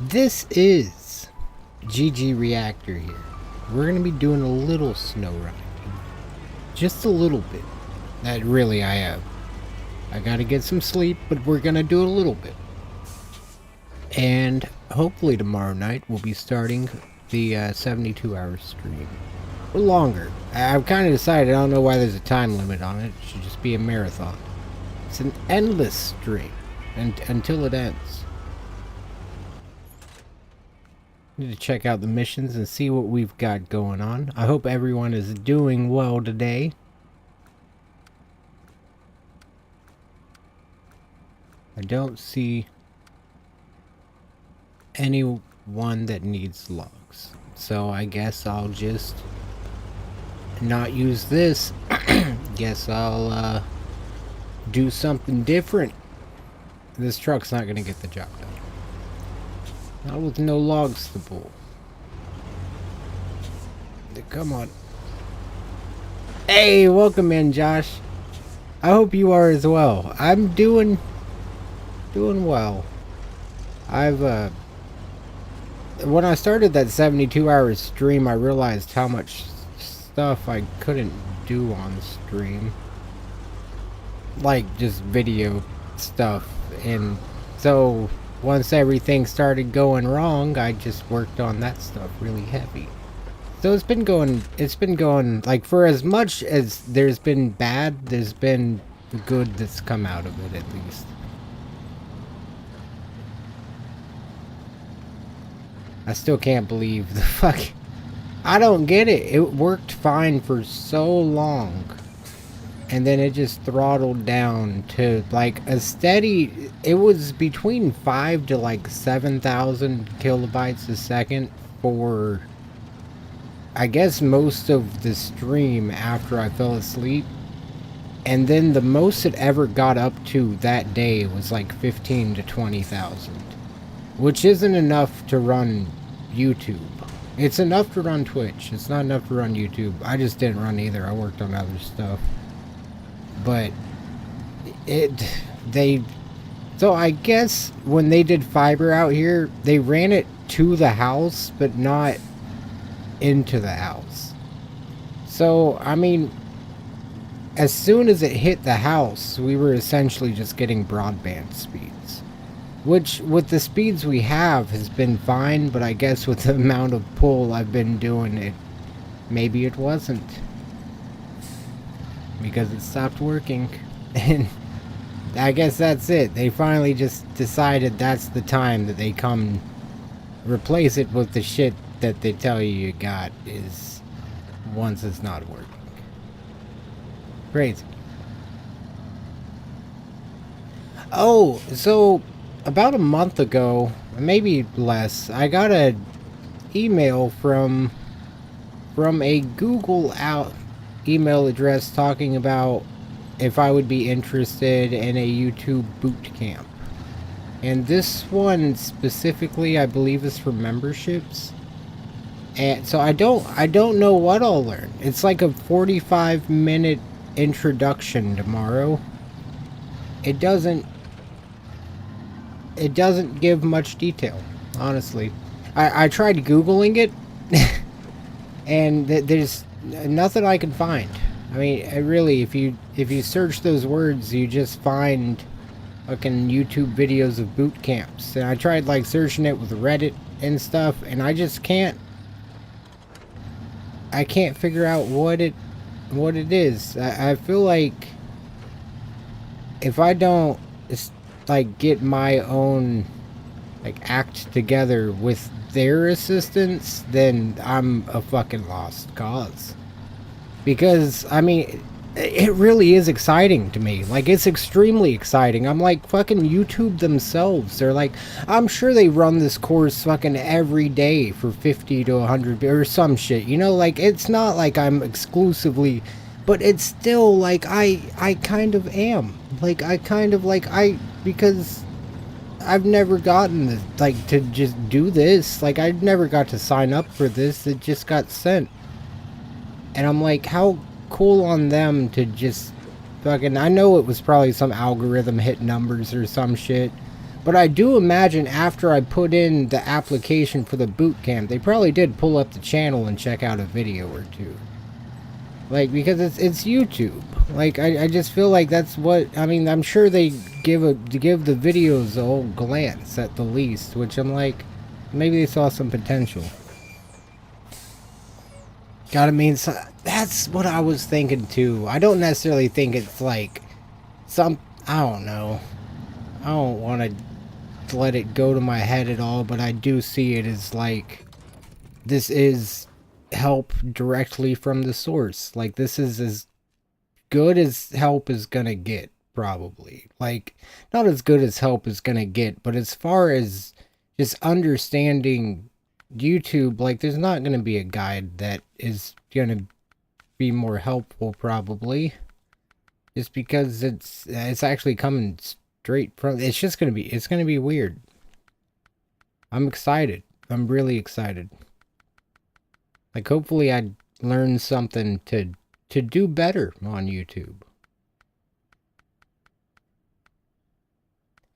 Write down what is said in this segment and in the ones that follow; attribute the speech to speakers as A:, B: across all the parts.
A: This is GG Reactor here. We're going to be doing a little snow running. Just a little bit. That really I have. I got to get some sleep, but we're going to do a little bit. And hopefully tomorrow night we'll be starting the 72-hour stream. Or longer. I've kind of decided, I don't know why there's a time limit on it. It should just be a marathon. It's an endless stream until it ends. Need to check out the missions and see what we've got going on. I hope everyone is doing well today. I don't see anyone that needs logs. So I guess I'll just not use this. Guess I'll do something different. This truck's not gonna get the job done. Not with no logs to pull. Come on. Hey, welcome in, Josh. I hope you are as well. I'm doing well. When I started that 72-hour stream, I realized how much stuff I couldn't do on stream. Like, just video stuff. And so once everything started going wrong, I just worked on that stuff really heavy. So it's been going, like, for as much as there's been bad, there's been good that's come out of it, at least. I still can't believe the fuck. I don't get it. It worked fine for so long. And then it just throttled down to like a steady, it was between 5 to like 7,000 kilobytes a second for, I guess, most of the stream after I fell asleep. And then the most it ever got up to that day was like 15 to 20,000, which isn't enough to run YouTube. It's enough to run Twitch. It's not enough to run YouTube. I just didn't run either. I worked on other stuff. But so I guess when they did fiber out here, they ran it to the house, but not into the house. So, I mean, as soon as it hit the house, we were essentially just getting broadband speeds. Which, with the speeds we have, has been fine, but I guess with the amount of pull I've been doing, maybe it wasn't. Because it stopped working. And I guess that's it. They finally just decided that's the time that they come replace it with the shit that they tell you got is once it's not working. Crazy. Oh, so about a month ago, maybe less, I got an email from a Google email address talking about if I would be interested in a YouTube boot camp. And this one specifically, I believe, is for memberships. And so I don't know what I'll learn. It's like a 45-minute introduction tomorrow. It doesn't give much detail, honestly. I tried Googling it and there's nothing I can find. I mean, really, if you search those words, you just find fucking YouTube videos of boot camps. And I tried like searching it with Reddit and stuff, and I just can't figure out what it is. I feel like if I don't like get my own like act together with their assistance, then I'm a fucking lost cause. Because, I mean, it really is exciting to me. Like, it's extremely exciting. I'm like, fucking YouTube themselves. They're like, I'm sure they run this course fucking every day for 50 to 100 or some shit. You know, like, it's not like I'm exclusively, but it's still like, I kind of am. Like, because I've never gotten this, like, to just do this. Like, I never got to sign up for this. It just got sent. And I'm like, how cool on them to just fucking, I know it was probably some algorithm hit numbers or some shit, But I do imagine after I put in the application for the boot camp, they probably did pull up the channel and check out a video or two. Like, because it's YouTube. Like, I just feel like that's what, I mean, I'm sure they give the videos a whole glance at the least, which I'm like, maybe they saw some potential. Gotta mean, so that's what I was thinking too. I don't necessarily think it's like I don't know. I don't want to let it go to my head at all, but I do see it as like, this is help directly from the source. Like, this is as good as help is gonna get, probably. Like, not as good as help is gonna get, but as far as just understanding YouTube, like, there's not gonna be a guide that is gonna be more helpful, probably. Just because it's actually coming straight from, it's gonna be weird. I'm excited. I'm really excited. Like, hopefully I learn something to do better on YouTube.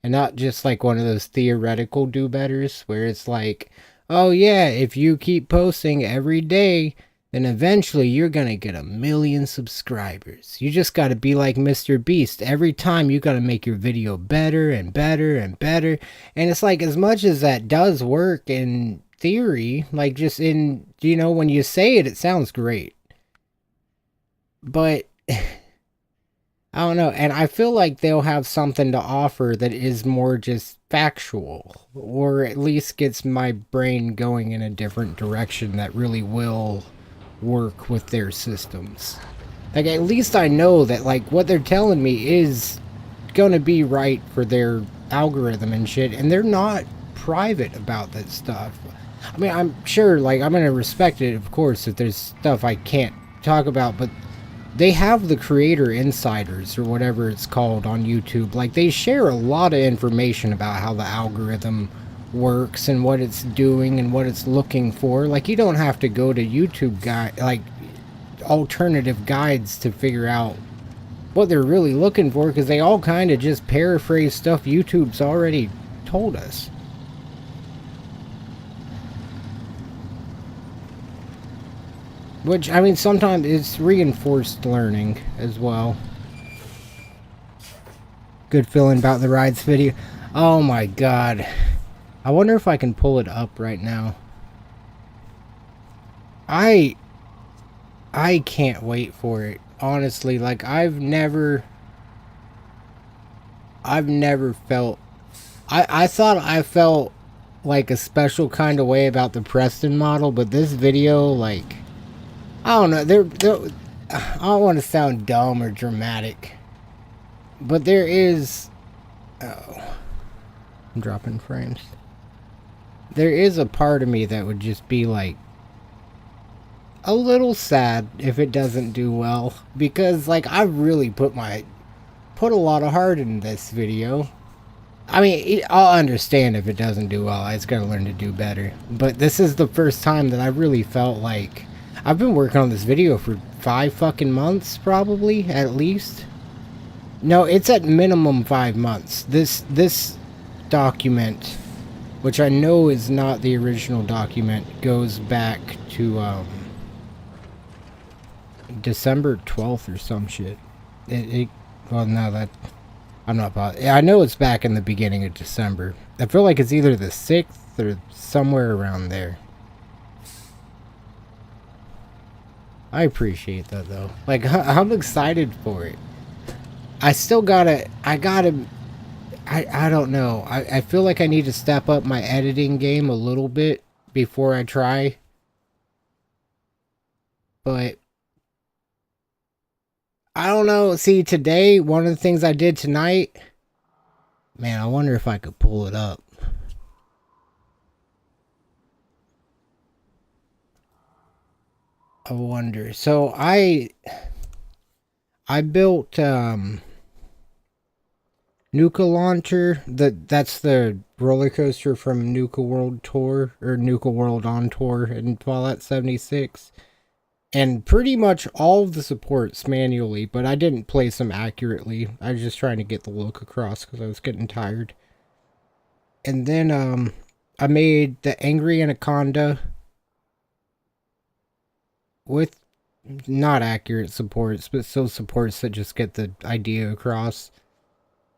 A: And not just like one of those theoretical do-betters where it's like, oh yeah, if you keep posting every day, then eventually you're gonna get 1 million subscribers. You just gotta be like Mr. Beast. Every time you gotta make your video better and better and better. And it's like, as much as that does work in theory, like, just in, you know, when you say it, it sounds great. But I don't know, and I feel like they'll have something to offer that is more just factual, or at least gets my brain going in a different direction that really will work with their systems. Like, at least I know that, like, what they're telling me is gonna be right for their algorithm and shit, and they're not private about that stuff. I mean, I'm sure, like, I'm gonna respect it, of course, if there's stuff I can't talk about, but they have the creator insiders, or whatever it's called, on YouTube. Like, they share a lot of information about how the algorithm works and what it's doing and what it's looking for. Like, you don't have to go to YouTube like alternative guides to figure out what they're really looking for, because they all kind of just paraphrase stuff YouTube's already told us. Which, I mean, sometimes it's reinforced learning as well. Good feeling about the rides video. Oh my god. I wonder if I can pull it up right now. I can't wait for it. Honestly, like, I've never felt... I thought I felt like a special kind of way about the Preston model, but this video, like... I don't know, I don't want to sound dumb or dramatic, but there is... Oh, I'm dropping frames. There is a part of me that would just be like, a little sad if it doesn't do well, because, like, I really put a lot of heart in this video. I mean, I'll understand if it doesn't do well. I just gotta learn to do better. But this is the first time that I really felt like... I've been working on this video for 5 fucking months, probably, at least. No, it's at minimum 5 months. This document, which I know is not the original document, goes back to December 12th or some shit. Well, no, that... I'm not positive. I know it's back in the beginning of December. I feel like it's either the 6th or somewhere around there. I appreciate that, though. Like, I'm excited for it. I still gotta... I don't know. I feel like I need to step up my editing game a little bit before I try. But... I don't know. See, today, one of the things I did tonight... Man, I wonder if I could pull it up. I wonder. So I built Nuka Launcher. That's the roller coaster from Nuka World Tour, or Nuka World on Tour in Fallout 76. And pretty much all of the supports manually, but I didn't place them accurately. I was just trying to get the look across because I was getting tired. And then I made the Angry Anaconda with not accurate supports, but still supports that just get the idea across.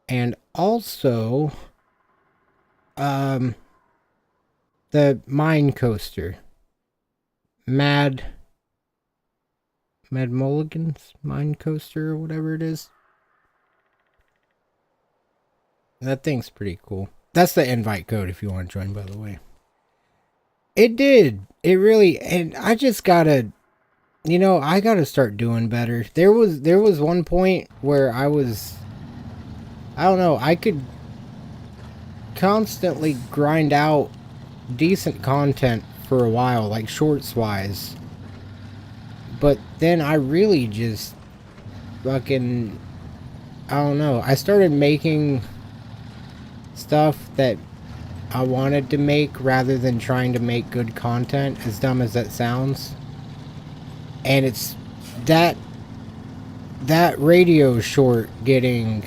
A: And also the Mine Coaster. Mad Mulligan's Mine Coaster or whatever it is. That thing's pretty cool. That's the invite code if you want to join, by the way. It did. It really, and I just gotta, I gotta start doing better. There was one point where I don't know, I could constantly grind out decent content for a while, like shorts wise. But then I really just fucking, I don't know. I started making stuff that I wanted to make rather than trying to make good content, as dumb as that sounds. And it's that radio short getting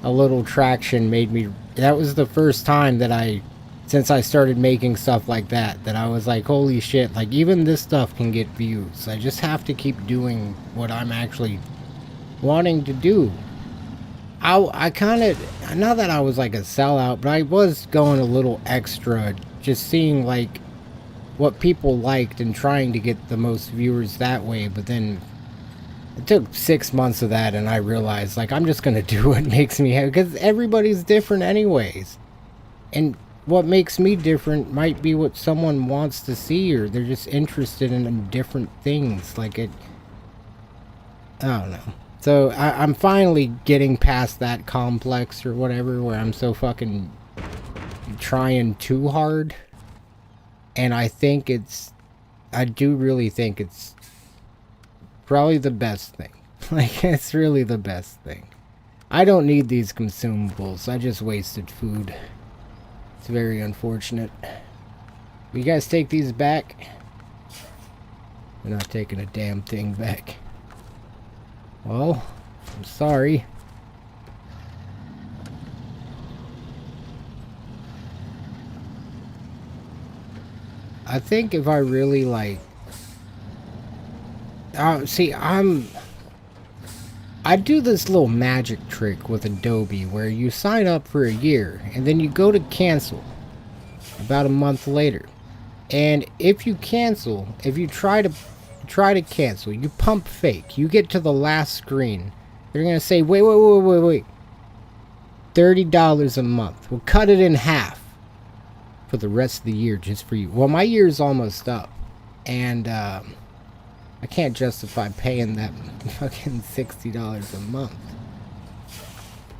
A: a little traction made me, that was the first time that since I started making stuff like that I was like, holy shit, like even this stuff can get views. I just have to keep doing what I'm actually wanting to do. I kind of, not that I was like a sellout, but I was going a little extra, just seeing like what people liked and trying to get the most viewers that way. But then it took 6 months of that and I realized like I'm just gonna do what makes me happy, because everybody's different anyways, and what makes me different might be what someone wants to see, or they're just interested in different things. Like I don't know. So I'm finally getting past that complex or whatever, where I'm so fucking trying too hard. And I do really think it's probably the best thing. Like, it's really the best thing. I don't need these consumables. I just wasted food. It's very unfortunate. Will you guys take these back? We're not taking a damn thing back. Well, I'm sorry. I think if I really like... see, I do this little magic trick with Adobe where you sign up for a year and then you go to cancel about a month later. And if you cancel, if you try to cancel, you pump fake, you get to the last screen, they're gonna say, wait, $30 a month. We'll cut it in half for the rest of the year just for you. Well, my year's almost up, and I can't justify paying that fucking $60 a month.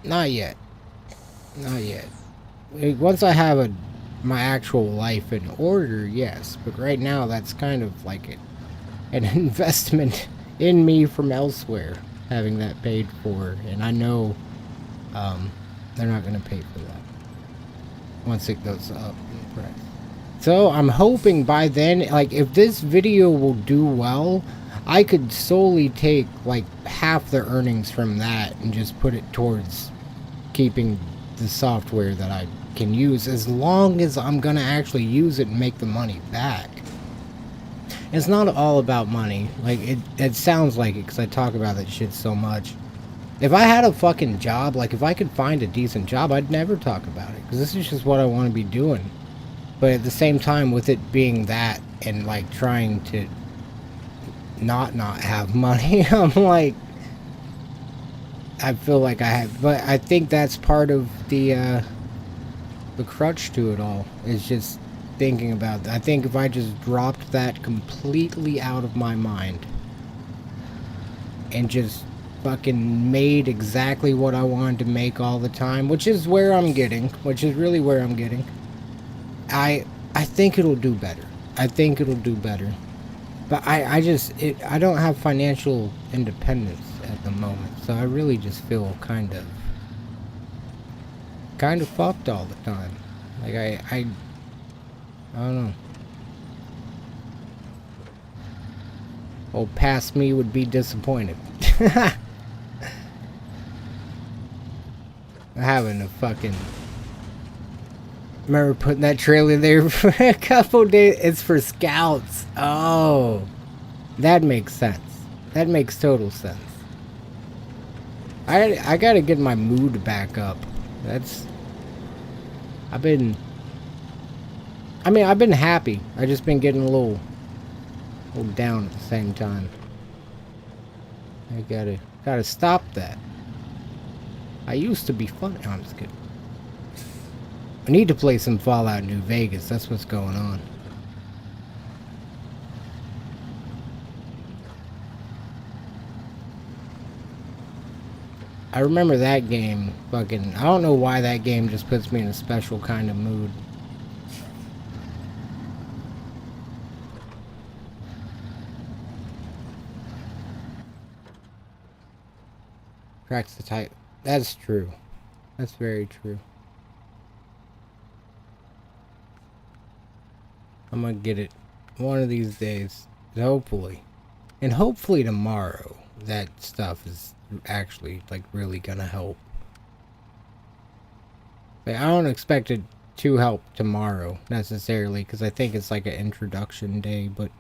A: Not yet. Once I have my actual life in order, yes, but right now that's kind of like an investment in me from elsewhere, having that paid for, and I know they're not going to pay for that once it goes up in price. So I'm hoping by then, like, if this video will do well, I could solely take like half the earnings from that and just put it towards keeping the software that I can use, as long as I'm gonna actually use it and make the money back. It's not all about money. Like, it sounds like it because I talk about that shit so much. If I had a fucking job, like if I could find a decent job, I'd never talk about it, because this is just what I want to be doing. But at the same time, with it being that and like trying to not have money, I'm like, I feel like I have, but I think that's part of the crutch to it all, is just thinking about that. I think if I just dropped that completely out of my mind and just fucking made exactly what I wanted to make all the time, which is really where I'm getting, I think it'll do better. But I don't have financial independence at the moment, so I really just feel kind of fucked all the time. Like I don't know. Old past me would be disappointed. Having a fucking remember putting that trailer there for a couple days. It's for scouts. Oh, that makes sense. That makes total sense. I gotta get my mood back up. I've been happy. I just been getting a little down at the same time. I gotta stop that. I used to be funny. Oh, I'm just kidding. I need to play some Fallout New Vegas. That's what's going on. I remember that game fucking... I don't know why that game just puts me in a special kind of mood. Cracks the type. That's true. That's very true. I'm gonna get it one of these days. Hopefully. And hopefully tomorrow that stuff is actually like really gonna help. But I don't expect it to help tomorrow necessarily because I think it's like an introduction day, but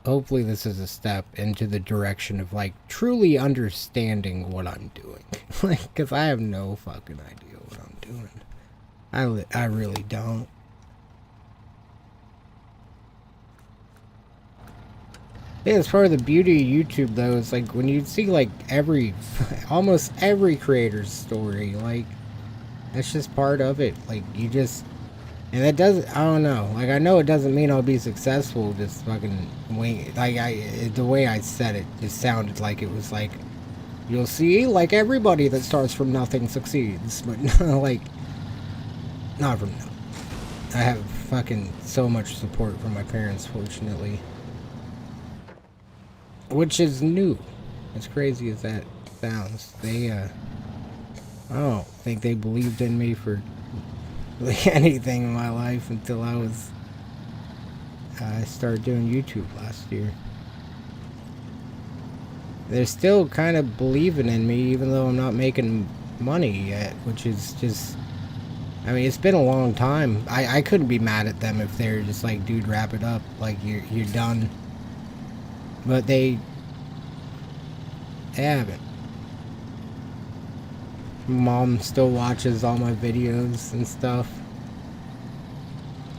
A: hopefully this is a step into the direction of like truly understanding what I'm doing. Like, because I have no fucking idea what I'm doing. I really don't. Yeah, it's part of the beauty of YouTube though. It's like when you see like almost every creator's story, like that's just part of it. Like you just, and that doesn't, I don't know. Like I know it doesn't mean I'll be successful. Just fucking wing. Like the way I said it just sounded like it was like, you'll see, like everybody that starts from nothing succeeds, but no, like not from nothing. I have fucking so much support from my parents, fortunately. Which is new. As crazy as that sounds. They, I don't think they believed in me for really anything in my life until I started doing YouTube last year. They're still kind of believing in me even though I'm not making money yet, which is just... I mean, it's been a long time. I couldn't be mad at them if they're just like, dude, wrap it up. Like, you're done. But they haven't. Mom still watches all my videos and stuff.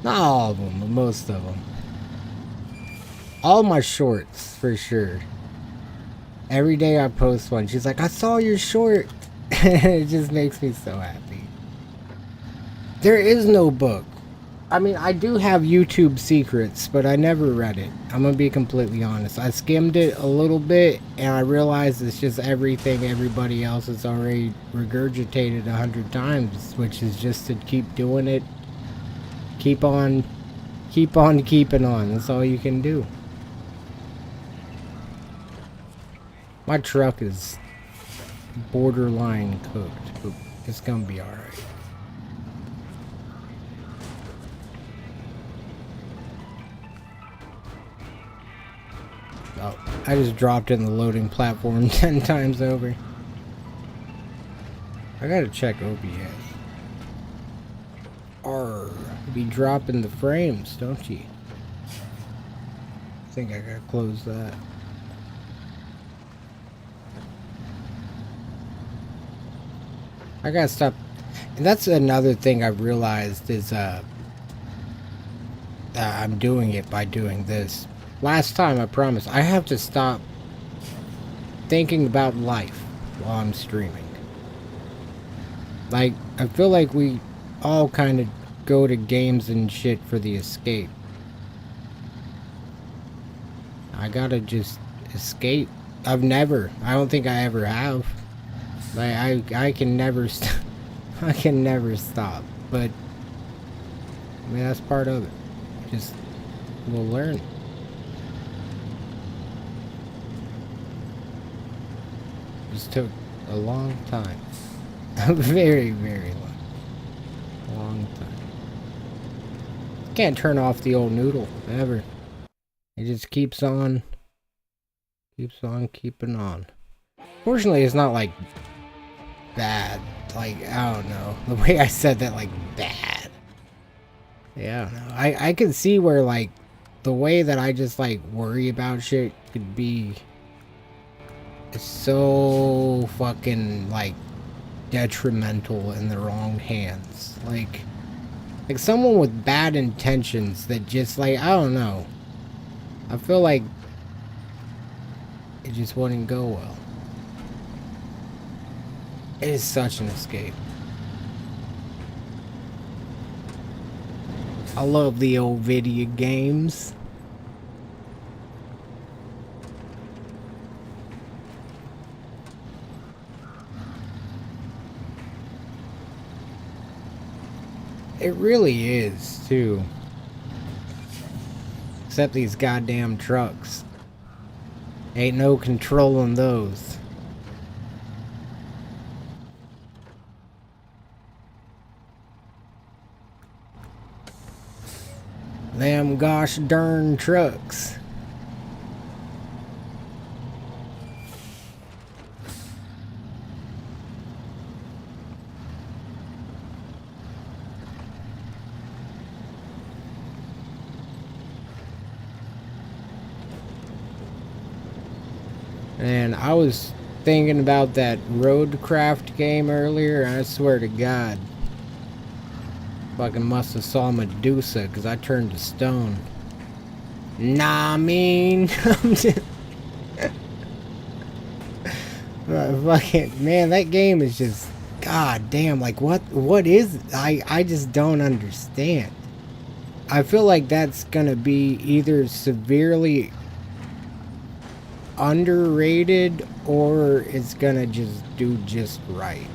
A: Not all of them, but most of them. All my shorts, for sure. Every day I post one, she's like, I saw your short. It just makes me so happy. There is no book. I mean, I do have YouTube secrets, but I never read it. I'm gonna be completely honest. I skimmed it a little bit, and I realized it's just everything everybody else has already regurgitated 100 times, which is just to keep doing it. Keep on keeping on. That's all you can do. My truck is borderline cooked, but it's gonna be alright. Oh, I just dropped in the loading platform 10 times over. I gotta check OBS. You be dropping the frames, don't you? I think I gotta close that. I gotta stop. And that's another thing I've realized is I'm doing it by doing this. Last time, I promise, I have to stop thinking about life while I'm streaming. Like, I feel like we all kind of go to games and shit for the escape. I gotta just escape. I don't think I ever have. Like, I can never I can never stop. But, I mean, that's part of it. Just, we'll learn. Just took a long time. A very, very long time. Can't turn off the old noodle ever. It just keeps on keeping on. Fortunately, it's not like bad. like, I don't know. The way I said that, like, bad. Yeah, I don't know. I can see where, like, the way that I just, like, worry about shit could be so fucking, like, detrimental in the wrong hands. Like someone with bad intentions that just, like, I don't know. I feel like it just wouldn't go well. It is such an escape. I love the old video games. It really is, too. Except these goddamn trucks. Ain't no controlling those. Them gosh darn trucks. And I was thinking about that Roadcraft game earlier, and I swear to God, fucking must have saw Medusa, because I turned to stone. Nah, I mean, I'm just... fucking, man, that game is just, god damn, like, what is it? I just don't understand. I feel like that's gonna be either severely underrated or it's gonna just do just right,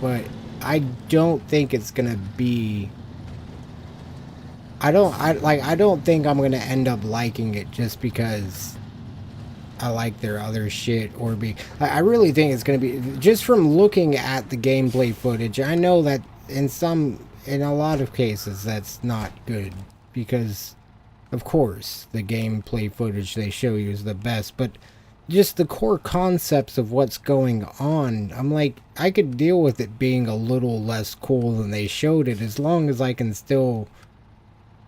A: but I don't think it's gonna be. I don't think I'm gonna end up liking it just because I like their other shit, or I really think it's gonna be, just from looking at the gameplay footage, I know that in a lot of cases that's not good, because of course the gameplay footage they show you is the best, but just the core concepts of what's going on, I'm like, I could deal with it being a little less cool than they showed it, as long as I can still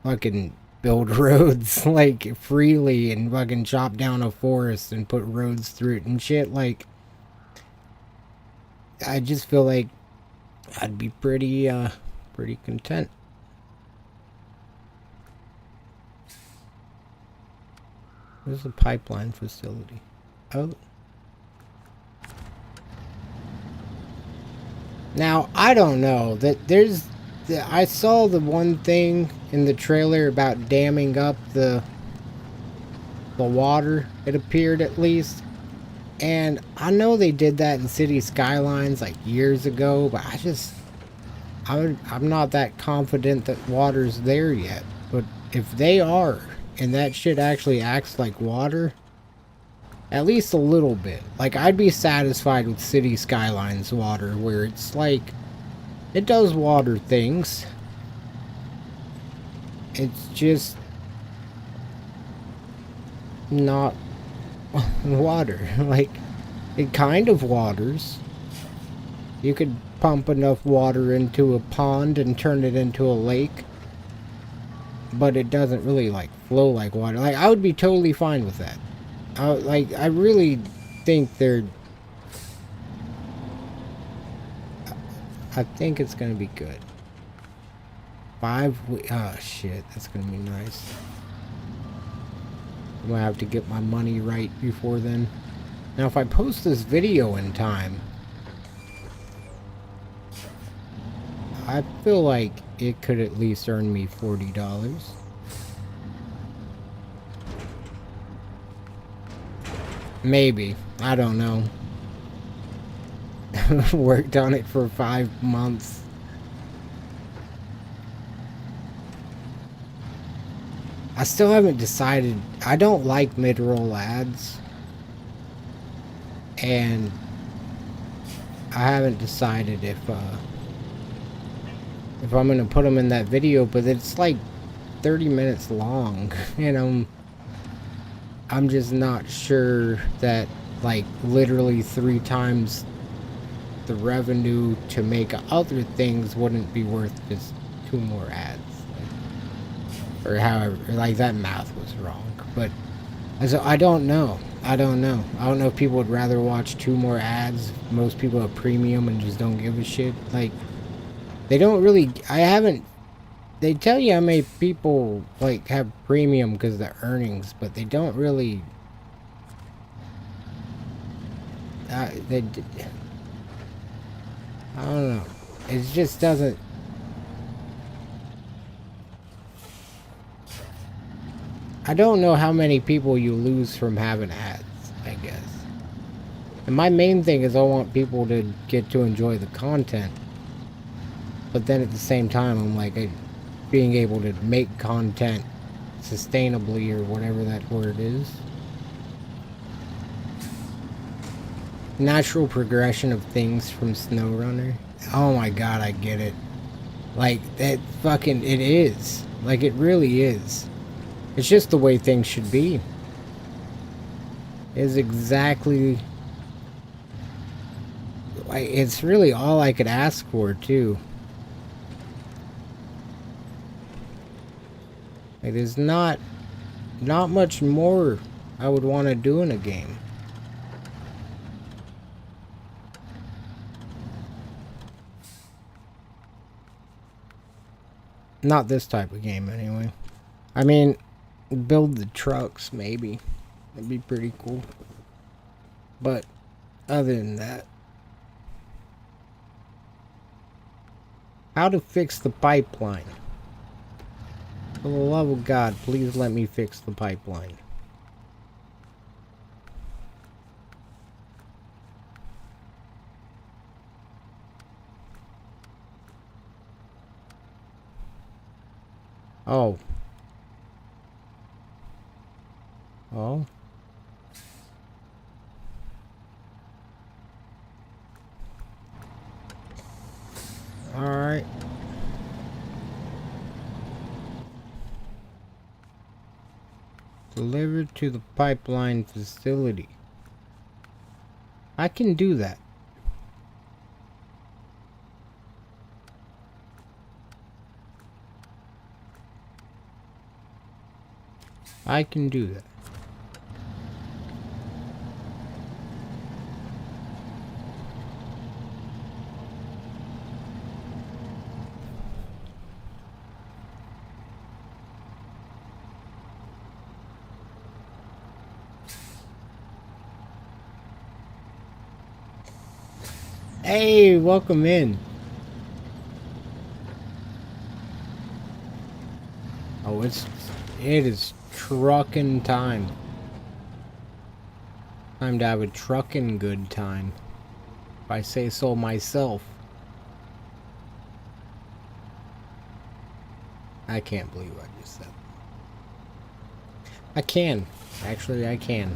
A: fucking build roads, like, freely, and fucking chop down a forest and put roads through it and shit. Like, I just feel like I'd be pretty content. There's a pipeline facility. Oh. Now, I don't know. I saw the one thing in the trailer about damming up the water, it appeared at least. And I know they did that in City Skylines like years ago, but I'm not that confident that water's there yet. But if they are, and that shit actually acts like water, at least a little bit. Like, I'd be satisfied with City Skylines water, where it's like, it does water things. It's just not water. Like, it kind of waters. You could pump enough water into a pond and turn it into a lake, but it doesn't really, like, flow like water. Like, I would be totally fine with that. I really think I think it's gonna be good. Oh shit, that's gonna be nice. I'm gonna have to get my money right before then. Now, if I post this video in time, I feel like it could at least earn me $40. Maybe. I don't know. Worked on it for 5 months. I still haven't decided. I don't like mid-roll ads. And I haven't decided if I'm gonna put them in that video, but it's like 30 minutes long, and I'm just not sure that, like, literally 3 times the revenue to make other things wouldn't be worth just 2 more ads. Or however, like that math was wrong. But so I don't know. I don't know if people would rather watch 2 more ads. Most people have premium and just don't give a shit. Like, they don't really, they tell you how many people, like, have premium because of the earnings, but they don't really, I don't know. It just doesn't. I don't know how many people you lose from having ads, I guess. And my main thing is I want people to get to enjoy the content. But then at the same time, I'm like, being able to make content sustainably, or whatever that word is. Natural progression of things from SnowRunner. Oh my god, I get it. Like, that fucking, it is. Like, it really is. It's just the way things should be. It's exactly... like, it's really all I could ask for, too. Like, there's not much more I would want to do in a game. Not this type of game, anyway. I mean, build the trucks, maybe. That'd be pretty cool. But, other than that... how to fix the pipeline? For the love of God, please let me fix the pipeline. Oh. Oh. Alright. Delivered to the pipeline facility. I can do that. I can do that. Hey, welcome in. Oh, it is truckin' time. Time to have a truckin' good time, if I say so myself. I can't believe what I just said. I can. Actually, I can.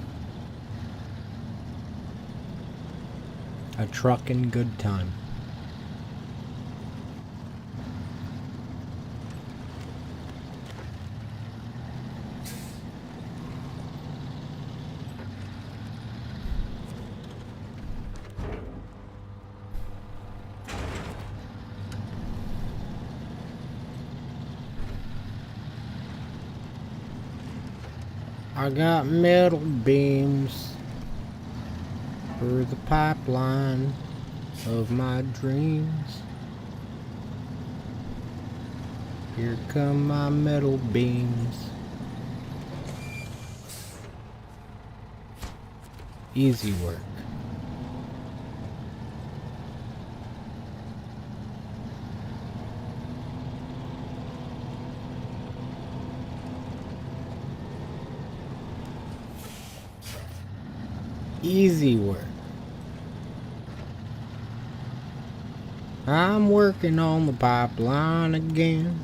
A: A truckin' good time. I got metal beams for the pipeline of my dreams. Here come my metal beams. Easy work. Easy work. I'm working on the pipeline again.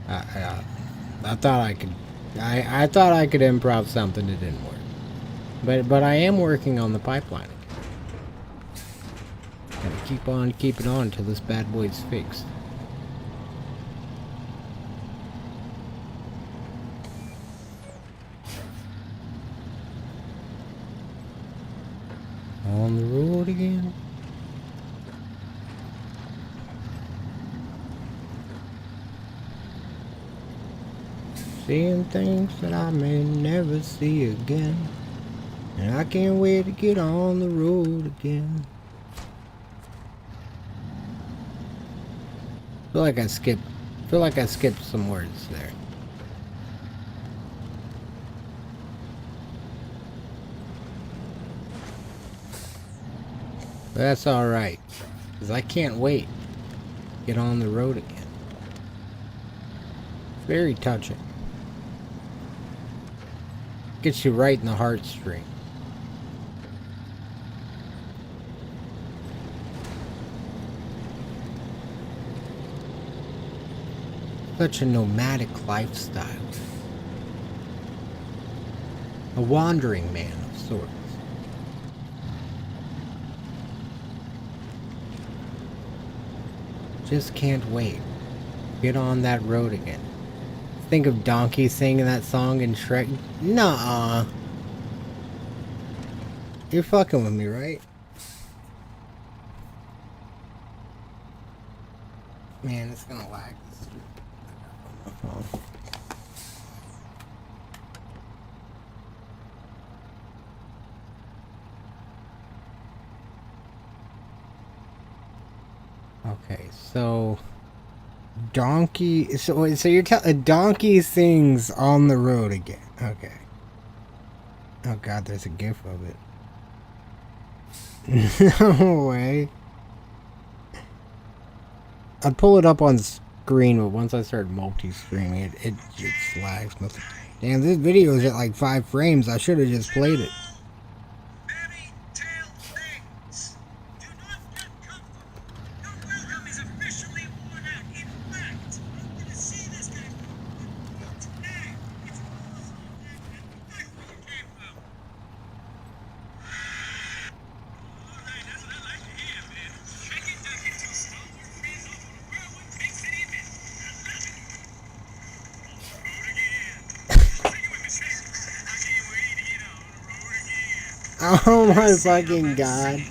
A: I thought I could. I thought I could improv something that didn't work. But I am working on the pipeline. Gotta keep on keeping on until this bad boy's fixed. On the road again. Seeing things that I may never see again. And I can't wait to get on the road again. Feel like I skipped some words there. But that's alright. Because I can't wait to get on the road again. Very touching. Gets you right in the heartstring. Such a nomadic lifestyle. A wandering man of sorts. Just can't wait. Get on that road again. Think of Donkey singing that song in Shrek. Nuh-uh. You're fucking with me, right? Man, it's gonna lag. Okay, so Donkey. So you're telling Donkey sings on the road again? Okay. Oh God, there's a GIF of it. No way. I'd pull it up on screen, but once I start multi-streaming, it just lags. Damn, this video is at like 5 frames. I should have just played it. Oh my fucking God.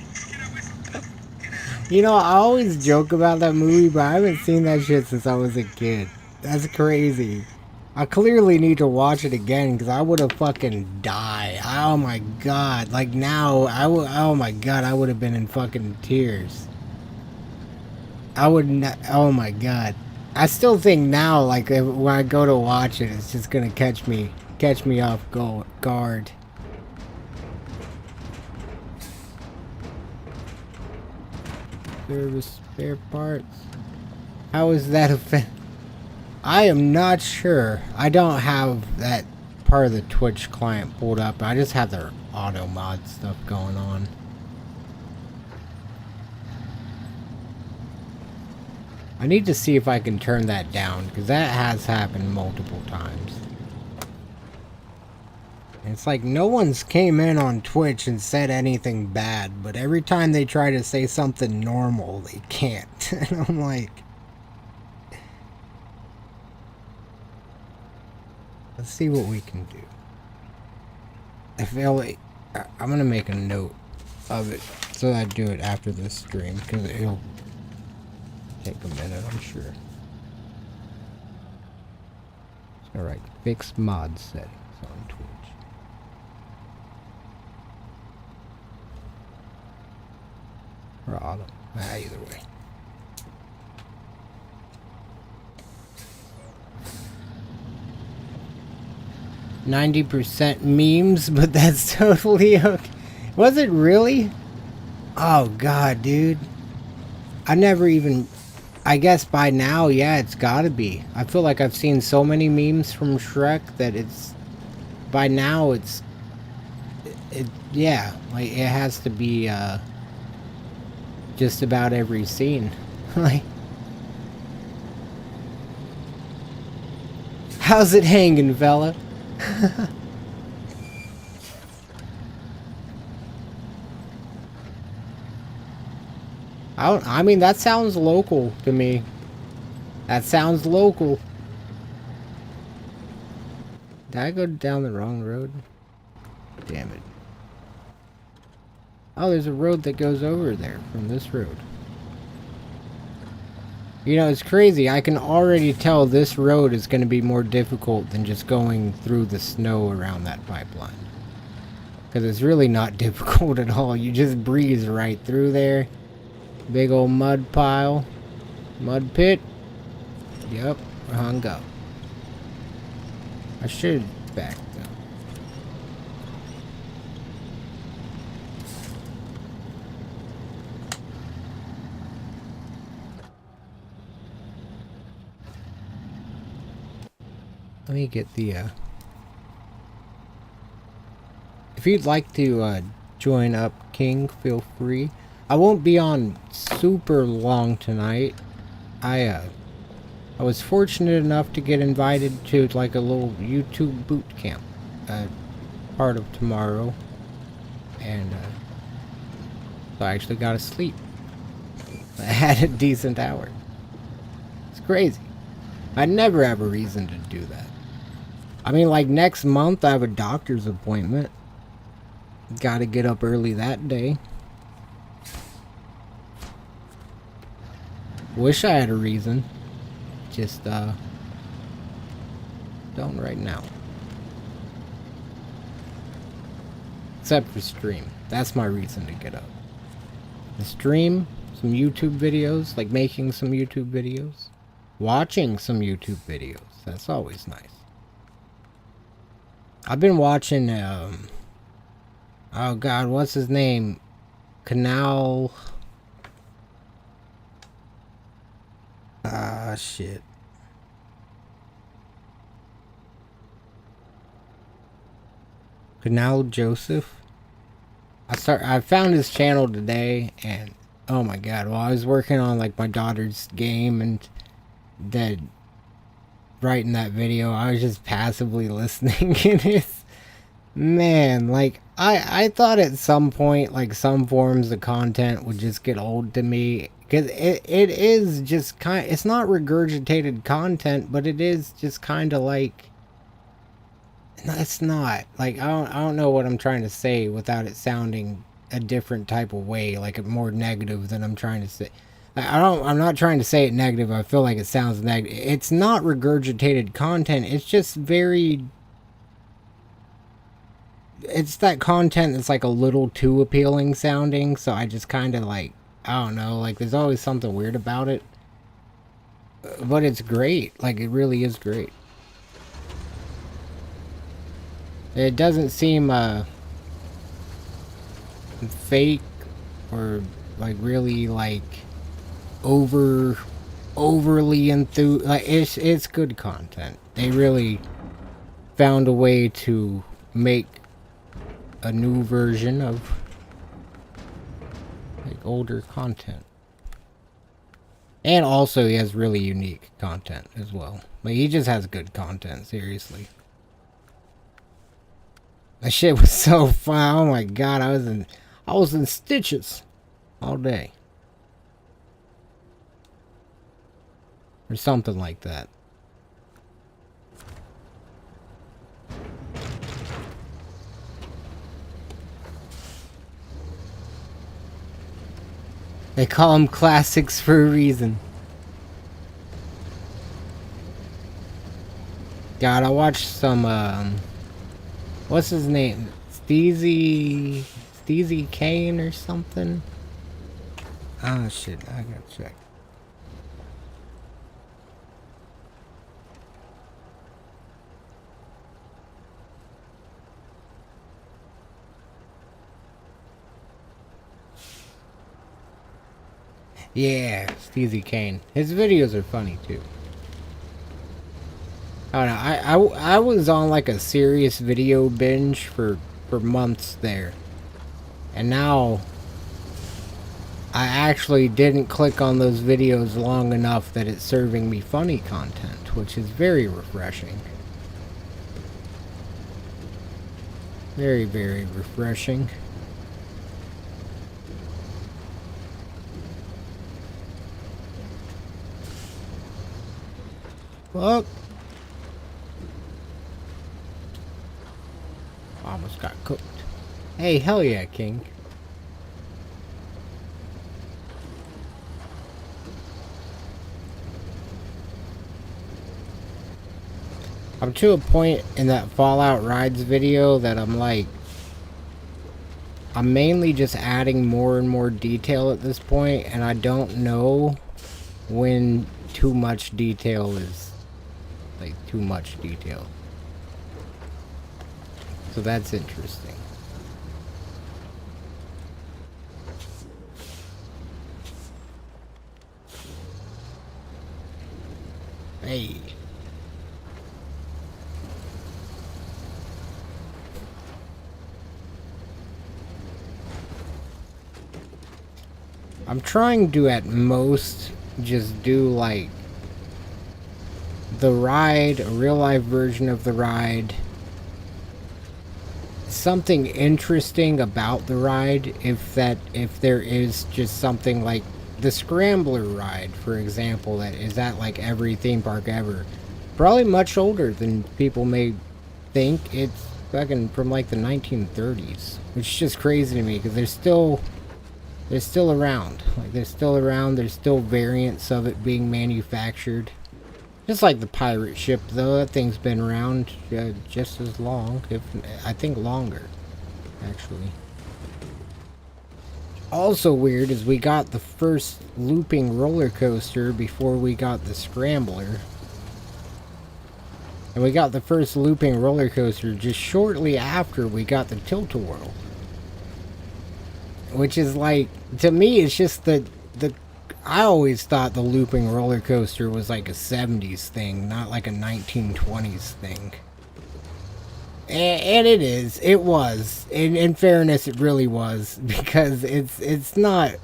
A: You know, I always joke about that movie, but I haven't seen that shit since I was a kid. That's crazy. I clearly need to watch it again, because I would have fucking died. Oh my God. Like now, oh my God, I would have been in fucking tears. I would not, oh my God. I still think now, like, when I go to watch it, it's just gonna catch me off guard. Service spare parts. How is that I am not sure. I don't have that part of the Twitch client pulled up. I just have their auto mod stuff going on. I need to see if I can turn that down, because that has happened multiple times. It's like no one's came in on Twitch and said anything bad, but every time they try to say something normal, they can't. And I'm like, let's see what we can do. I feel like I'm gonna make a note of it so I do it after this stream, because it'll take a minute, I'm sure. Alright, fix mod settings on Twitch. Or auto. Either way. %90 memes, but that's totally okay. Was it really? Oh God, dude. I never even... I guess by now, yeah, it's gotta be. I feel like I've seen so many memes from Shrek that it's... By now, it's... yeah, like, it has to be, just about every scene. Like... How's it hanging, fella? I mean, that sounds local to me. That sounds local. Did I go down the wrong road? Damn it. Oh, there's a road that goes over there from this road. You know, it's crazy. I can already tell this road is going to be more difficult than just going through the snow around that pipeline. Because it's really not difficult at all. You just breeze right through there. Big old mud pile. Mud pit. Yep, we're hung up. I should back though. Let me get the, if you'd like to, join up, King, feel free. I won't be on super long tonight. I was fortunate enough to get invited to, like, a little YouTube boot camp, part of tomorrow. And, so I actually got to sleep. I had a decent hour. It's crazy. I never have a reason to do that. I mean, like, next month I have a doctor's appointment. Gotta get up early that day. Wish I had a reason. Just, don't right now. Except for stream. That's my reason to get up. The stream, some YouTube videos, like making some YouTube videos. Watching some YouTube videos. That's always nice. I've been watching, oh god, what's his name? Canal... shit. Canal Joseph? I found his channel today, and oh my god, while I was working on, like, my daughter's game, and then writing that video, I was just passively listening, and it's, man, like, I thought at some point, like, some forms of content would just get old to me, because it is just it's not regurgitated content, but it is just kind of like, no, it's not, like, I don't know what I'm trying to say without it sounding a different type of way, like a more negative than I'm trying to say. I'm not trying to say it negative. I feel like it sounds negative. It's not regurgitated content. It's just very... It's that content that's like a little too appealing sounding, so I just kind of like, I don't know, like there's always something weird about it. But it's great. Like, it really is great. It doesn't seem fake or like really like overly enthused. Like, it's good content. They really found a way to make a new version of like older content. And also he has really unique content as well. Like, he just has good content, seriously. That shit was so fun. Oh my god, I was in stitches all day. Or something like that. They call them classics for a reason. God, I watched some, what's his name? Steezy Kane or something? Oh shit, I gotta check. Yeah, Steezy Kane. His videos are funny too. I don't know, I was on like a serious video binge for months there. And now I actually didn't click on those videos long enough that it's serving me funny content, which is very refreshing. Very, very refreshing. Fuck. Almost got cooked. Hey, hell yeah, King. I'm to a point in that Fallout Rides video that I'm like, I'm mainly just adding more and more detail at this point, and I don't know when too much detail is, like, too much detail. So that's interesting. Hey. I'm trying to at most just do like the ride, a real life version of the ride, something interesting about the ride, if there is just something like the Scrambler ride, for example, that is at like every theme park ever. Probably much older than people may think. It's fucking from like the 1930s, which is just crazy to me because they're still around. Like, they're still around. There's still variants of it being manufactured. Just like the pirate ship, though. That thing's been around just as long. If I think longer, actually. Also weird is we got the first looping roller coaster before we got the Scrambler. And we got the first looping roller coaster just shortly after we got the Tilt-A-Whirl. Which is like, to me, it's just I always thought the looping roller coaster was like a 70s thing, not like a 1920s thing. And it is. It was. In fairness, it really was. Because it's not,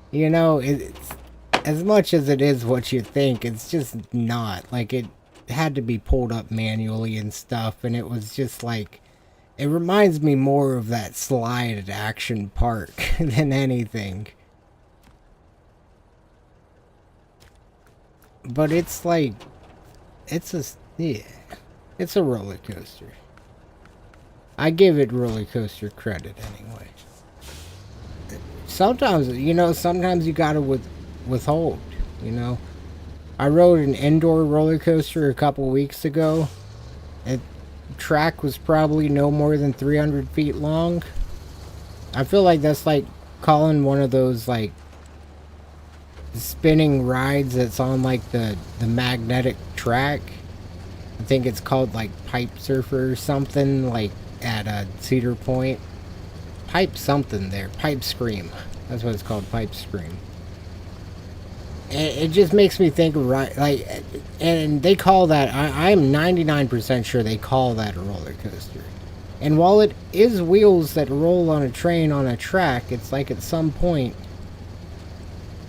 A: you know, it's as much as it is what you think, it's just not. Like, it had to be pulled up manually and stuff, and it was just like, it reminds me more of that slide at Action Park than anything. But it's like, it's a roller coaster. I give it roller coaster credit anyway. Sometimes, you know, sometimes you gotta withhold, you know. I rode an indoor roller coaster a couple weeks ago. Track was probably no more than 300 feet long. I feel like that's like calling one of those like spinning rides that's on like the magnetic track. I think it's called like Pipe Surfer or something, like at Cedar Point. Pipe something there. Pipe Scream. That's what it's called, Pipe Scream. It just makes me think of, right, like, and they call that, I'm 99% sure they call that a roller coaster. And while it is wheels that roll on a train on a track, it's like at some point,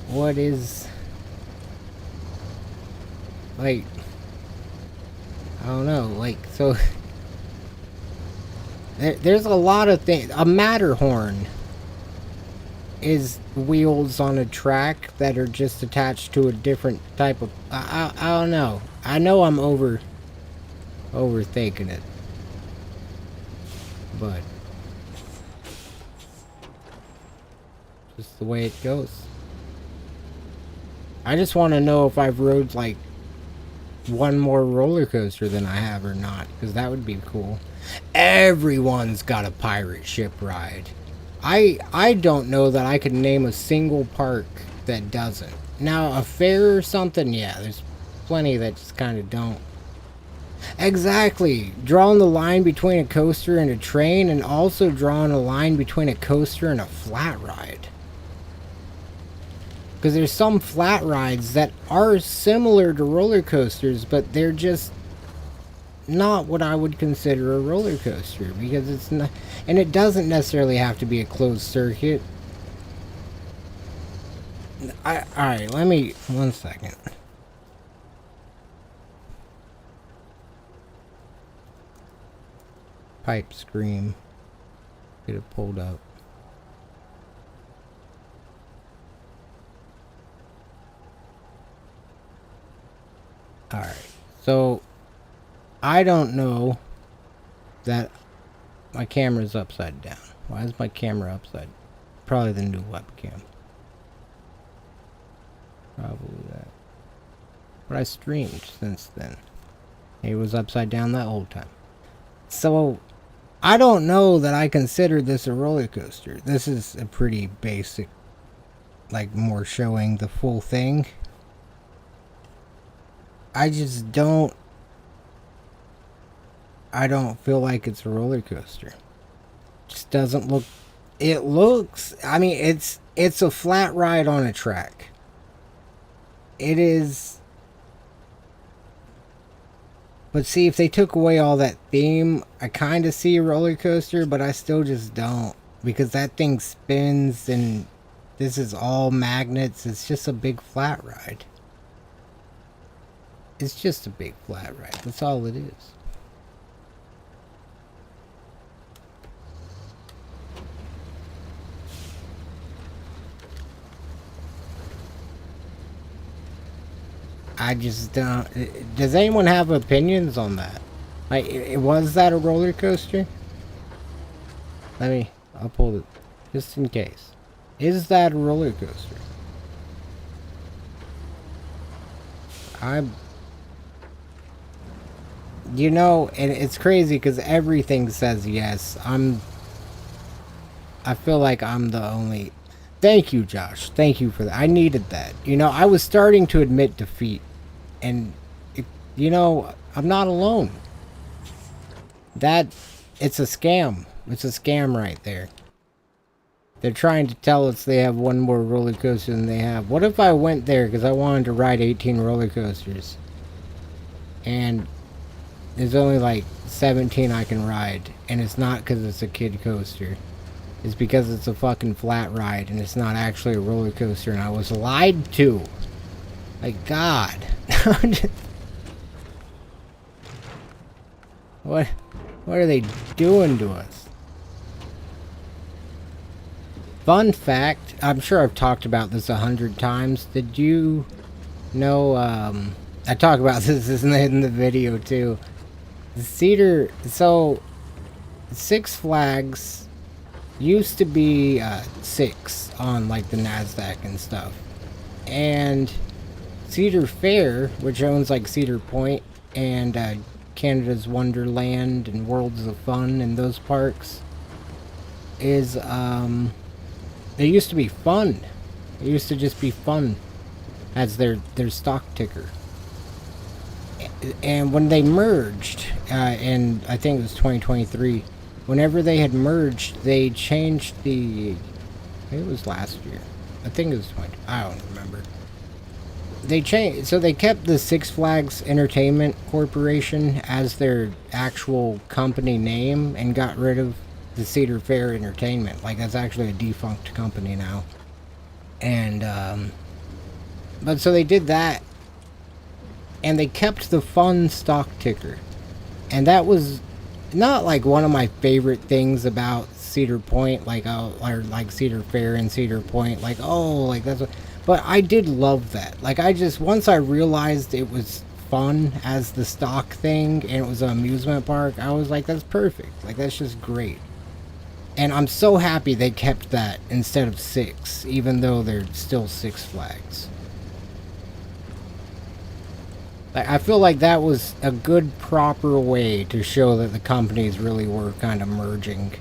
A: what is, like, I don't know, like, so, there's a lot of things. A Matterhorn is wheels on a track that are just attached to a different type of, I don't know. I know I'm overthinking it, but just the way it goes. I just want to know if I've rode like one more roller coaster than I have or not, because that would be cool. Everyone's got a pirate ship ride. I don't know that I could name a single park that doesn't. Now, a fair or something, yeah, there's plenty that just kind of don't. Exactly. Drawing the line between a coaster and a train, and also drawing a line between a coaster and a flat ride. Because there's some flat rides that are similar to roller coasters, but they're just not what I would consider a roller coaster, because it's not, and it doesn't necessarily have to be a closed circuit. Alright, let me, 1 second. Pipe Scream. Get it pulled up. Alright, so I don't know that my camera's upside down. Why is my camera upside? Probably the new webcam. Probably that. But I streamed since then. It was upside down that whole time. So, I don't know that I consider this a roller coaster. This is a pretty basic, like more showing the full thing. I just don't. I don't feel like it's a roller coaster. Just doesn't look. It looks. I mean, it's a flat ride on a track. It is. But see, if they took away all that theme, I kind of see a roller coaster, but I still just don't. Because that thing spins and this is all magnets. It's just a big flat ride. It's just a big flat ride. That's all it is. I just don't. Does anyone have opinions on that? Like, was that a roller coaster? I'll pull it just in case. Is that a roller coaster? You know, and it's crazy because everything says yes. I feel like I'm the only. Thank you, Josh. Thank you for that. I needed that. You know, I was starting to admit defeat. And, you know, I'm not alone. It's a scam. It's a scam right there. They're trying to tell us they have one more roller coaster than they have. What if I went there because I wanted to ride 18 roller coasters? And there's only like 17 I can ride. And it's not because it's a kid coaster. It's because it's a fucking flat ride and it's not actually a roller coaster and I was lied to. Like, God. What are they doing to us? Fun fact, I'm sure I've talked about this 100 times. Did you know, I talk about this in the video too. So Six Flags used to be 6 on like the NASDAQ and stuff. And Cedar Fair, which owns like Cedar Point and Canada's Wonderland and Worlds of Fun and those parks, is they used to be Fun. It used to just be Fun as their stock ticker. And when they merged, and I think it was 2023, whenever they had merged, they changed it was last year. I think it was I don't remember. They changed, so they kept the Six Flags Entertainment Corporation as their actual company name and got rid of the Cedar Fair Entertainment. Like, that's actually a defunct company now. And, but so they did that, and they kept the Fun stock ticker. And that was not like one of my favorite things about Cedar Point, like, or like Cedar Fair and Cedar Point, like, oh, like that's what. But I did love that. Like, once I realized it was Fun as the stock thing and it was an amusement park, I was like, that's perfect. Like, that's just great. And I'm so happy they kept that instead of 6, even though they're still Six Flags. Like, I feel like that was a good, proper way to show that the companies really were kind of merging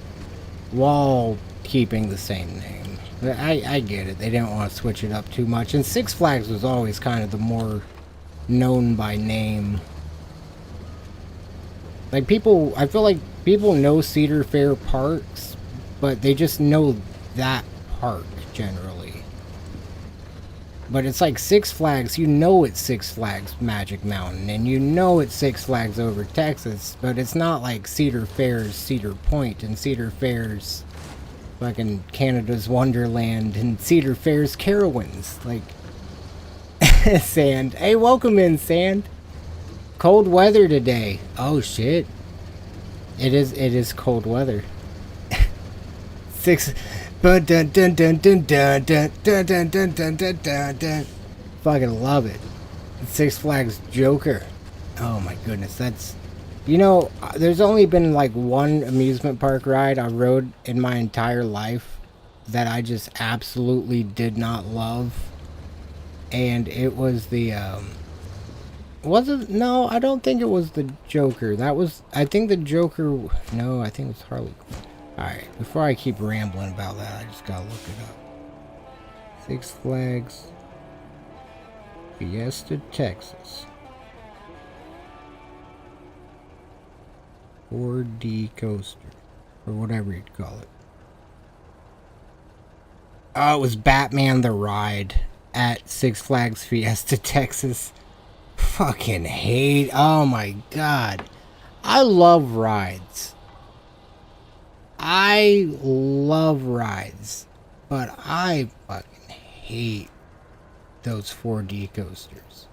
A: while keeping the same name. I get it. They didn't want to switch it up too much. And Six Flags was always kind of the more known by name. Like, I feel like people know Cedar Fair parks, but they just know that park generally. But it's like Six Flags, you know it's Six Flags Magic Mountain, and you know it's Six Flags over Texas, but it's not like Cedar Fair's Cedar Point and Cedar Fair's fucking Canada's Wonderland and Cedar Fair's Carowinds. Like, Sand. Hey, welcome in, Sand. Cold weather today. Oh, shit. It is cold weather. Fucking love it. Six Flags Joker. Oh my goodness, that's... You know, there's only been like one amusement park ride I rode in my entire life that I just absolutely did not love. And it was the Was it? No, I don't think it was the Joker. That was, I think the Joker, no, I think it was Harley Quinn. Alright, before I keep rambling about that, I just gotta look it up. Six Flags Fiesta, Texas. 4D coaster, or whatever you'd call it. Oh, it was Batman the Ride at Six Flags Fiesta, Texas. Fucking hate. Oh my god. I love rides. I love rides. But I fucking hate those 4D coasters.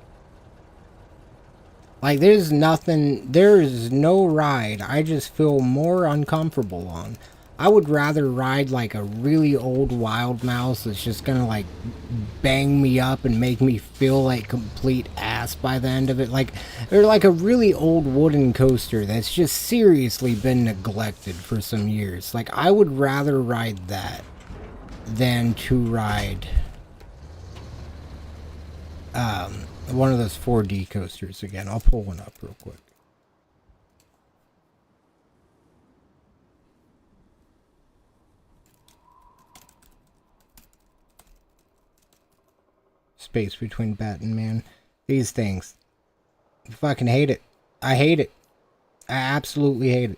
A: Like, there's no ride I just feel more uncomfortable on. I would rather ride like a really old wild mouse that's just gonna like bang me up and make me feel like complete ass by the end of it. Like, or like a really old wooden coaster that's just seriously been neglected for some years. Like, I would rather ride that than to ride one of those 4D coasters again. I'll pull one up real quick. Space between Bat and Man. These things. I fucking hate it. I hate it. I absolutely hate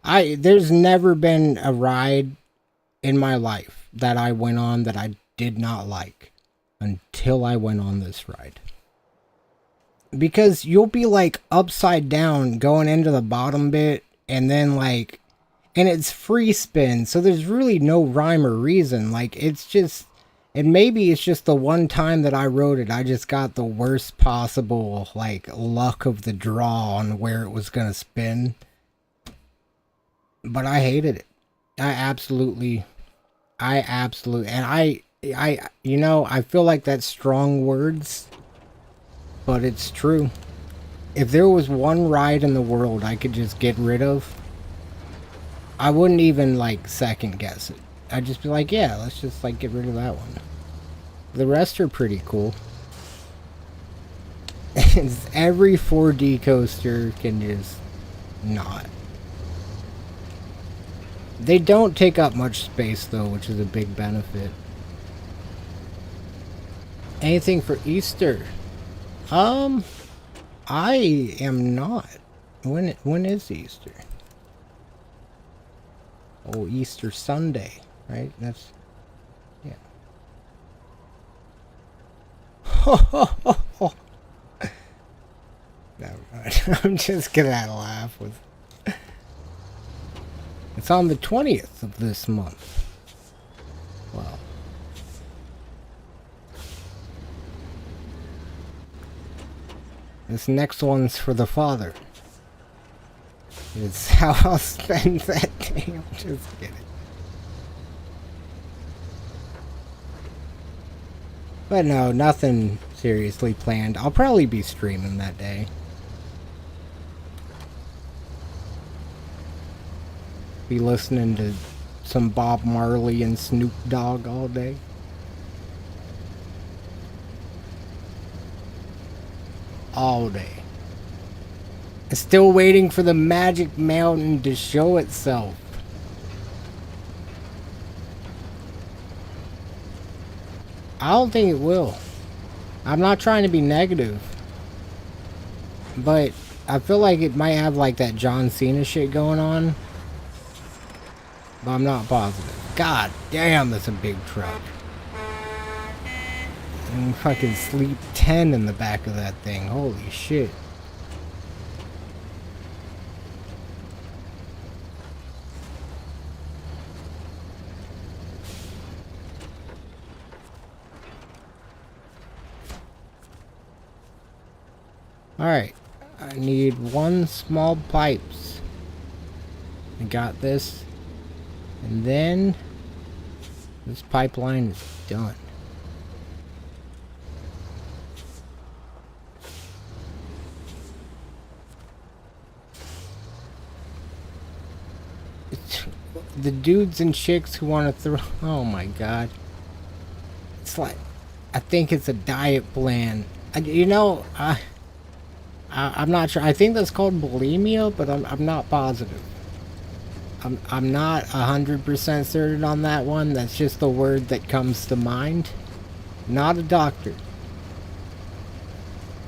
A: it. There's never been a ride in my life that I went on that I did not like until I went on this ride. Because you'll be like upside down going into the bottom bit and then like, and it's free spin, so there's really no rhyme or reason. Like, it's just, and maybe it's just the one time that I rode it, I just got the worst possible like luck of the draw on where it was gonna spin. But I hated it. I absolutely, and you know, I feel like that's strong words, but it's true. If there was one ride in the world I could just get rid of, I wouldn't even like second guess it. I'd just be like, yeah, let's just like get rid of that one. The rest are pretty cool. Every 4D coaster can just not. They don't take up much space though, which is a big benefit. Anything for Easter? I am not. When is Easter? Oh, Easter Sunday, right? That's, yeah. Never mind. I'm just gonna laugh with. It's on the 20th of this month. Wow. This next one's for the father. It's how I'll spend that day. I'm just kidding. But no, nothing seriously planned. I'll probably be streaming that day. Be listening to some Bob Marley and Snoop Dogg all day. All day. Still waiting for the Magic Mountain to show itself. I don't think it will. I'm not trying to be negative, but I feel like it might have like that John Cena shit going on, but I'm not positive. God damn, that's a big truck. And fucking sleep 10 in the back of that thing. Holy shit. Alright, I need one small pipes. I got this. And then this pipeline is done. The dudes and chicks who want to throw... Oh my god. It's like... I think it's a diet plan. You know, I'm not sure. I think that's called bulimia, but I'm not positive. I'm not 100% certain on that one. That's just the word that comes to mind. Not a doctor.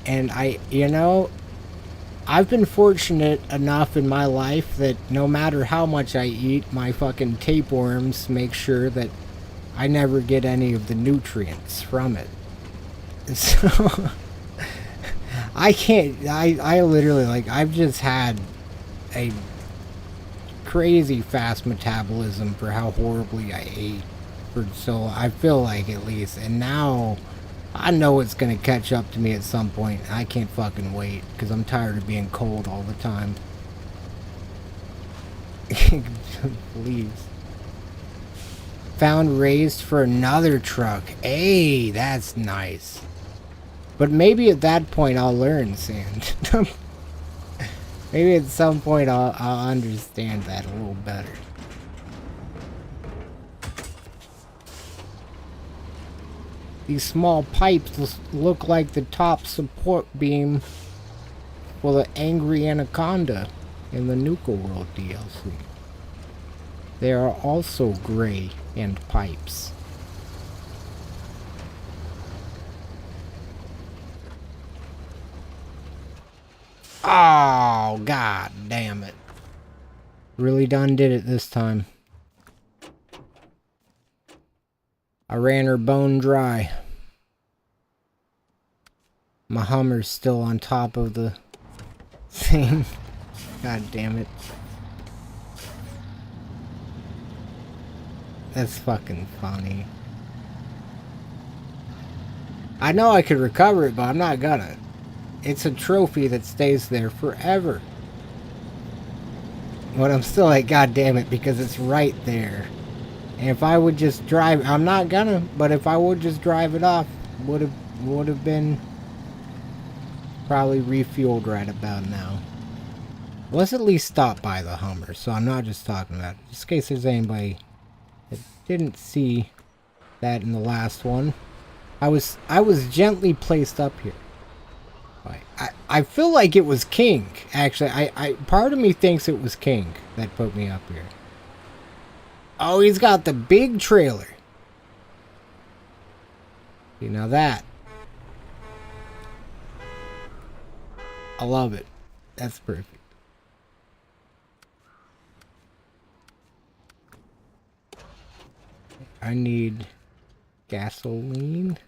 A: And I've been fortunate enough in my life that no matter how much I eat, my fucking tapeworms make sure that I never get any of the nutrients from it. So I can't. I literally, like, I've just had a crazy fast metabolism for how horribly I ate. So I feel like, at least, and now I know it's gonna catch up to me at some point. I can't fucking wait because I'm tired of being cold all the time. Please. Found raised for another truck. Hey, that's nice. But maybe at that point I'll learn sand. Maybe at some point I'll understand that a little better. These small pipes look like the top support beam for the angry anaconda in the Nuka World DLC. They are also gray and pipes. Oh, god damn it. Really done did it this time. I ran her bone dry. My Hummer's still on top of the thing. God damn it. That's fucking funny. I know I could recover it, but I'm not gonna. It's a trophy that stays there forever. But I'm still like, god damn it, because it's right there. And if I would just drive, I'm not gonna, but if I would just drive it off, would have been probably refueled right about now. Let's at least stop by the Hummer, so I'm not just talking about it. Just in case there's anybody that didn't see that in the last one. I was gently placed up here. I feel like it was King, actually. I part of me thinks it was King that put me up here. Oh, he's got the big trailer. You know that. I love it. That's perfect. I need gasoline.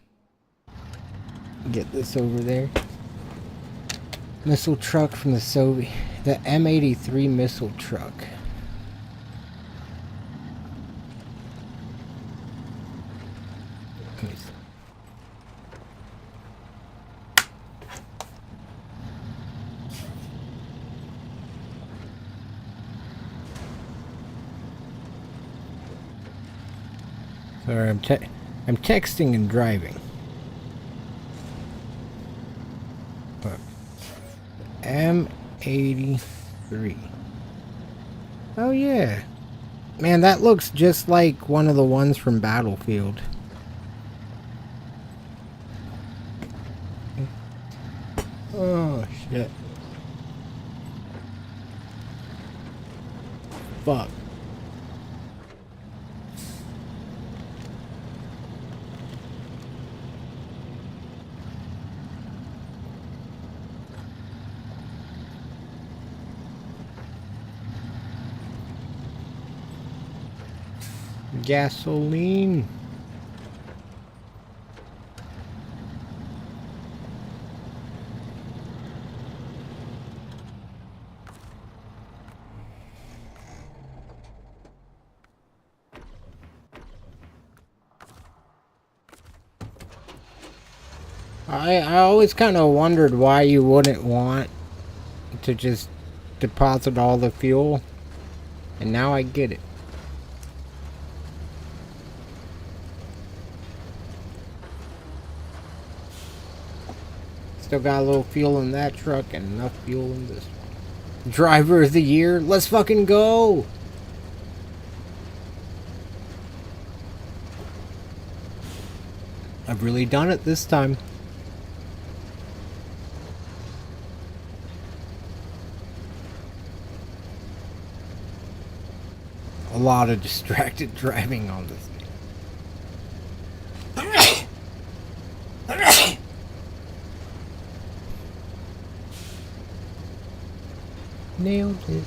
A: Get this over there. Missile truck from the Soviet. The M83 missile truck. Sorry, I'm texting and driving. But M83. Oh yeah. Man, that looks just like one of the ones from Battlefield. Oh shit. Fuck. Gasoline. I always kind of wondered why you wouldn't want to just deposit all the fuel, and now I get it. Still got a little fuel in that truck and enough fuel in this one. Driver of the year, let's fucking go! I've really done it this time. lot of distracted driving on this thing. Nailed it.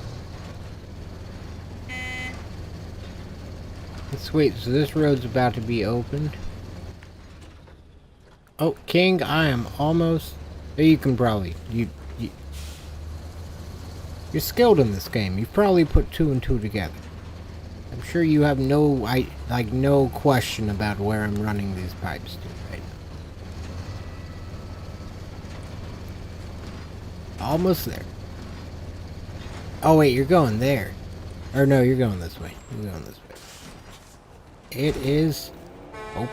A: Sweet, so this road's about to be opened. Oh, King, I am almost... You can probably... You're skilled in this game. You've probably put 2 and 2 together. I'm sure you have no question about where I'm running these pipes to right now. Almost there. Oh wait, you're going there. Or no, you're going this way. You're going this way. It is open.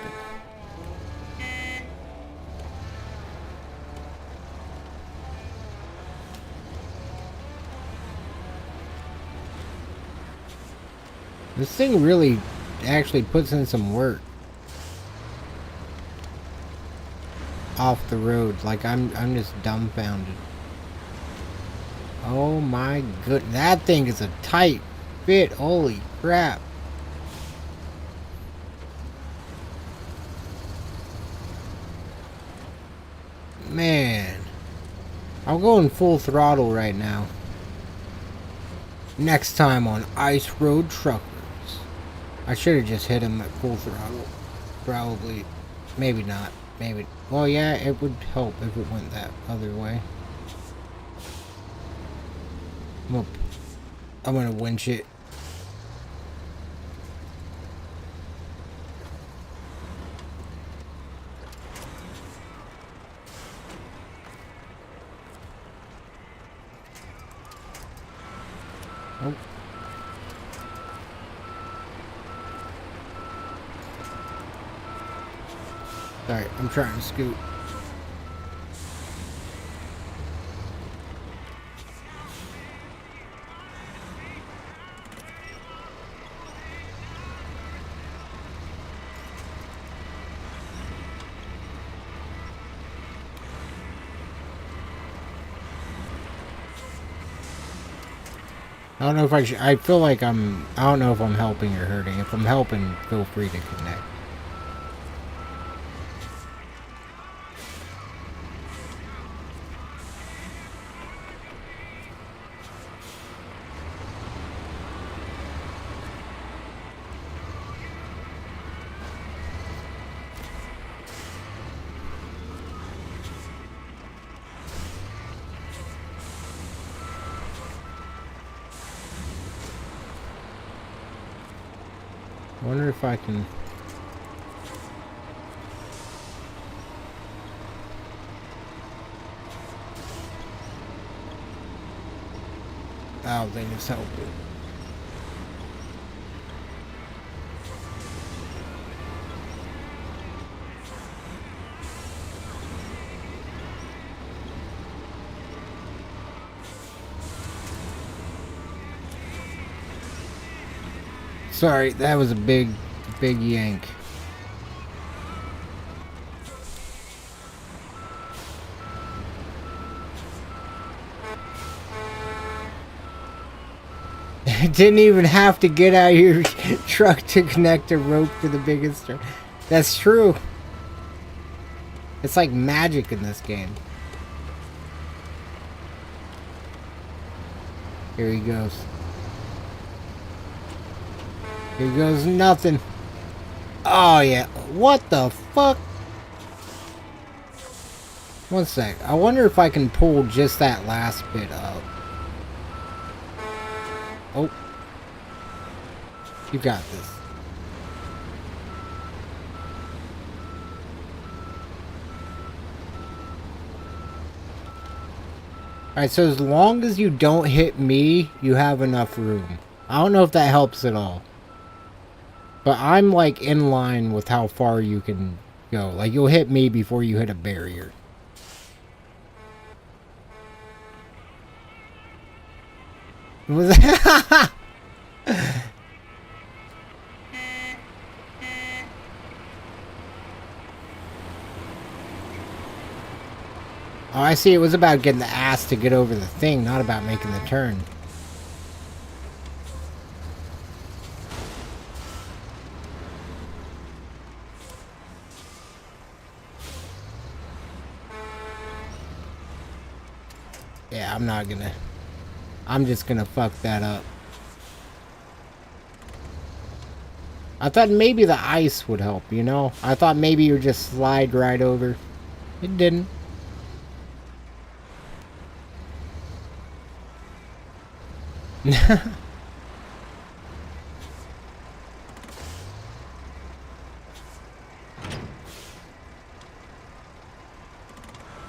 A: This thing really actually puts in some work off the road. Like I'm just dumbfounded. Oh my goodness, that thing is a tight fit. Holy crap. Man, I'm going full throttle right now. Next time on Ice Road Truckers. I should have just hit him at full throttle. Probably. Maybe not. Maybe. Well, yeah, it would help if it went that other way. I'm gonna winch it. Oh. Sorry, I'm trying to scoot. I don't know if I feel like I don't know if I'm helping or hurting. If I'm helping, feel free to connect. I wonder if I can... Oh, they just help it. Sorry, that was a big yank. Didn't even have to get out of your truck to connect a rope to the biggest turn. That's true. It's like magic in this game. Here he goes. Here goes nothing. Oh yeah. What the fuck? One sec. I wonder if I can pull just that last bit up. Oh. You got this. Alright, so as long as you don't hit me, you have enough room. I don't know if that helps at all. But I'm like in line with how far you can go. Like you'll hit me before you hit a barrier. Was that? Oh, I see. It was about getting the ass to get over the thing, not about making the turn. Yeah, I'm not gonna... I'm just gonna fuck that up. I thought maybe the ice would help, you know? I thought maybe you would just slide right over. It didn't.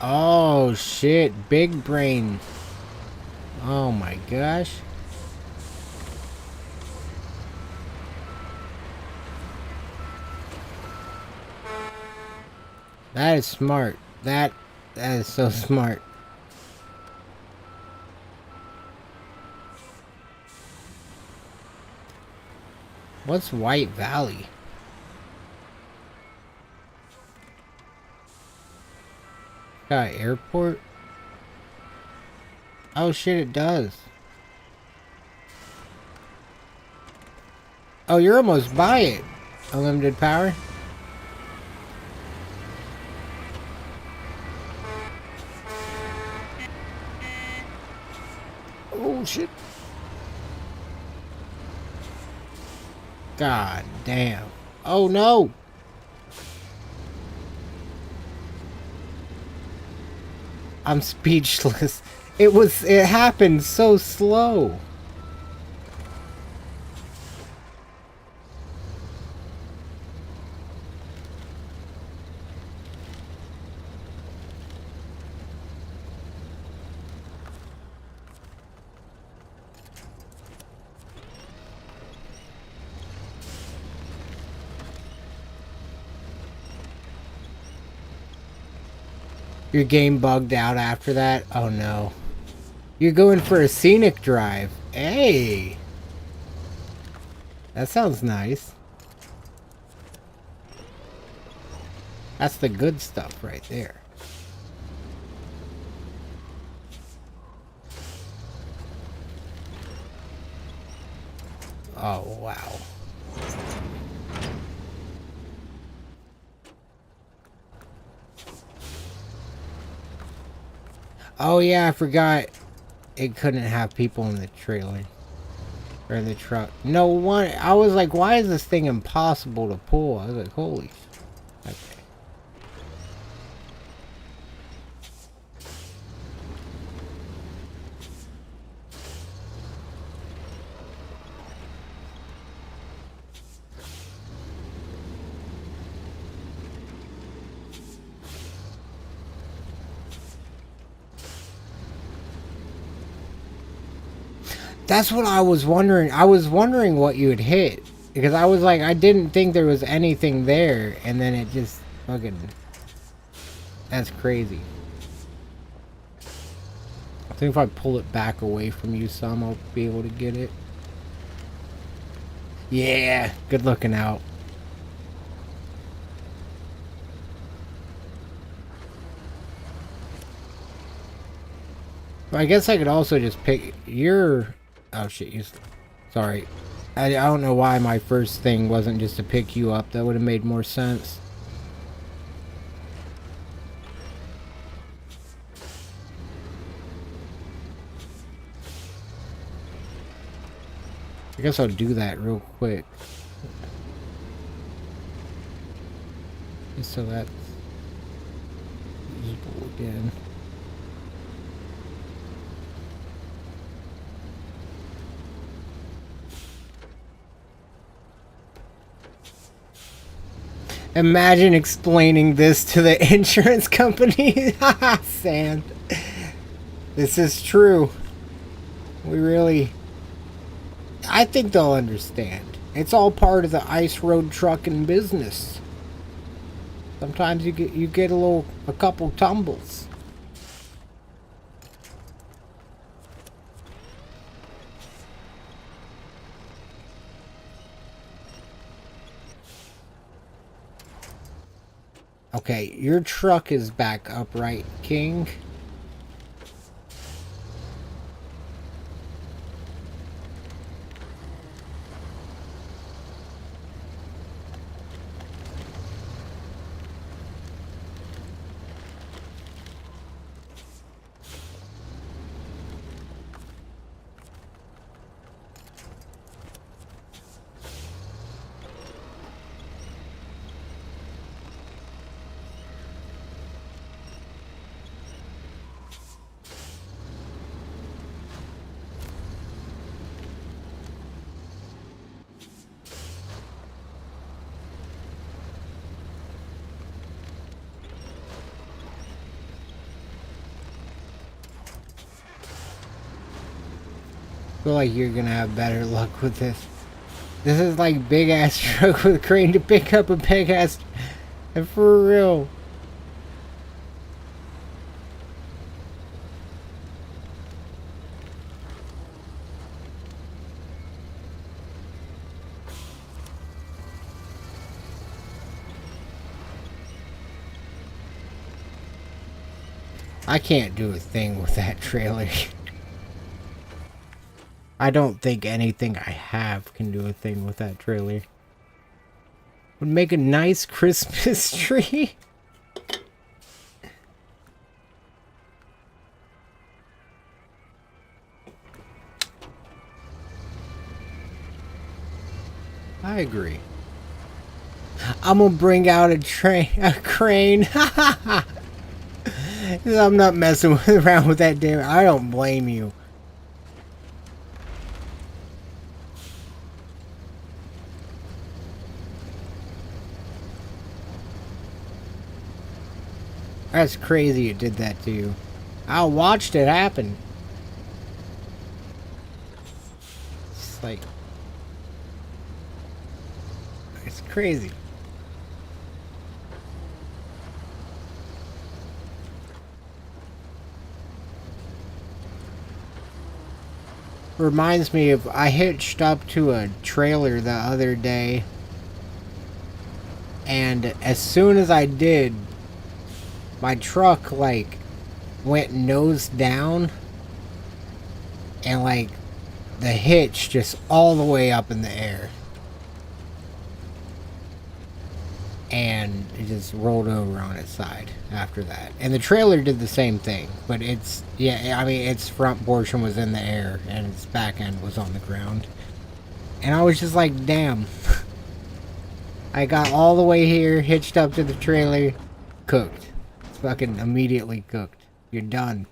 A: Oh, shit. Big brain. Oh, my gosh. That is smart. That is so smart. What's White Valley? Got an airport? Oh shit, it does. Oh, you're almost by it. Unlimited power? Oh shit. God damn. Oh no! I'm speechless. It happened so slow. Your game bugged out after that? Oh no. You're going for a scenic drive. Hey! That sounds nice. That's the good stuff right there. Oh, wow. Oh yeah, I forgot it couldn't have people in the trailer. Or the truck. No one. I was like, why is this thing impossible to pull? I was like, holy. Okay. That's what I was wondering. I was wondering what you would hit. Because I was like, I didn't think there was anything there. And then it just fucking... That's crazy. I think if I pull it back away from you some, I'll be able to get it. Yeah, good looking out. I guess I could also just pick your... Oh shit, you... Sorry. I don't know why my first thing wasn't just to pick you up. That would have made more sense. I guess I'll do that real quick. Just so that's visible again. Imagine explaining this to the insurance company. Haha, Sand. This is true. We really... I think they'll understand. It's all part of the ice road trucking business. Sometimes you get a couple tumbles. Okay, your truck is back upright, King. feel like you're gonna have better luck with this. This is like big ass truck with a crane to pick up a big ass. And for real. I can't do a thing with that trailer. I don't think anything I have can do a thing with that trailer. Would make a nice Christmas tree. I agree. I'm gonna bring out a crane. I'm not messing around with that damn. I don't blame you. That's crazy it did that to you. I watched it happen. It's like... It's crazy. Reminds me of... I hitched up to a trailer the other day. And as soon as I did... My truck, like, went nose down, and, like, the hitch just all the way up in the air. And it just rolled over on its side after that. And the trailer did the same thing, but it's, yeah, I mean, its front portion was in the air, and its back end was on the ground. And I was just like, damn. I got all the way here, hitched up to the trailer, cooked. Fucking immediately cooked. You're done.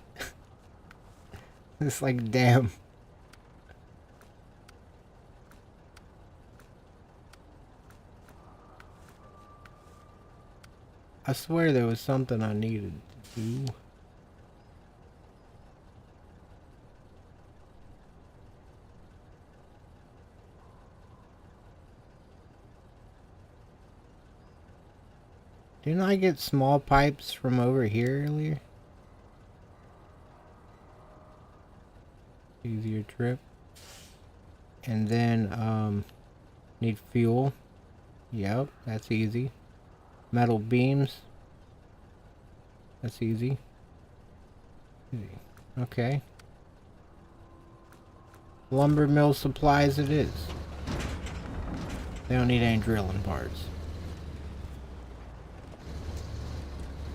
A: It's like, damn. I swear there was something I needed to do. Didn't I get small pipes from over here earlier? Easier trip. And then, need fuel. Yep, that's easy. Metal beams. That's easy. Okay. Lumber mill supplies it is. They don't need any drilling parts.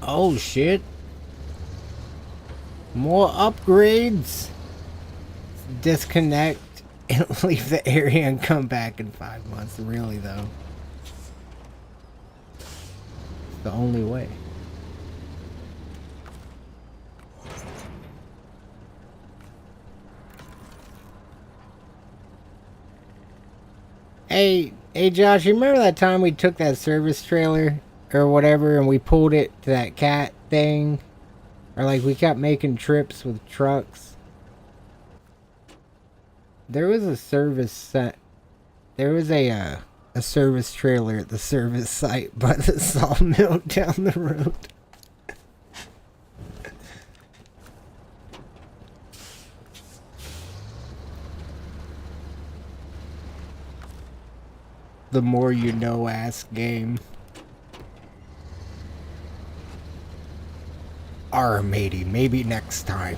A: Oh shit. More upgrades. Disconnect and leave the area and come back in 5 months. Really though. It's the only way. Hey Josh, you remember that time we took that service trailer or whatever and we pulled it to that cat thing? Or like we kept making trips with trucks? There was a service trailer at the service site by the sawmill down the road. The more you know ass game. Alright matey, maybe next time.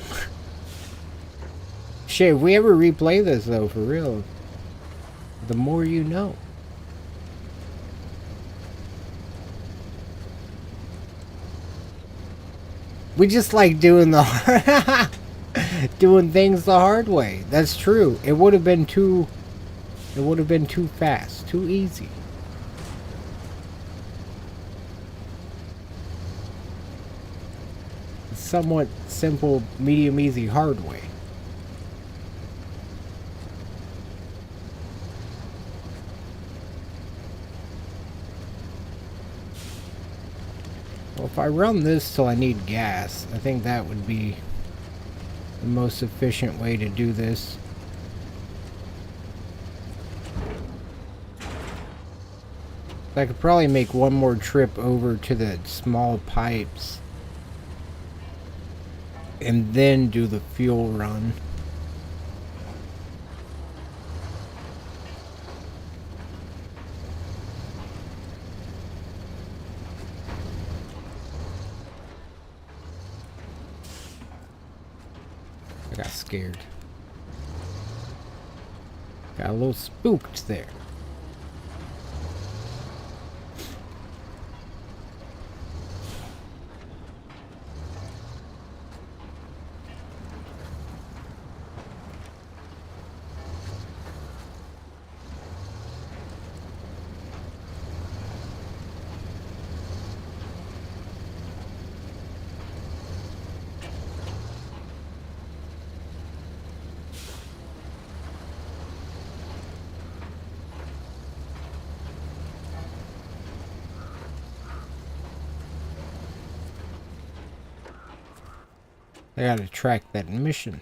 A: Shit, if we ever replay this though, for real. The more you know. We just like doing the doing things the hard way. That's true. It would have been too fast, too easy. Somewhat simple, medium easy, hard way. Well, if I run this till I need gas, I think that would be the most efficient way to do this. I could probably make one more trip over to the small pipes and then do the fuel run. I got scared. Got a little spooked there. I gotta track that mission.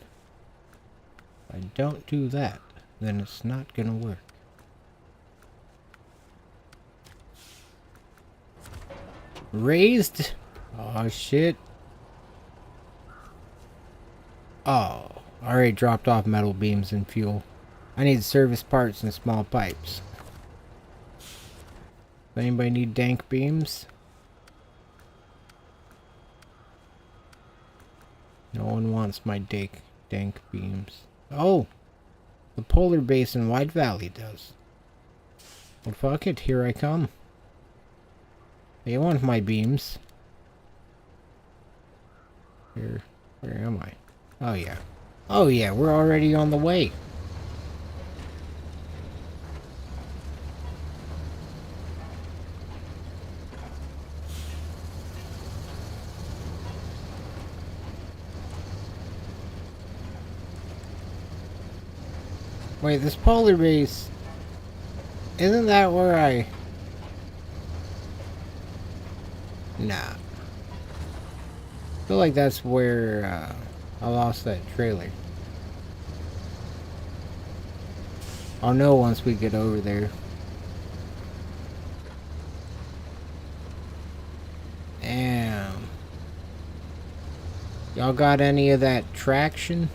A: If I don't do that, then it's not gonna work. Raised? Oh shit. Oh, I already dropped off metal beams and fuel. I need service parts and small pipes. Does anybody need dank beams? No one wants my dank beams. Oh! The polar basin White Valley does. Well, fuck it. Here I come. They want my beams. Where am I? Oh, yeah. Oh, yeah. We're already on the way. Wait, this polar base... Isn't that where I... Nah. I feel like that's where I lost that trailer. I'll know once we get over there. Damn. Y'all got any of that traction?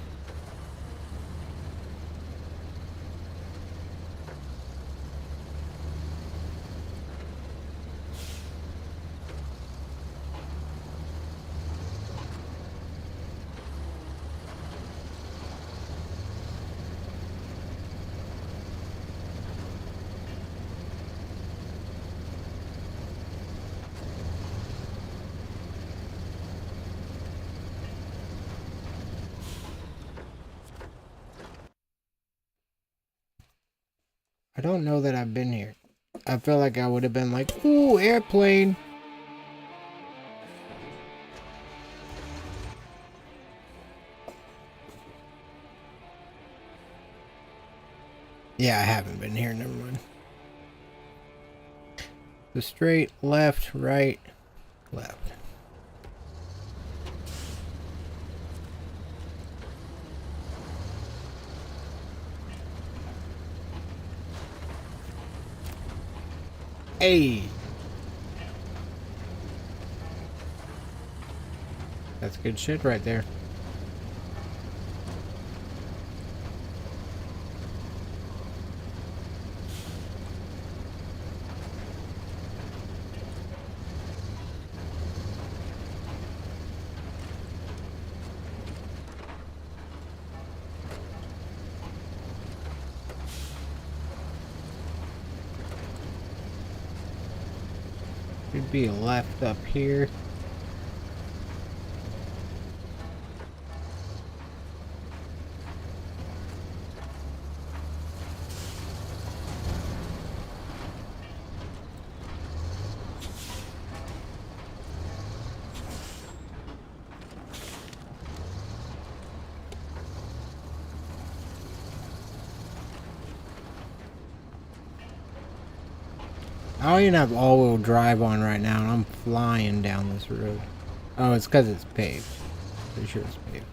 A: I don't know that I've been here. I feel like I would have been like, ooh, airplane. Yeah, I haven't been here, never mind. The straight, left, right, left. Hey! That's good shit right there. Should be a left up here. I don't even have all-wheel drive on right now, and I'm flying down this road. Oh, it's because it's paved. Pretty sure it's paved.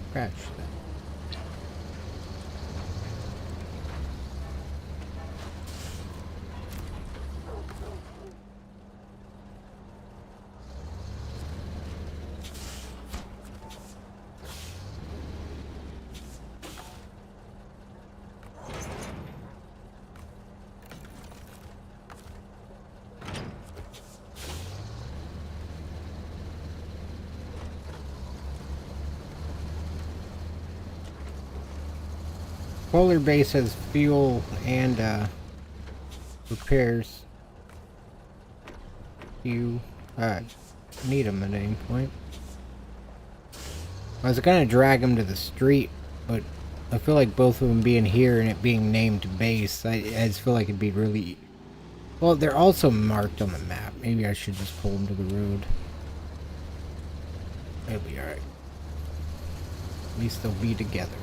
A: Scratch that. Polar base has fuel and repairs. You need them at any point. I was gonna drag them to the street, but I feel like both of them being here and it being named base, I just feel like it'd be really... Well, they're also marked on the map. Maybe I should just pull them to the road. It'll be alright. At least they'll be together.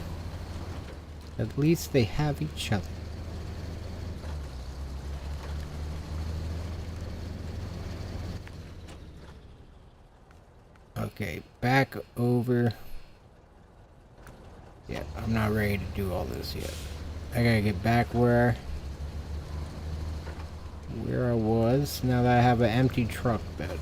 A: At least they have each other. Okay, back over. Yeah, I'm not ready to do all this yet. I gotta get back where I was, now that I have an empty truck bed.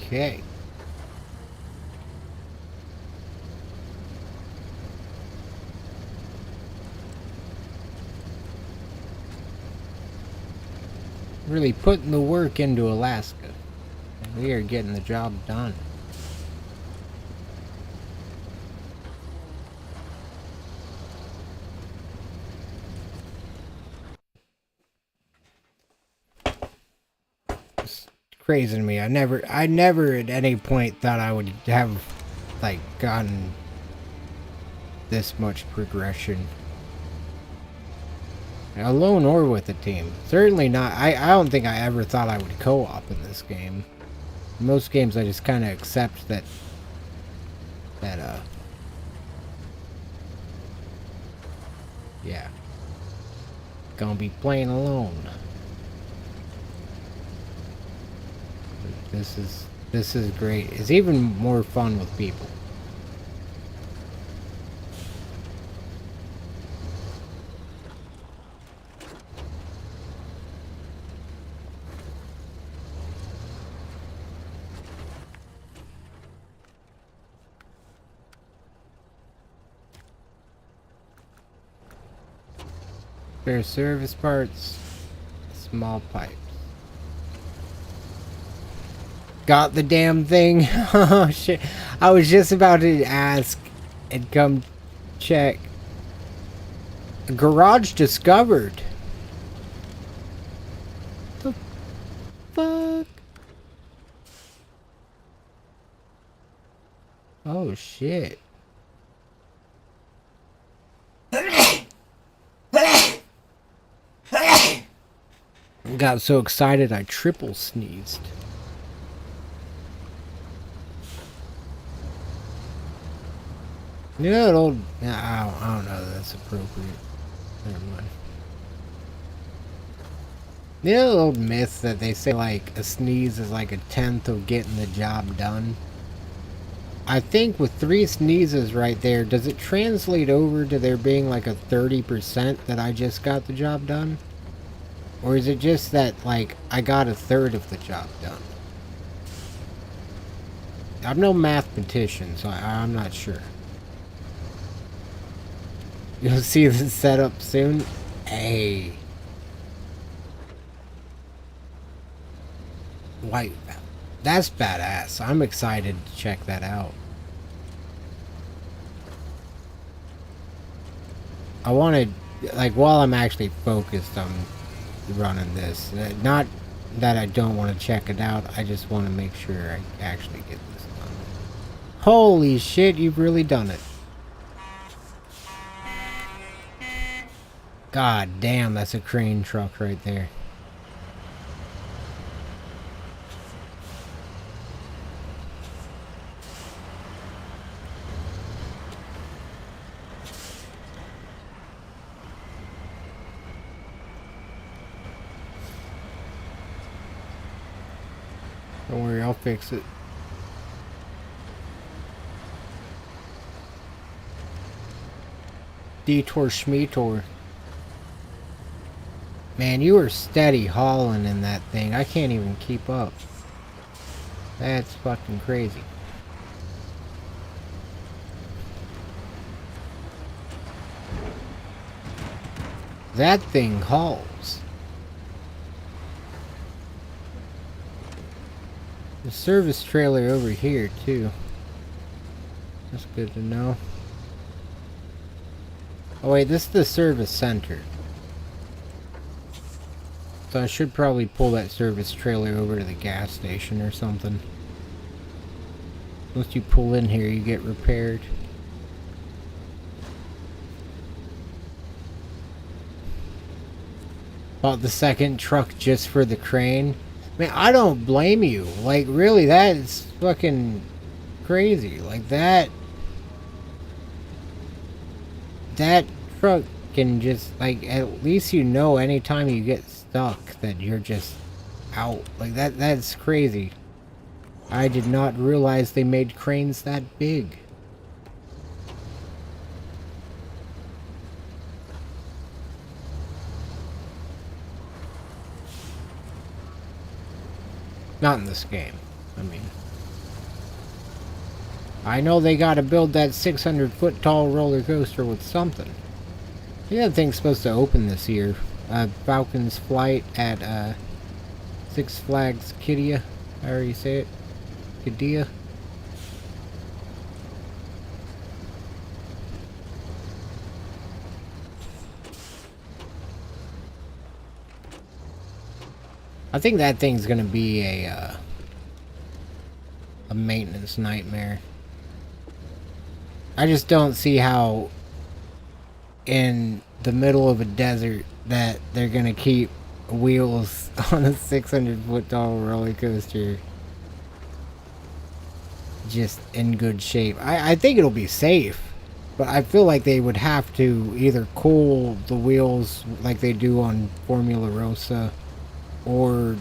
A: Okay. Really putting the work into Alaska. We are getting the job done. It's crazy to me. I never at any point thought I would have like gotten this much progression. Alone or with a team. Certainly not. I don't think I ever thought I would co-op in this game. In most games I just kind of accept that yeah, gonna be playing alone. But this is great. It's even more fun with people. Spare service parts, small pipes. Got the damn thing. Oh shit. I was just about to ask and come check. Garage discovered. The fuck? Oh shit. Got so excited I triple sneezed. You know that old... I don't know that that's appropriate. Never mind. You know the old myth that they say like a sneeze is like a tenth of getting the job done? I think with 3 sneezes right there, does it translate over to there being like a 30% that I just got the job done? Or is it just that, like, I got a third of the job done? I'm no mathematician, so I'm not sure. You'll see the setup soon? Hey. White. That's badass. I'm excited to check that out. I wanted, like, while I'm actually focused on running this, not that I don't want to check it out, I just want to make sure I actually get this done. Holy shit, you've really done it. God damn, that's a crane truck right there. Don't worry, I'll fix it. Detour Schmeetor. Man, you were steady hauling in that thing. I can't even keep up. That's fucking crazy. That thing hauls. The service trailer over here, too. That's good to know. Oh wait, this is the service center. So I should probably pull that service trailer over to the gas station or something. Once you pull in here, you get repaired. Bought the second truck just for the crane. Man, I don't blame you. Like, really, that is fucking crazy. Like, that truck can just, like, at least you know anytime you get stuck that you're just out. Like, that's crazy. I did not realize they made cranes that big. Not in this game. I mean, I know they gotta build that 600-foot tall roller coaster with something. Yeah, that thing's supposed to open this year. Falcon's Flight at Six Flags Qiddiya. However you say it. Qiddiya. I think that thing's gonna be a maintenance nightmare. I just don't see how in the middle of a desert that they're gonna keep wheels on a 600-foot tall roller coaster just in good shape. I think it'll be safe, but I feel like they would have to either cool the wheels like they do on Formula Rosa, or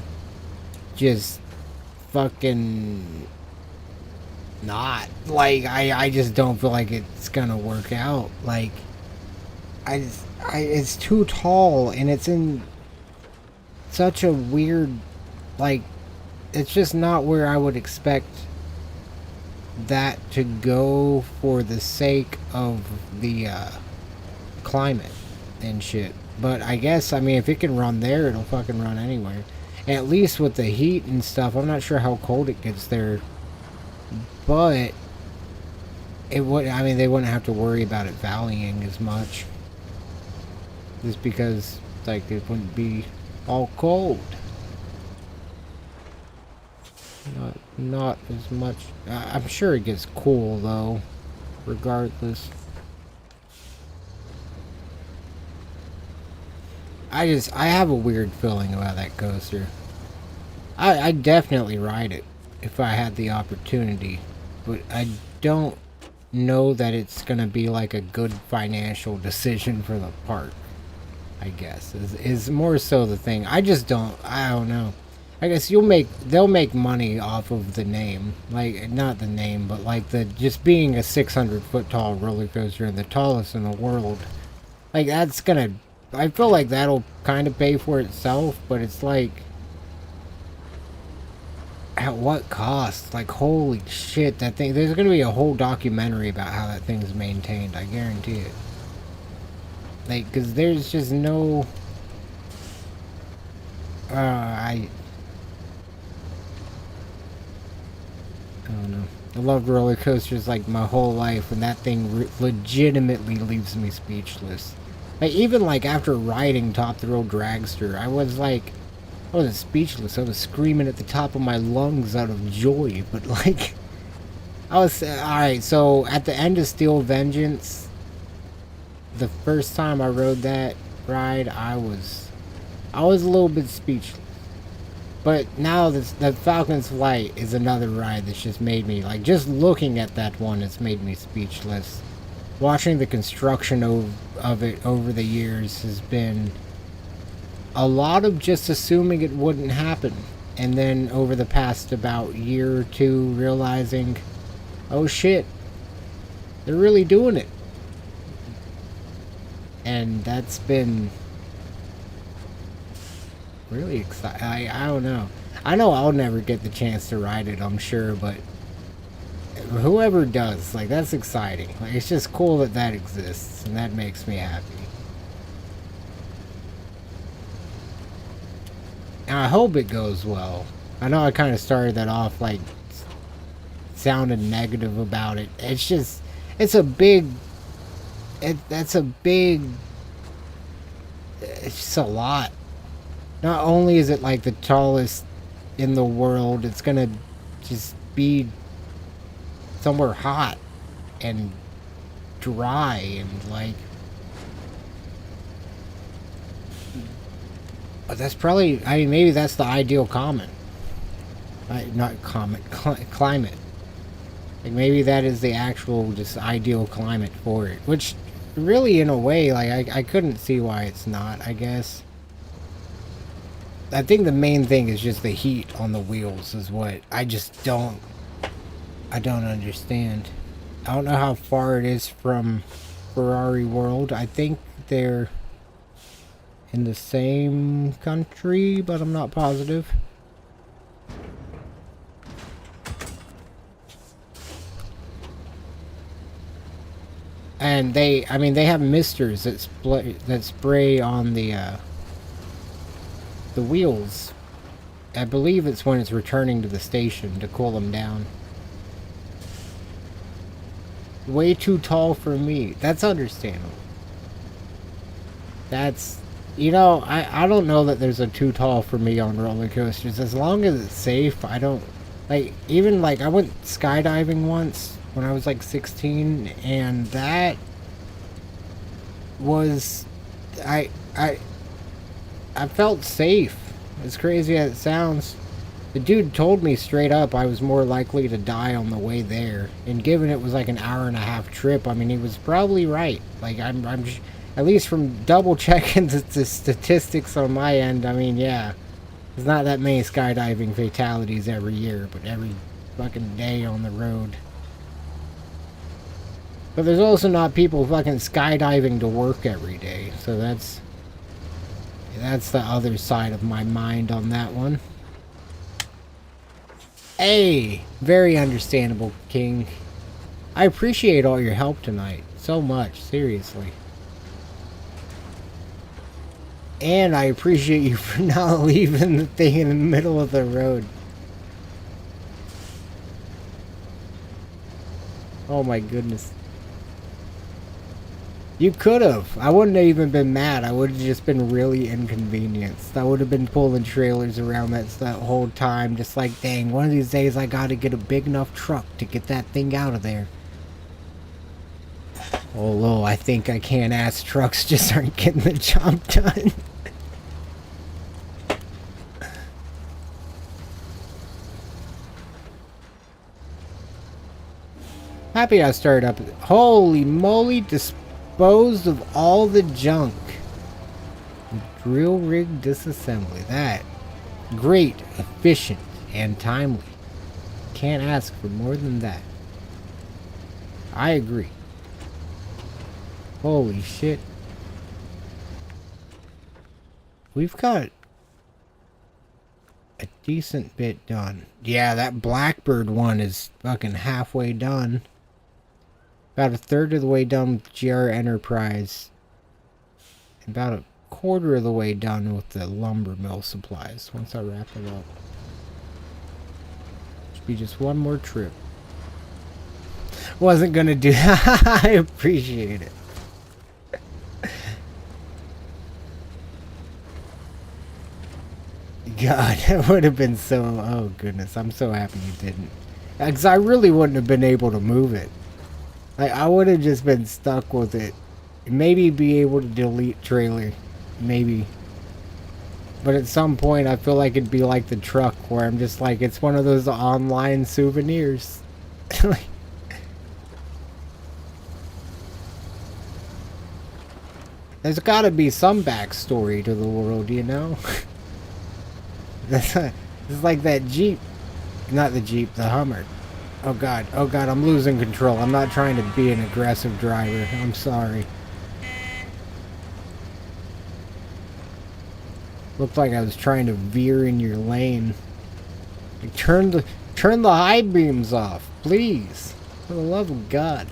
A: just fucking not. Like, I just don't feel like it's gonna work out. Like, it's too tall, and it's in such a weird, like, it's just not where I would expect that to go for the sake of the climate and shit. But I guess, I mean, if it can run there, it'll fucking run anywhere. And at least with the heat and stuff, I'm not sure how cold it gets there, but it would, I mean, they wouldn't have to worry about it valleying as much, just because, like, it wouldn't be all cold. Not as much. I'm sure it gets cool though, regardless. I have a weird feeling about that coaster. I'd definitely ride it if I had the opportunity, but I don't know that it's gonna be like a good financial decision for the park, I guess, is more so the thing. I don't know. I guess they'll make money off of the name. Like, not the name, but like just being a 600-foot tall roller coaster and the tallest in the world. Like, that's gonna, I feel like that'll kind of pay for itself, but it's like, at what cost? Like, holy shit, that thing, there's gonna be a whole documentary about how that thing's maintained, I guarantee it. Like, because there's just no, I don't know. I loved roller coasters like my whole life, and that thing legitimately leaves me speechless. Like, even like after riding Top Thrill Dragster, I wasn't speechless. I was screaming at the top of my lungs out of joy. But like, I was alright. So at the end of Steel Vengeance, the first time I rode that ride, I was a little bit speechless. But now the Falcon's Flight is another ride that's just made me, like, just looking at that one, it's made me speechless. Watching the construction of it over the years has been a lot of just assuming it wouldn't happen. And then over the past about year or two, realizing, oh shit, they're really doing it. And that's been really exciting. I don't know. I know I'll never get the chance to ride it, I'm sure, but whoever does, like, that's exciting. Like, it's just cool that that exists, and that makes me happy. And I hope it goes well. I know I kind of started that off, like, sounded negative about it. It's just, it's a big, that's a big, it's just a lot. Not only is it like the tallest in the world, it's gonna just be somewhere hot and dry and like, but that's probably, I mean, maybe that's the ideal climate. Not comet, climate. Like maybe that is the actual just ideal climate for it, which really in a way, like I couldn't see why it's not, I guess. I think the main thing is just the heat on the wheels is what I don't understand. I don't know how far it is from Ferrari World. I think they're in the same country, but I'm not positive. And they have misters that spray on the wheels. I believe it's when it's returning to the station to cool them down. Way too tall for me. That's understandable. That's, you know, I don't know that there's a too tall for me on roller coasters. As long as it's safe, I don't, like, even, like, I went skydiving once when I was, like, 16, and that was, I felt safe. As crazy as it sounds, the dude told me straight up I was more likely to die on the way there. And given it was like an hour-and-a-half trip, I mean, he was probably right. Like, I'm at least from double checking the statistics on my end, I mean, yeah. There's not that many skydiving fatalities every year, but every fucking day on the road. But there's also not people fucking skydiving to work every day, so that's the other side of my mind on that one. Hey, very understandable, King. I appreciate all your help tonight. So much, seriously. And I appreciate you for not leaving the thing in the middle of the road. Oh my goodness. You could have. I wouldn't have even been mad. I would have just been really inconvenienced. I would have been pulling trailers around that whole time. Just like, dang, one of these days I gotta get a big enough truck to get that thing out of there. Although I think I can't ask, trucks just aren't getting the job done. Happy I started up. Holy moly, disposed of all the junk. Drill rig disassembly. That. Great, efficient, and timely. Can't ask for more than that. I agree. Holy shit. We've got a decent bit done. Yeah, that Blackbird one is fucking halfway done. About a third of the way done with GR Enterprise. About a quarter of the way done with the lumber mill supplies once I wrap it up. Should be just one more trip. Wasn't gonna do that. I appreciate it. God, that would have been so... Oh goodness, I'm so happy you didn't. Because I really wouldn't have been able to move it. Like, I would have just been stuck with it. Maybe be able to delete trailer. Maybe. But at some point, I feel like it'd be like the truck, where I'm just like, it's one of those online souvenirs. There's gotta be some backstory to the world, you know? It's like that Jeep. Not the Jeep, the Hummer. Oh god, I'm losing control. I'm not trying to be an aggressive driver. I'm sorry. Looked like I was trying to veer in your lane. Like, turn the high beams off, please. For the love of God.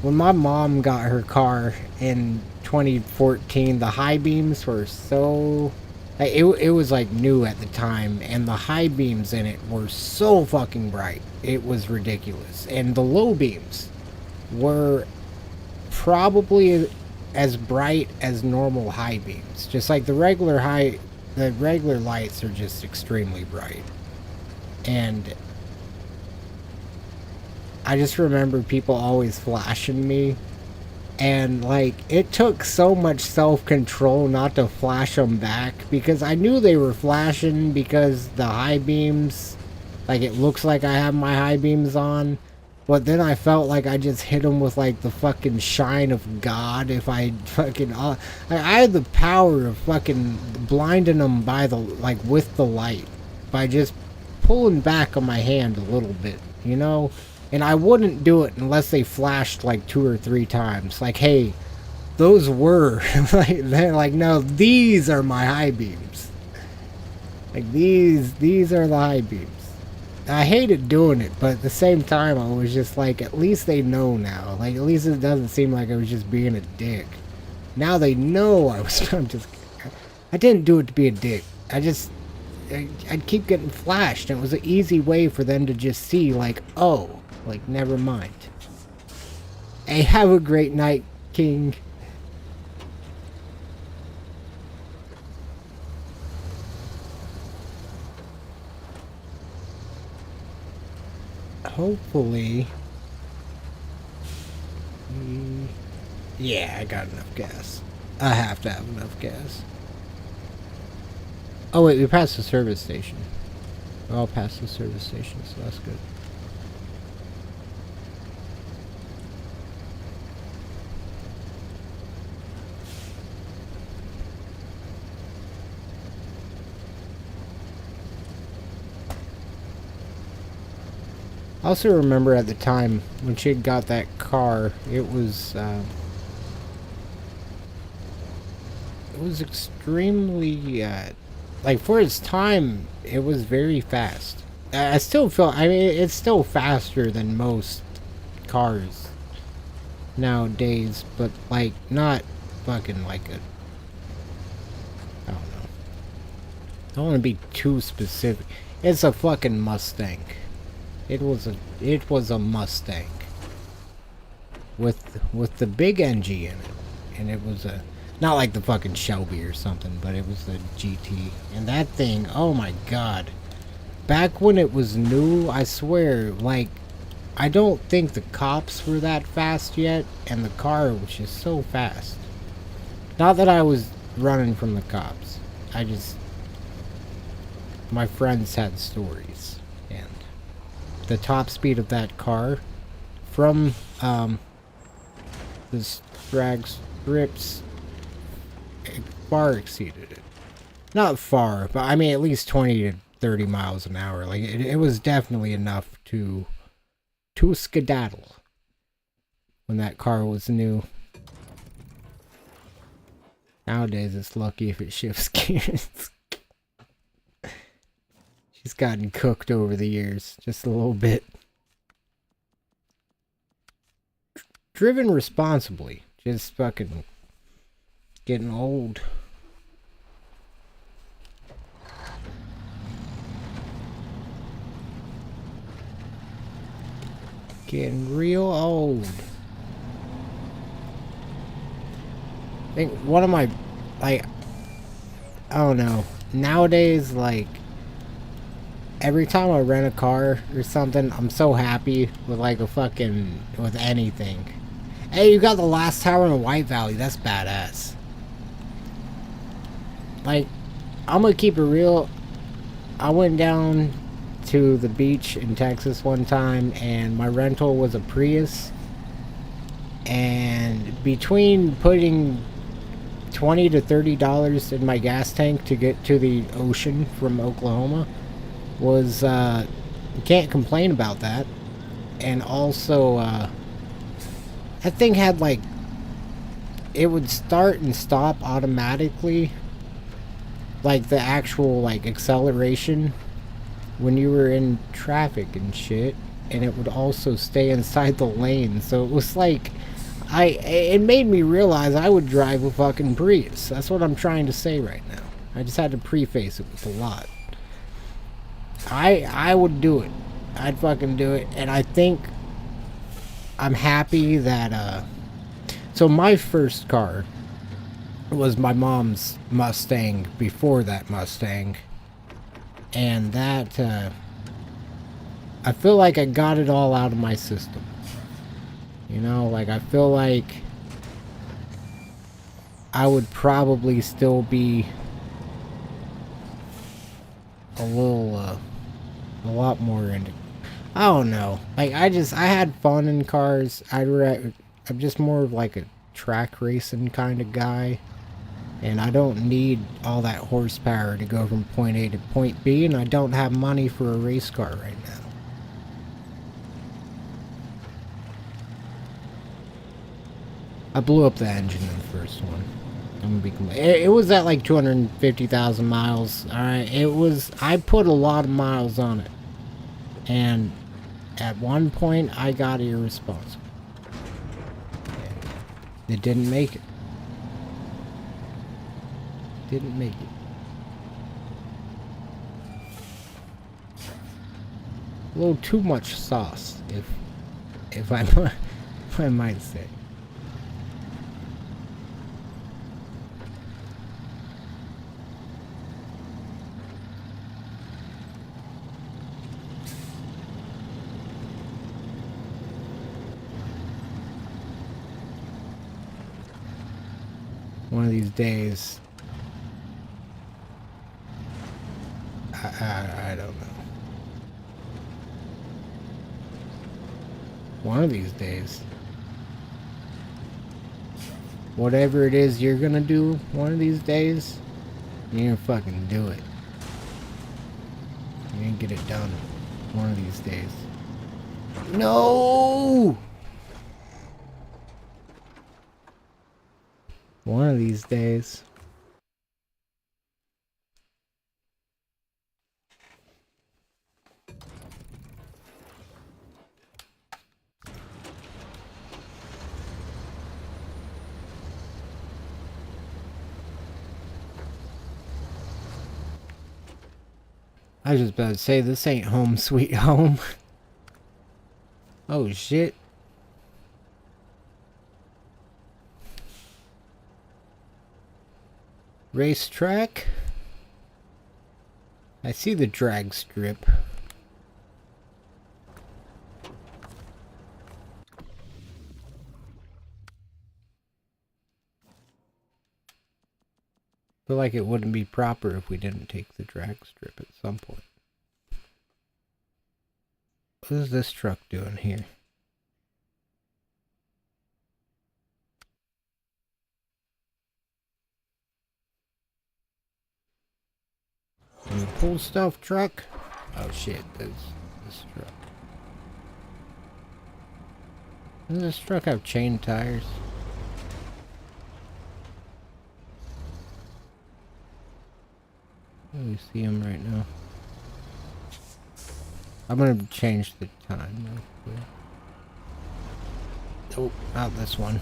A: When my mom got her car in 2014, the high beams were so... Like, it was like new at the time, and the high beams in it were so fucking bright. It was ridiculous. And the low beams were probably as bright as normal high beams. Just like the regular lights are just extremely bright. And I just remember people always flashing me, and like it took so much self-control not to flash them back, because I knew they were flashing because the high beams, like it looks like I have my high beams on. But then I felt like I just hit them with like the fucking shine of God if I fucking... I had the power of fucking blinding them by the... like with the light. By just pulling back on my hand a little bit, you know? And I wouldn't do it unless they flashed like 2 or 3 times. Like, hey, those were... like, they're like, no, these are my high beams. Like, these are the high beams. I hated doing it, but at the same time, I was just like, at least they know now. Like, at least it doesn't seem like I was just being a dick. Now they know I didn't do it to be a dick. I'd keep getting flashed, and it was an easy way for them to just see, like, oh, like, never mind. Hey, have a great night, King. Hopefully... yeah, I got enough gas. I have to have enough gas. Oh wait, we passed the service station. We're all past the service station, so that's good. I also remember at the time when she had got that car, it was extremely, like for its time, it was very fast. I still feel, I mean, it's still faster than most cars nowadays, but like not fucking like a, I don't know. I don't want to be too specific. It's a fucking Mustang. It was a Mustang with the big NG in it, and it was a, not like the fucking Shelby or something, but it was the GT. And that thing, oh my god, back when it was new, I swear, like, I don't think the cops were that fast yet, and the car was just so fast. Not that I was running from the cops, I just, my friends had stories. The top speed of that car from the drag strips far exceeded it. Not far, but I mean at least 20 to 30 miles an hour. Like it was definitely enough to skedaddle when that car was new. Nowadays it's lucky if it shifts gears. She's gotten cooked over the years, just a little bit. Driven responsibly, just fucking getting old. Getting real old. I think one of my, like, I don't know, nowadays, like, every time I rent a car or something, I'm so happy with like with anything. Hey, you got the last tower in the White Valley. That's badass. Like, I'm gonna keep it real. I went down to the beach in Texas one time, and my rental was a Prius. And between putting $20 to $30 in my gas tank to get to the ocean from Oklahoma, was, you can't complain about that. And also, that thing had like, it would start and stop automatically. Like the actual like acceleration when you were in traffic and shit. And it would also stay inside the lane. So it was like, it made me realize I would drive a fucking Prius. That's what I'm trying to say right now. I just had to preface it with a lot. I would do it. I'd fucking do it. And I think I'm happy that, so my first car was my mom's Mustang before that Mustang. And that, I feel like I got it all out of my system. You know, like I feel like I would probably still be a little, a lot more into. I don't know. Like I had fun in cars. I'm just more of like a track racing kind of guy, and I don't need all that horsepower to go from point A to point B, and I don't have money for a race car right now. I blew up the engine in the first one. I'm gonna be it was at like 250,000 miles. Alright, it was. I put a lot of miles on it. And at one point, I got irresponsible. It didn't make it. Didn't make it. A little too much sauce, if I, if I might say. One of these days, I don't know. One of these days, whatever it is you're gonna do one of these days, you're gonna fucking do it. You're gonna get it done one of these days. No! One of these days. I was just about to say, this ain't home sweet home. Oh shit. Racetrack? I see the drag strip. Feel like it wouldn't be proper if we didn't take the drag strip at some point. What is this truck doing here? Can you pull stuff, truck? Oh shit, this truck. Doesn't this truck have chain tires? Let me see him right now. I'm gonna change the time real quick. Oh, not this one.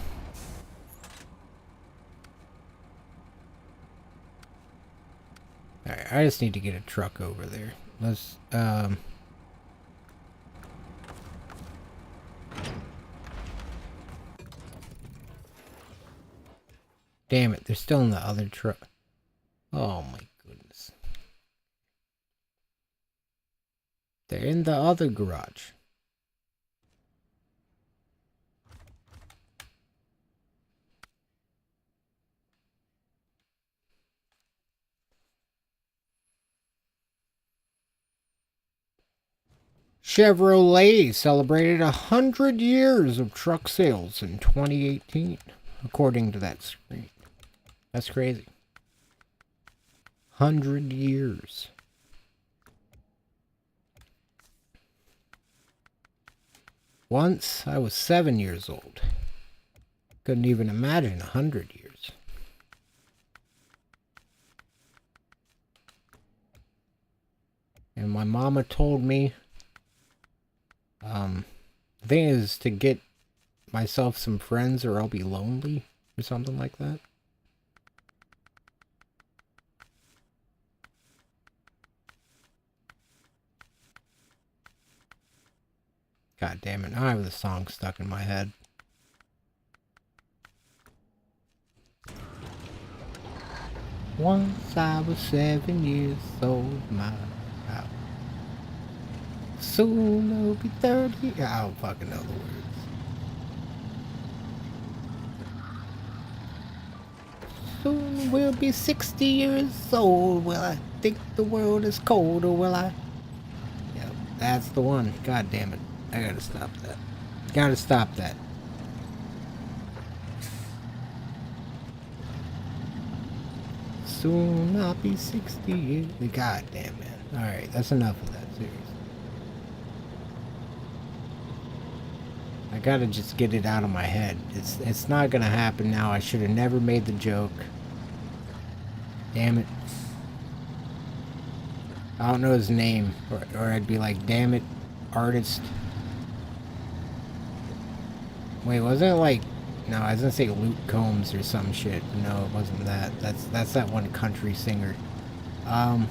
A: Alright, I just need to get a truck over there. Let's, damn it, they're still in the other truck. Oh my goodness. They're in the other garage. Chevrolet celebrated 100 years of truck sales in 2018, according to that screen. That's crazy. 100 years. Once I was 7 years old. Couldn't even imagine 100 years. And my mama told me, the thing is to get myself some friends or I'll be lonely or something like that. God damn it, now I have the song stuck in my head. Once I was 7 years old, my house. Soon I'll be 30. I don't fucking know the words. Soon we'll be 60 years old. Will I think the world is cold or will I? Yep, that's the one. God damn it. I gotta stop that. Gotta stop that. Soon I'll be 60 years. God damn it. Alright, that's enough of that series. I gotta just get it out of my head. It's not gonna happen now. I should have never made the joke. Damn it. I don't know his name. Or I'd be like, damn it, artist. Wait, wasn't it like... No, I was gonna say Luke Combs or some shit. No, it wasn't that. That's that one country singer. I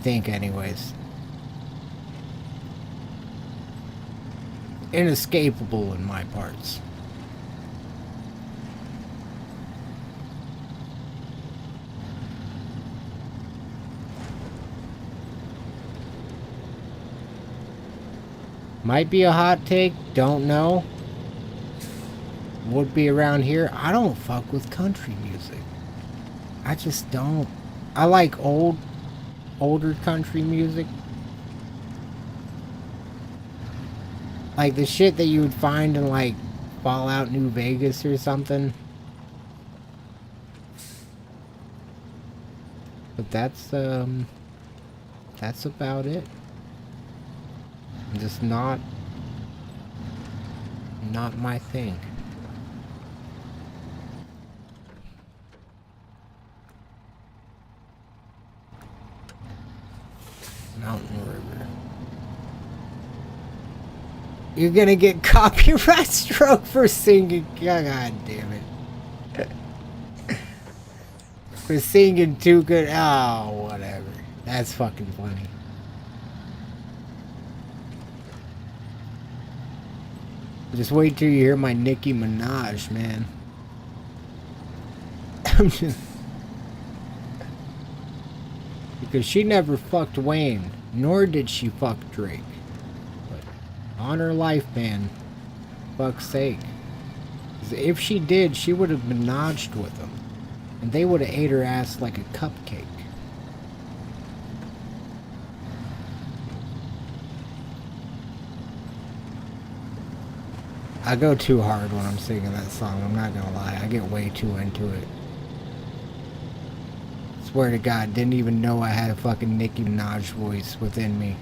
A: think anyways. Inescapable in my parts. Might be a hot take, don't know. Would be around here. I don't fuck with country music. I just don't. I like older country music. Like the shit that you would find in like Fallout New Vegas or something. But that's about it. Just not my thing. Mountain River. You're gonna get copyright struck for singing. God damn it. For singing too good. Oh, whatever. That's fucking funny. Just wait till you hear my Nicki Minaj, man. I'm just... Because she never fucked Wayne, nor did she fuck Drake. But on her life, man, fuck's sake. 'Cause if she did, she would have menaged with him. And they would have ate her ass like a cupcake. I go too hard when I'm singing that song, I'm not gonna lie. I get way too into it. Swear to God, didn't even know I had a fucking Nicki Minaj voice within me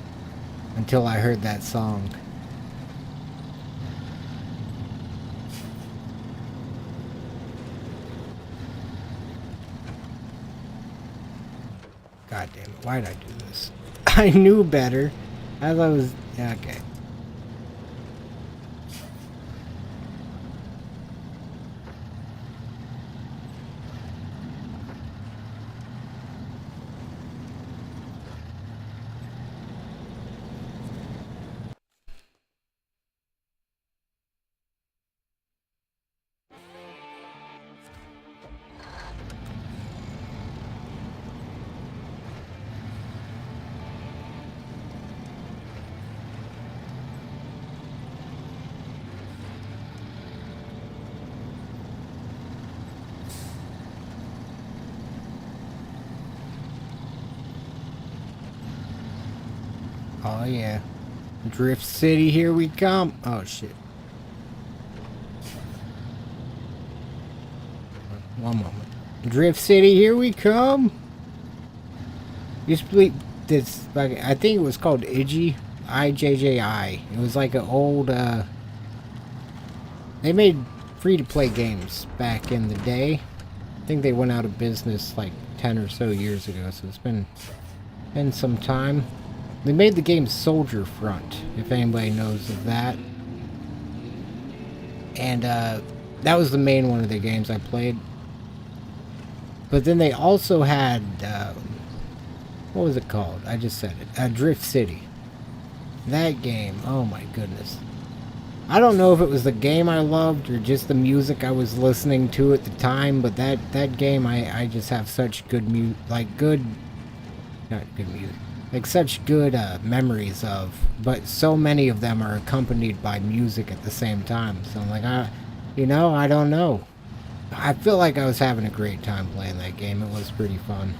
A: until I heard that song. God damn it, why did I do this? I knew better. As I was... Okay. Oh yeah. Drift City, here we come. Oh shit. One moment. Drift City, here we come. Used to be this, like, I think it was called Iggy. IJJI. It was like an old, they made free-to-play games back in the day. I think they went out of business like 10 or so years ago, so it's been some time. They made the game Soldier Front, if anybody knows of that. And that was the main one of the games I played. But then they also had, what was it called? I just said it. Drift City. That game, oh my goodness. I don't know if it was the game I loved or just the music I was listening to at the time, but that game I just have such good not good music. Like such good memories of, but so many of them are accompanied by music at the same time. So I'm like, I don't know. I feel like I was having a great time playing that game. It was pretty fun.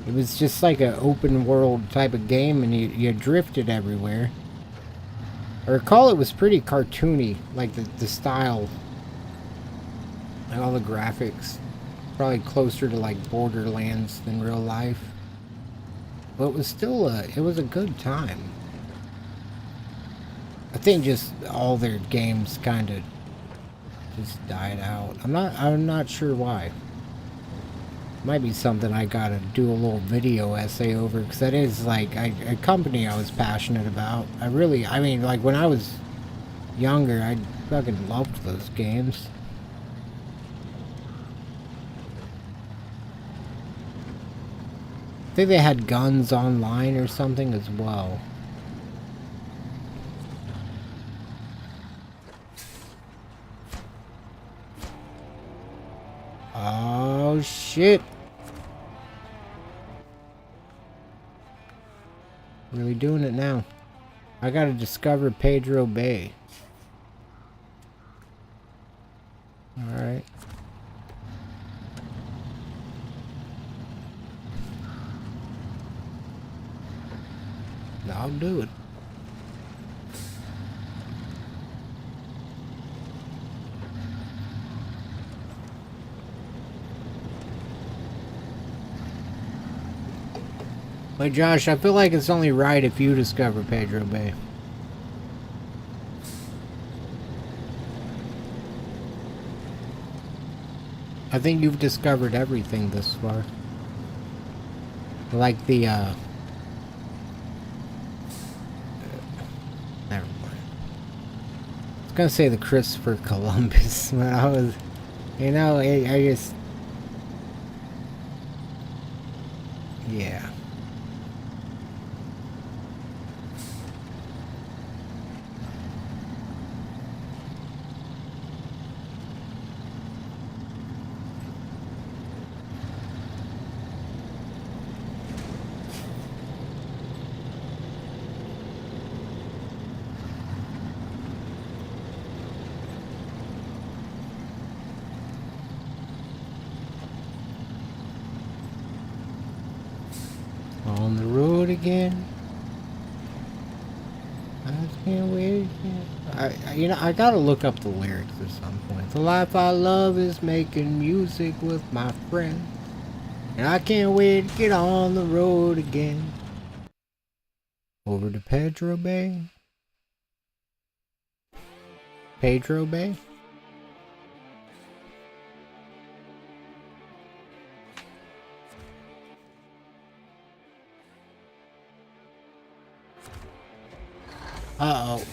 A: It was just like an open world type of game, and you drifted everywhere. I recall it was pretty cartoony, like the style, and all the graphics. Probably closer to like Borderlands than real life. But it was still it was a good time. I think just all their games kind of just died out. I'm not sure why. Might be something I gotta do a little video essay over, because that is like a company I was passionate about. I mean, like when I was younger, I fucking loved those games. I think they had guns online or something as well. Oh shit. Really doing it now. I gotta discover Pedro Bay. Alright. I'll do it. Wait, Josh, I feel like it's only right if you discover Pedro Bay. I think you've discovered everything this far. Like the, never mind. I was gonna say the Christopher Columbus, but I was, I just, yeah. On the road again. I can't wait. I gotta look up the lyrics at some point. The life I love is making music with my friends, and I can't wait to get on the road again. Over to Pedro Bay. Pedro Bay? Uh-oh.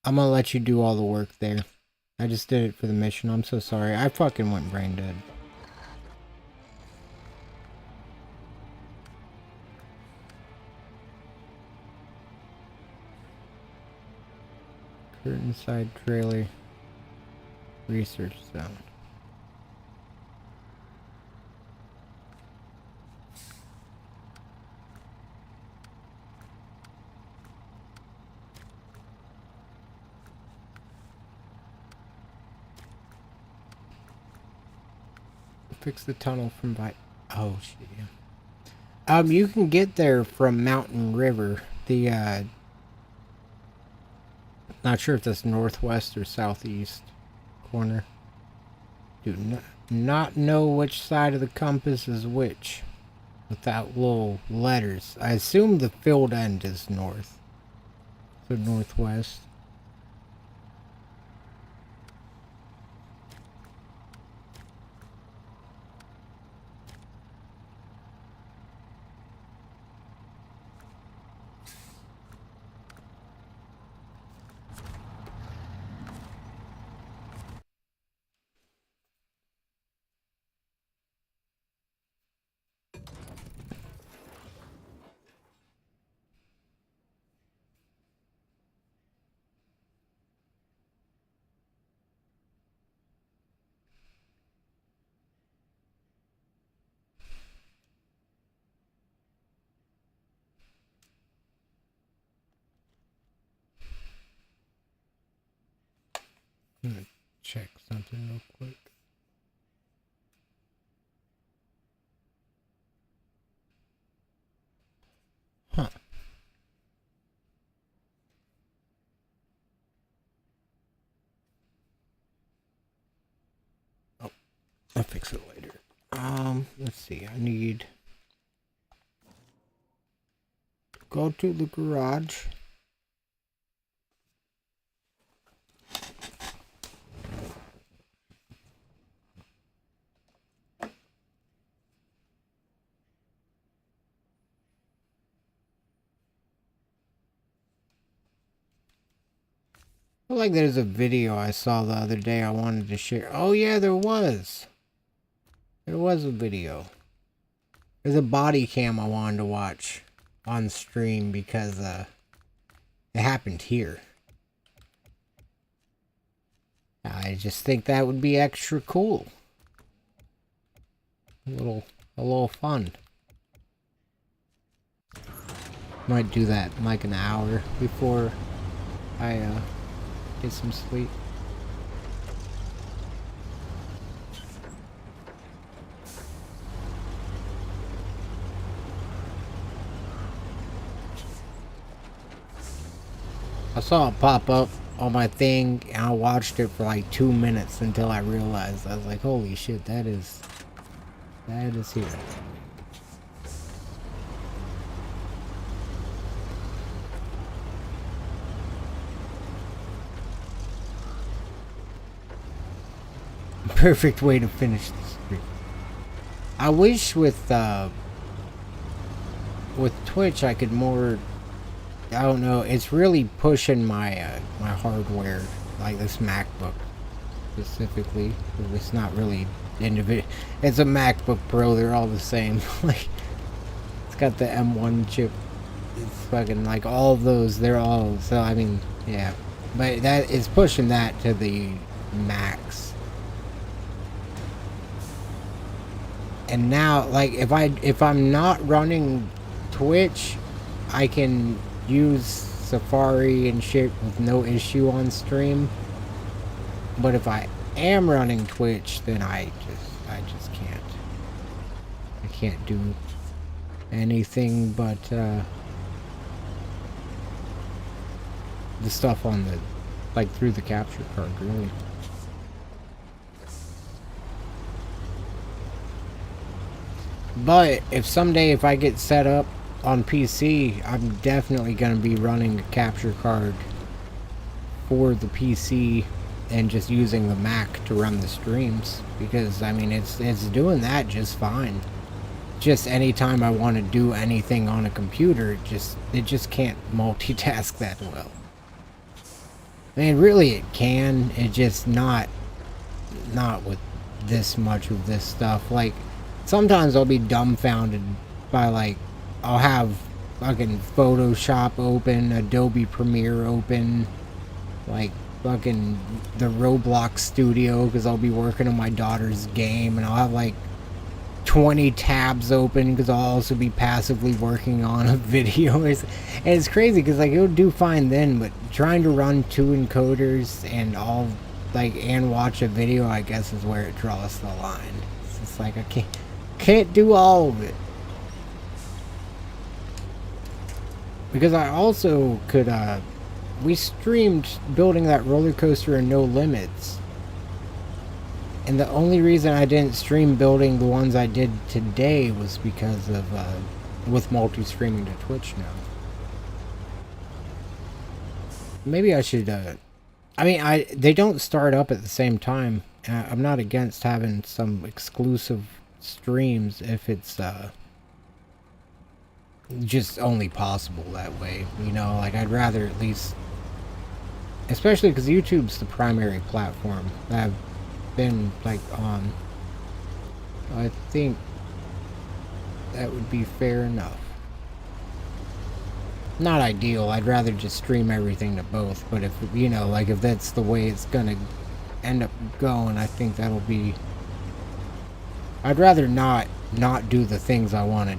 A: I'm gonna let you do all the work there. I just did it for the mission. I'm so sorry. I fucking went brain dead. Curtain side trailer. Research zone. Fix the tunnel from oh shit, yeah. You can get there from Mountain River. The not sure if that's northwest or southeast corner. Do not know which side of the compass is which. without little letters. I assume the field end is north. So northwest. I'm gonna check something real quick. Huh. Oh, I'll fix it later. Let's see. I need go to the garage. I feel like there's a video I saw the other day I wanted to share. Oh yeah, there was. There was a video. There's a body cam I wanted to watch on stream because it happened here. I just think that would be extra cool. A little fun. Might do that in like an hour before I get some sleep. I saw it pop up on my thing and I watched it for like 2 minutes until I realized. I was like, holy shit, that is here. Perfect way to finish the stream. I wish with Twitch I could more. I don't know. It's really pushing my my hardware, like this MacBook specifically. It's not really individual. It's a MacBook Pro. They're all the same. Like it's got the M1 chip. It's fucking like all of those. They're all so. I mean, yeah. But that is pushing that to the max. And now, like, if I'm not running Twitch, I can use Safari and shit with no issue on stream. But if I am running Twitch, then I just can't. I can't do anything but the stuff on the, like, through the capture card, really. But if someday if I get set up on PC, I'm definitely going to be running a capture card for the PC and just using the Mac to run the streams, because I mean it's doing that just fine. Just anytime I want to do anything on a computer, it just can't multitask that well. I mean really it can, it just not with this much of this stuff. Like sometimes I'll be dumbfounded by, like, I'll have fucking Photoshop open, Adobe Premiere open, like fucking the Roblox studio, because I'll be working on my daughter's game, and I'll have like 20 tabs open because I'll also be passively working on a video. And it's crazy because like it'll do fine then, but trying to run 2 encoders and all like and watch a video, I guess, is where it draws the line. It's just like I can't do all of it. Because I also could we streamed building that roller coaster in No Limits, And the only reason I didn't stream building the ones I did today was because of, with multi-streaming to Twitch now. Maybe I should, I mean, they don't start up at the same time. I'm not against having some exclusive streams if it's, just only possible that way. You know, like, I'd rather at least... Especially because YouTube's the primary platform that I've been, like, on. I think that would be fair enough. Not ideal. I'd rather just stream everything to both. But if, you know, like, if that's the way it's gonna end up going, I think that'll be... I'd rather not do the things I want to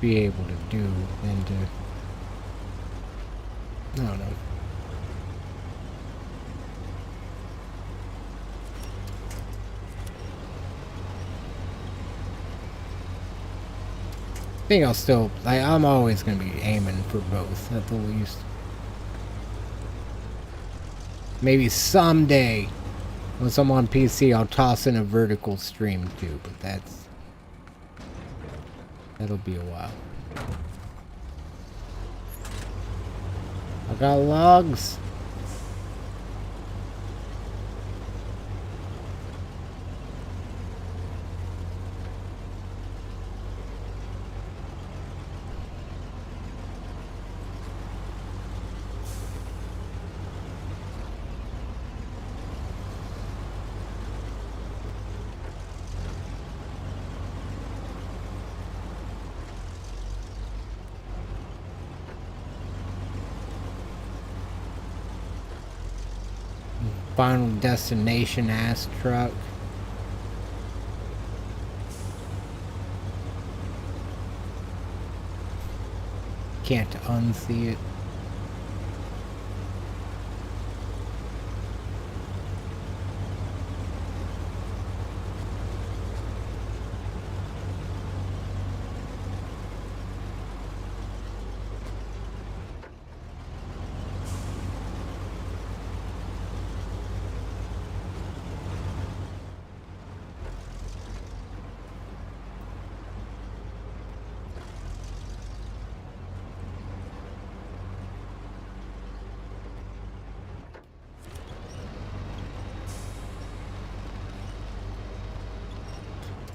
A: be able to do than to... I don't know. I think I'll still... I'm always going to be aiming for both, at the least. Maybe someday, once I'm on PC, I'll toss in a vertical stream too, but that'll be a while. I got logs. Final Destination ass truck. Can't unsee it.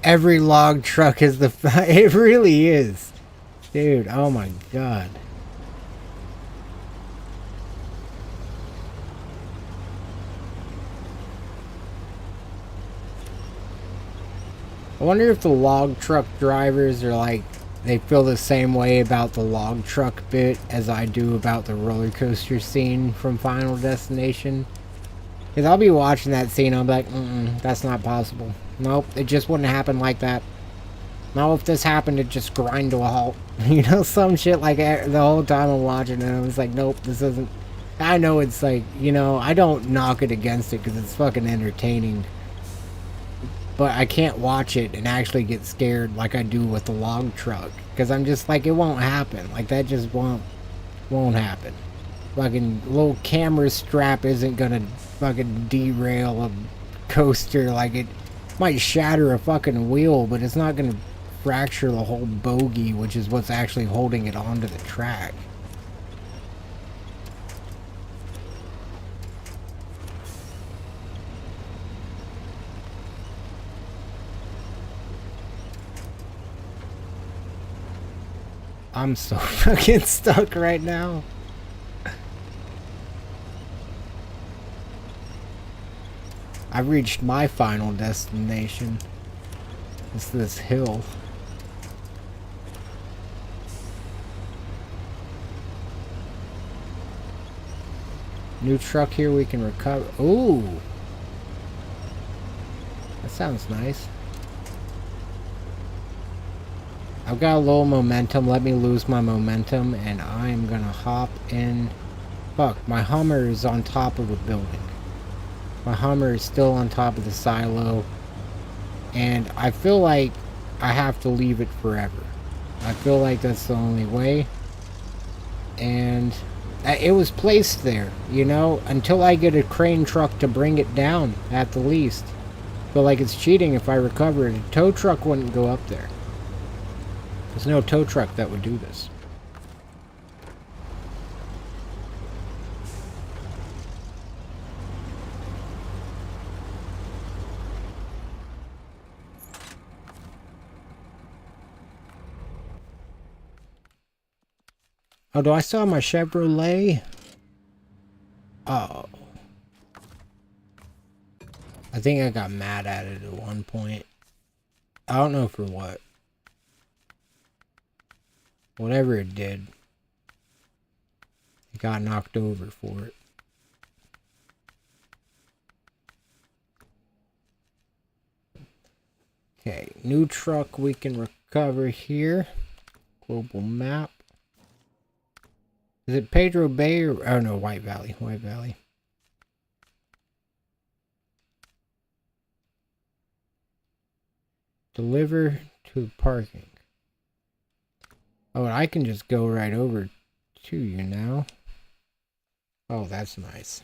A: Every log truck is the... It really is. Dude, oh my god. I wonder if the log truck drivers are like... They feel the same way about the log truck bit as I do about the roller coaster scene from Final Destination. Because I'll be watching that scene, I'll be like, that's not possible. Nope, it just wouldn't happen like that. No, if this happened, it'd just grind to a halt. You know, some shit like that the whole time I'm watching it. I was like, nope, this isn't... I know it's like, you know, I don't knock it against it because it's fucking entertaining. But I can't watch it and actually get scared like I do with the log truck. Because I'm just like, it won't happen. Like, that just won't happen. Fucking little camera strap isn't gonna fucking derail a coaster. Like, it might shatter a fucking wheel, but it's not gonna fracture the whole bogie, which is what's actually holding it onto the track. I'm so fucking stuck right now. I've reached my final destination. It's this hill. New truck here we can recover. Ooh! That sounds nice. I've got a little momentum. Let me lose my momentum and I'm gonna hop in. Fuck, my Hummer is on top of a building. My Hummer is still on top of the silo. And I feel like I have to leave it forever. I feel like that's the only way. And it was placed there, you know, until I get a crane truck to bring it down at the least. Feel like it's cheating if I recover it. A tow truck wouldn't go up there. There's no tow truck that would do this. Oh, do I still have my Chevrolet? Oh. I think I got mad at it at one point. I don't know for what. Whatever it did. It got knocked over for it. Okay, new truck we can recover here. Global map. Is it Pedro Bay or... Oh no, White Valley. White Valley. Deliver to parking. Oh, and I can just go right over to you now. Oh, that's nice.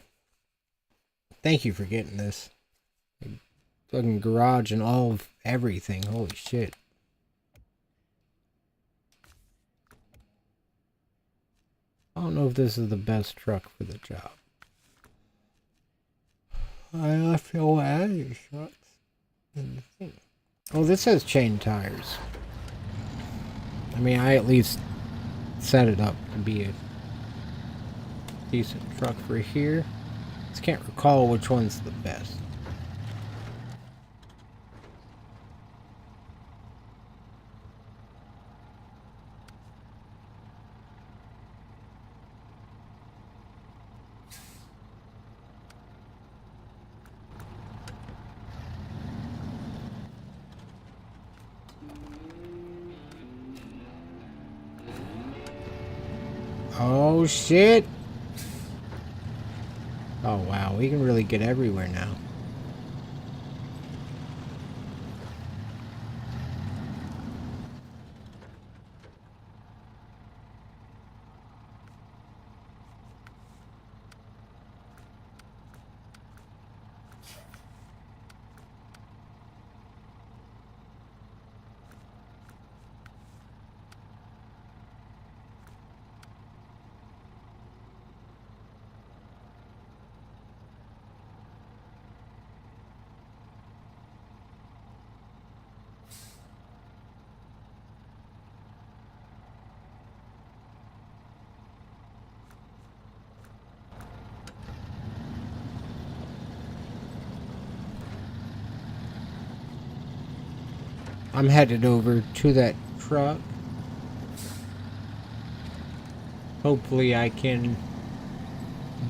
A: Thank you for getting this. Fucking garage and all of everything. Holy shit. I don't know if this is the best truck for the job. I feel bad these trucks. Oh, this has chain tires. I mean, I at least set it up to be a decent truck for here. Just can't recall which one's the best. Oh shit! Oh wow, we can really get everywhere now. I'm headed over to that truck. Hopefully I can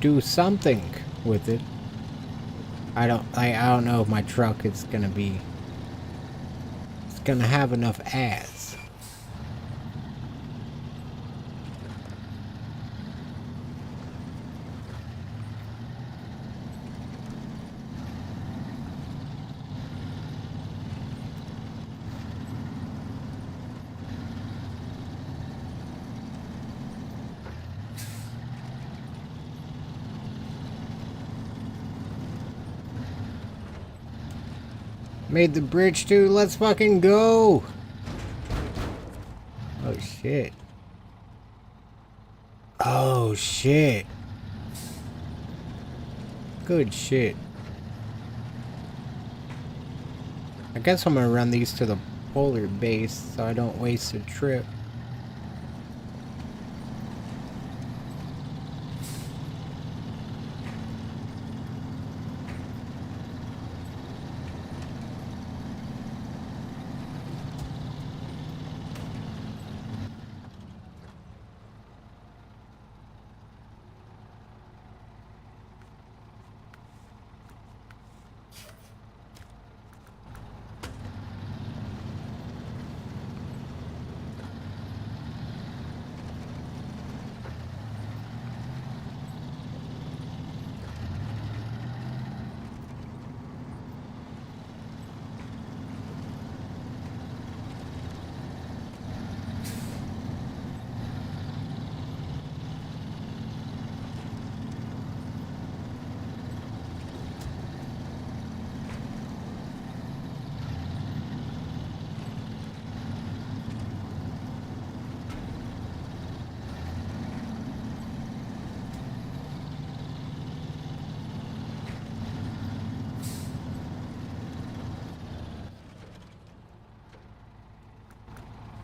A: do something with it. I don't know if my truck is gonna be... It's gonna have enough ass. Made the bridge too. Let's fucking go. Oh shit. Oh shit. Good shit. I guess I'm gonna run these to the polar base so I don't waste a trip.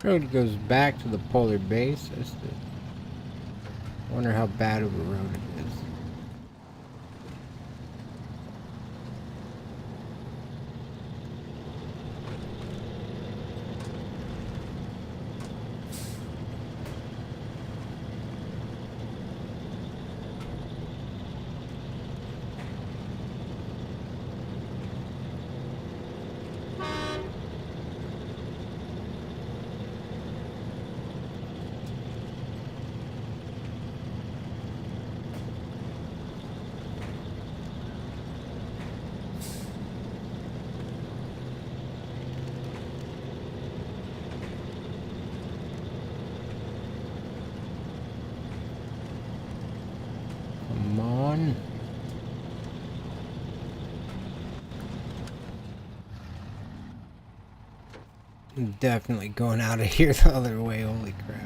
A: Road goes back to the polar base. Wonder how bad of a road it is. Come on. I'm definitely going out of here the other way, holy crap.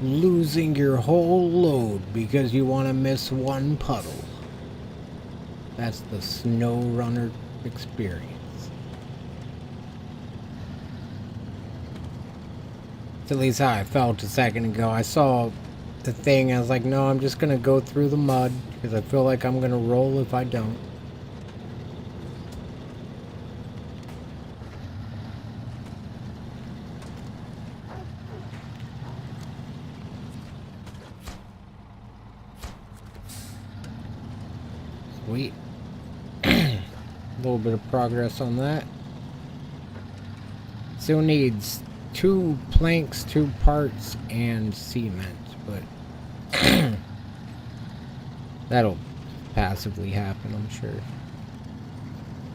A: Losing your whole load because you want to miss one puddle. That's the SnowRunner experience. It's at least how I felt a second ago. I saw the thing, I was like, no, I'm just gonna go through the mud because I feel like I'm gonna roll if I don't. Sweet. A little bit of progress on that. Still needs 2 planks, 2 parts, and cement, but that'll passively happen, I'm sure.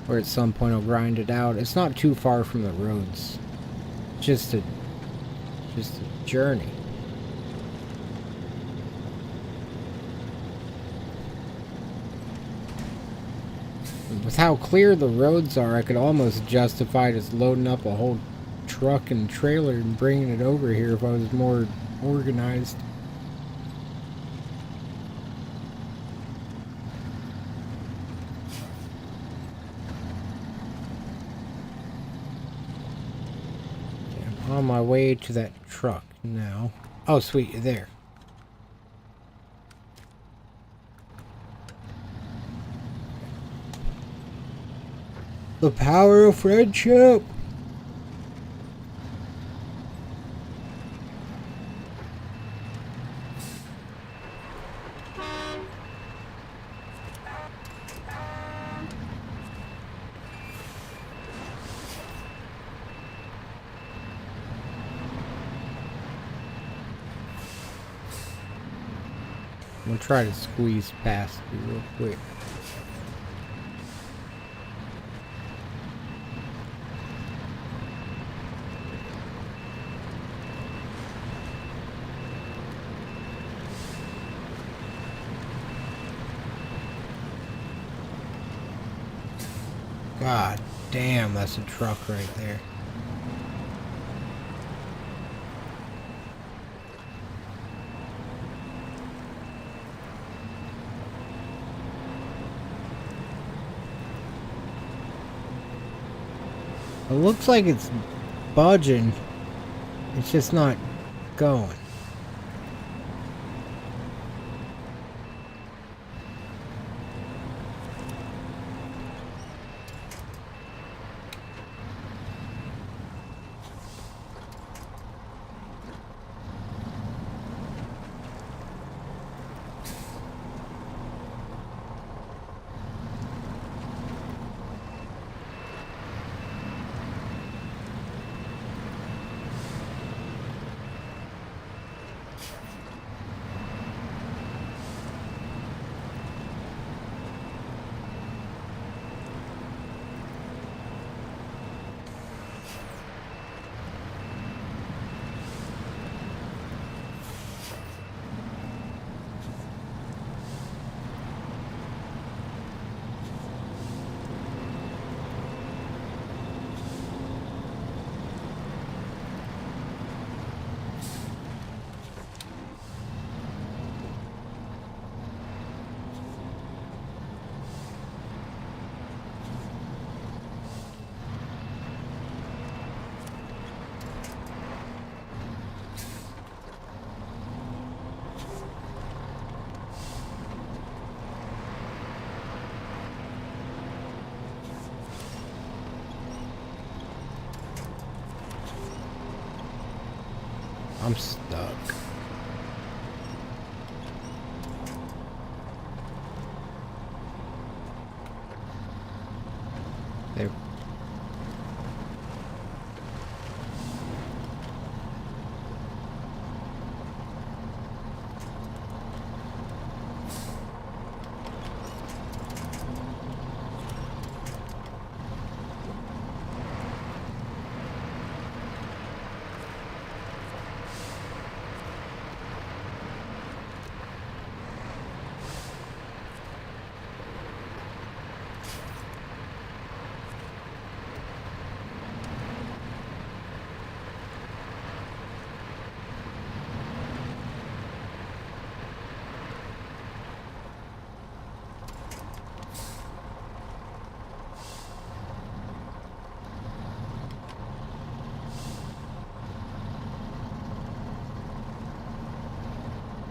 A: Or at some point I'll grind it out. It's not too far from the roads. Just a journey. With how clear the roads are, I could almost justify just loading up a whole truck and trailer and bringing it over here if I was more organized. Okay, I'm on my way to that truck now. Oh, sweet, you're there. The power of friendship! I'm gonna try to squeeze past you real quick. God damn, that's a truck right there. It looks like it's budging. It's just not going.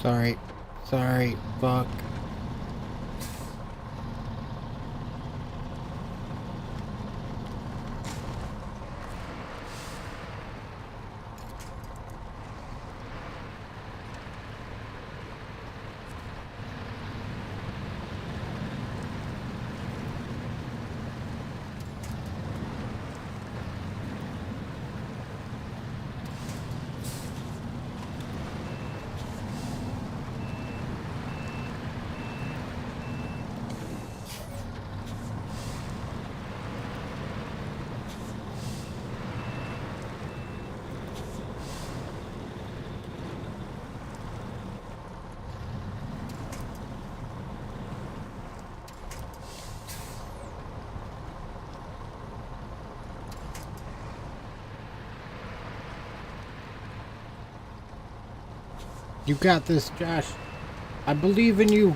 A: Sorry. Sorry. Fuck. You got this, Josh. I believe in you.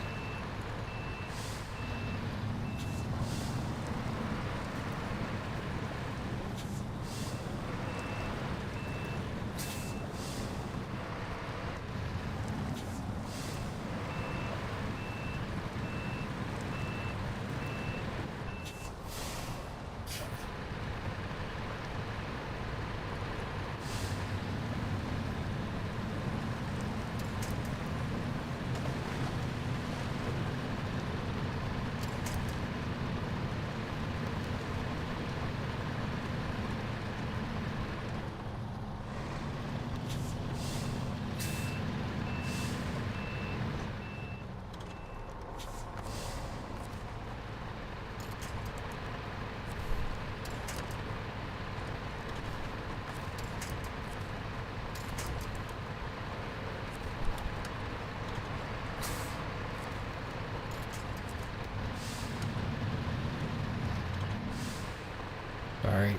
A: Sorry.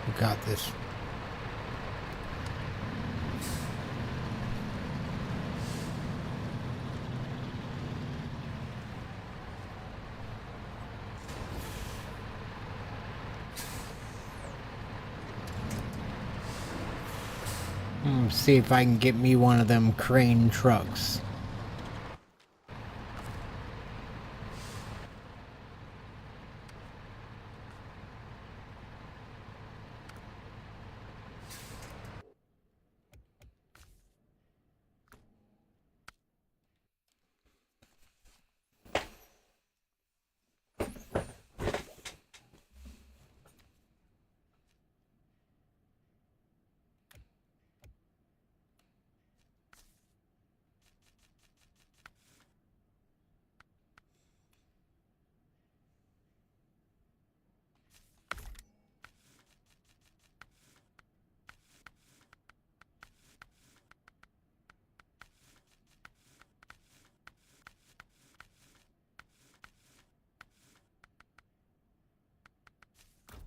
A: You got this. See if I can get me one of them crane trucks.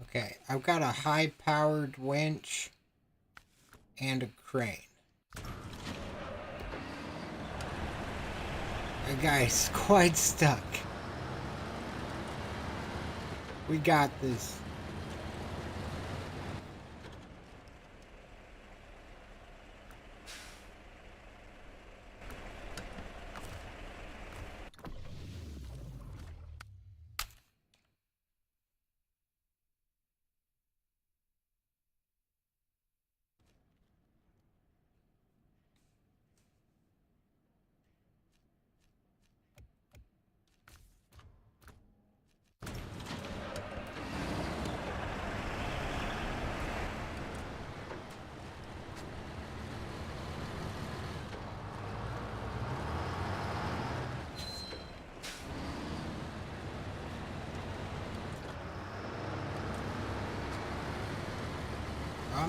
A: Okay, I've got a high-powered winch and a crane. The guy's quite stuck. We got this.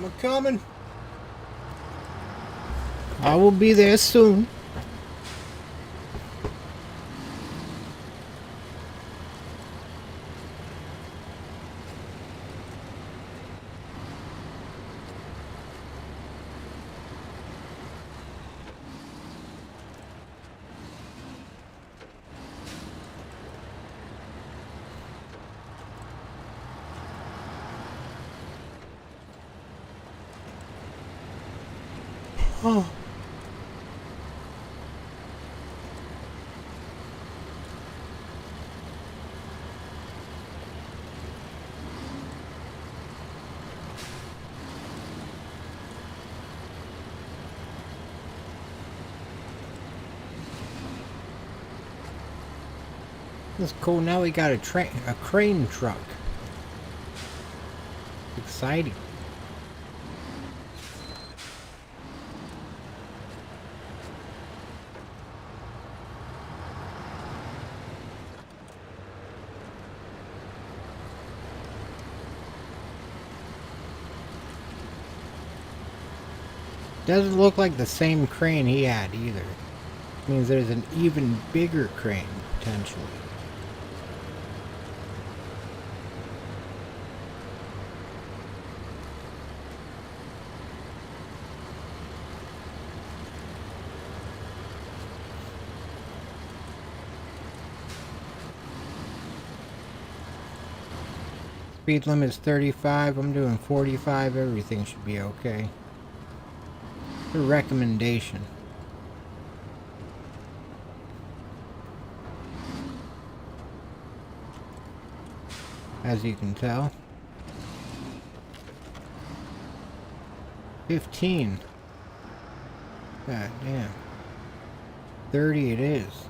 A: I'm coming. I will be there soon. Oh. That's cool. Now we got a crane truck. Exciting. Doesn't look like the same crane he had either. Means there's an even bigger crane potentially. Speed limit is 35. I'm doing 45. Everything should be okay. A recommendation. As you can tell. 15. God damn. 30 it is.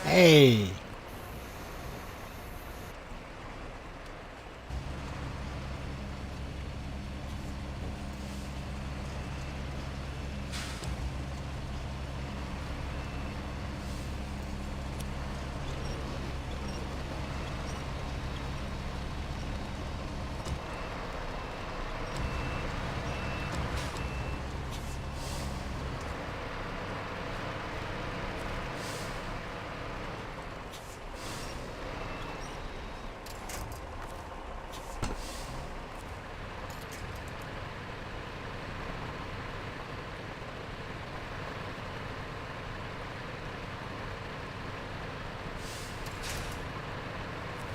A: Hey!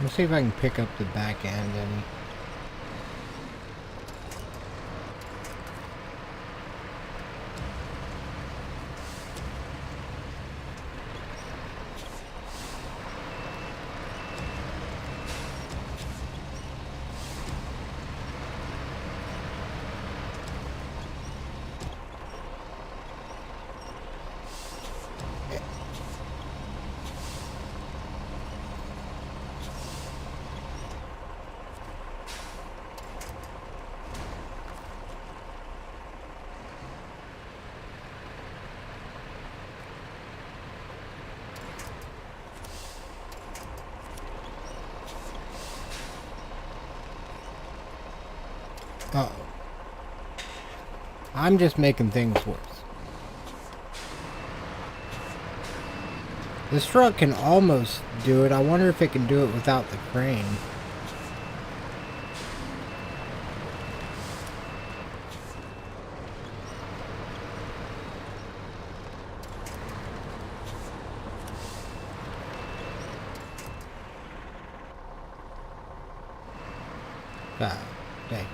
A: Let's see if I can pick up the back end any. Uh-oh. I'm just making things worse. This truck can almost do it. I wonder if it can do it without the crane. Ah, dang.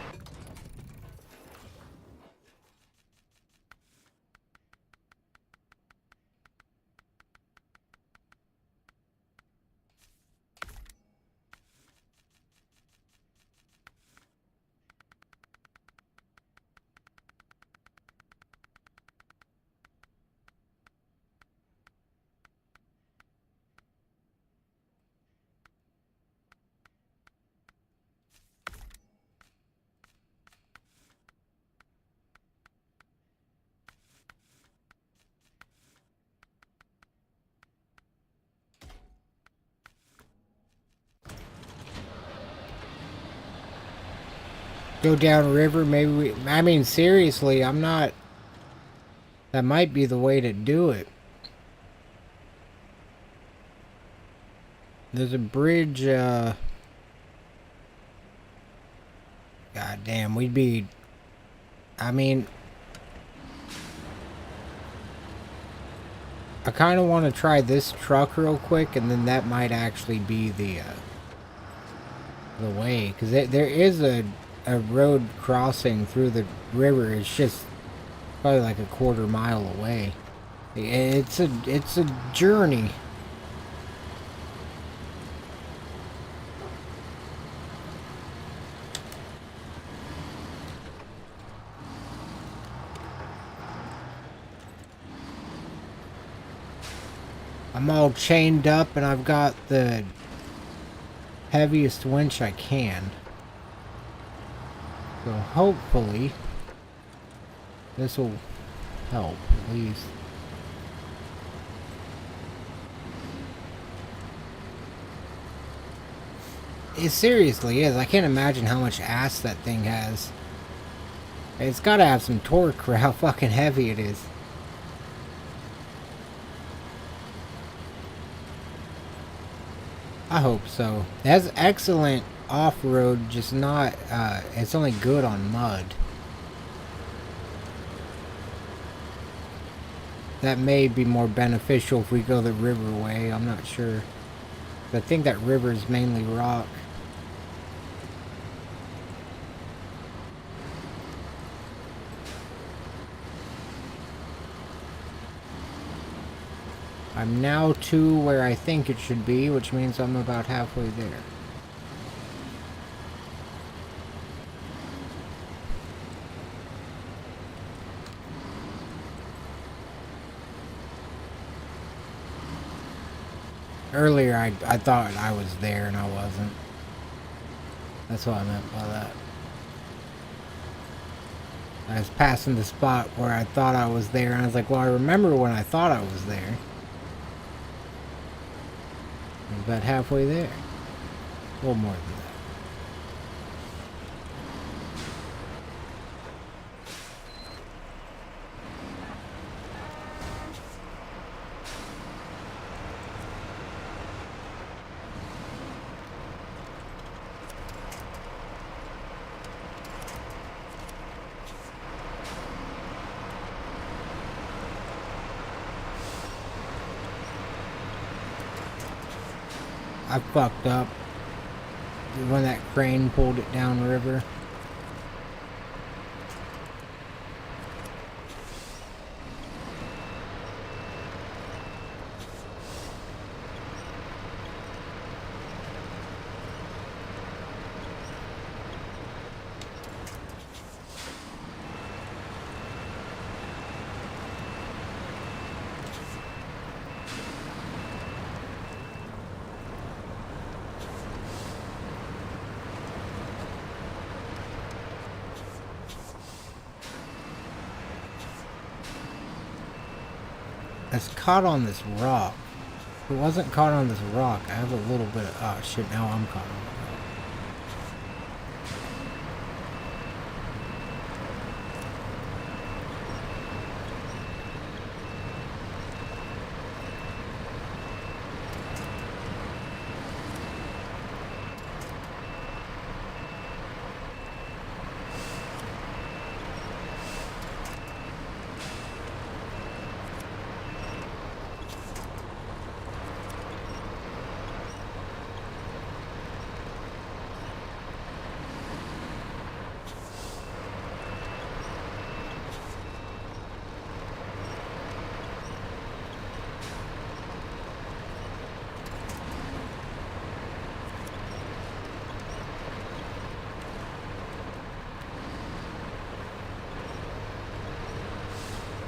A: Go down river, maybe we... I mean, seriously, I'm not... That might be the way to do it. There's a bridge, God damn, we'd be... I mean... I kind of want to try this truck real quick, and then that might actually be the way. Because there is a road crossing through the river. It's just probably like a quarter mile away. It's a journey. I'm all chained up and I've got the heaviest winch I can. So hopefully this will help at least. It seriously is. I can't imagine how much ass that thing has. It's gotta have some torque for how fucking heavy it is. I hope so. It has excellent off-road, just not, it's only good on mud. That may be more beneficial if we go the river way, I'm not sure. But I think that river is mainly rock. I'm now to where I think it should be, which means I'm about halfway there. Earlier I thought I was there and I wasn't. That's what I meant by that. I was passing the spot where I thought I was there and I was like, well, I remember when I thought I was there. I'm about halfway there. A little more than that. I fucked up when that crane pulled it downriver. It's caught on this rock. If it wasn't caught on this rock, I have a little bit of... Oh shit, now I'm caught on the rock.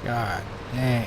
A: God dang.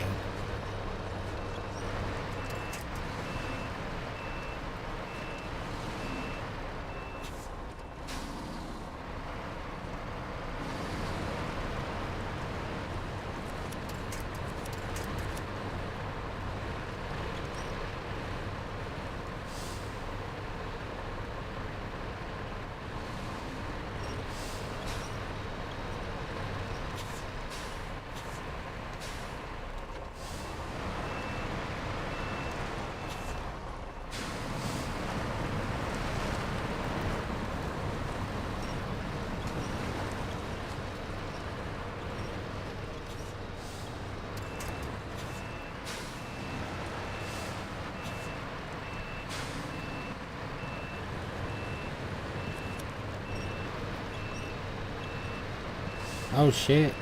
A: Oh shit.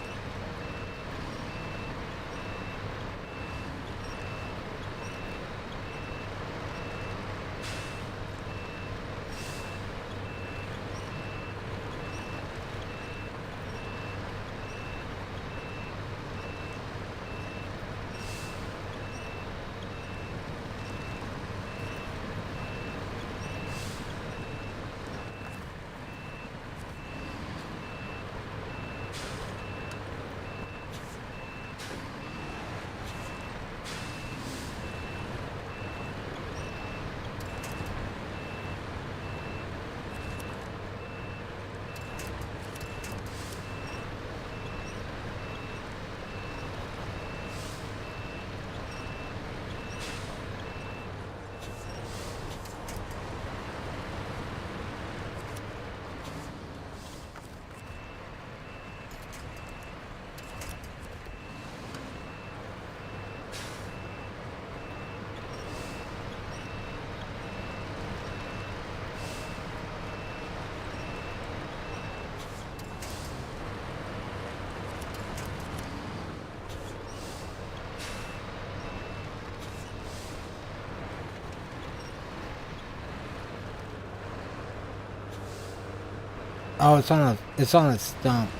A: Oh, it's on a stump.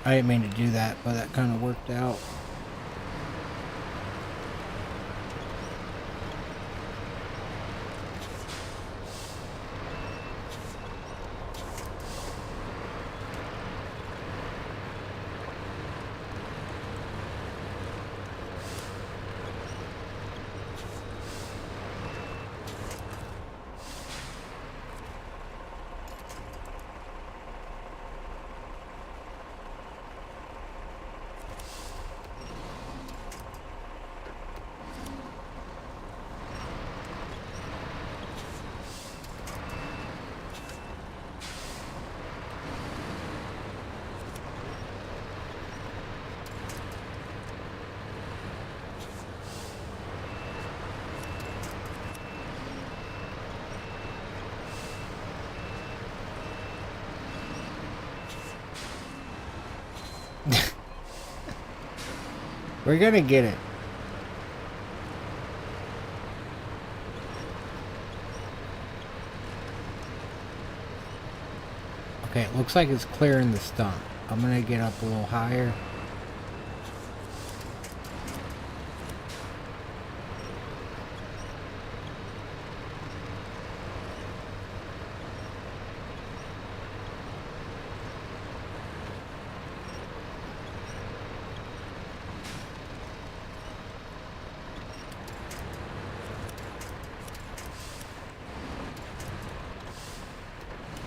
A: I didn't mean to do that, but that kind of worked out. We're gonna get it. Okay, it looks like it's clearing the stump. I'm gonna get up a little higher.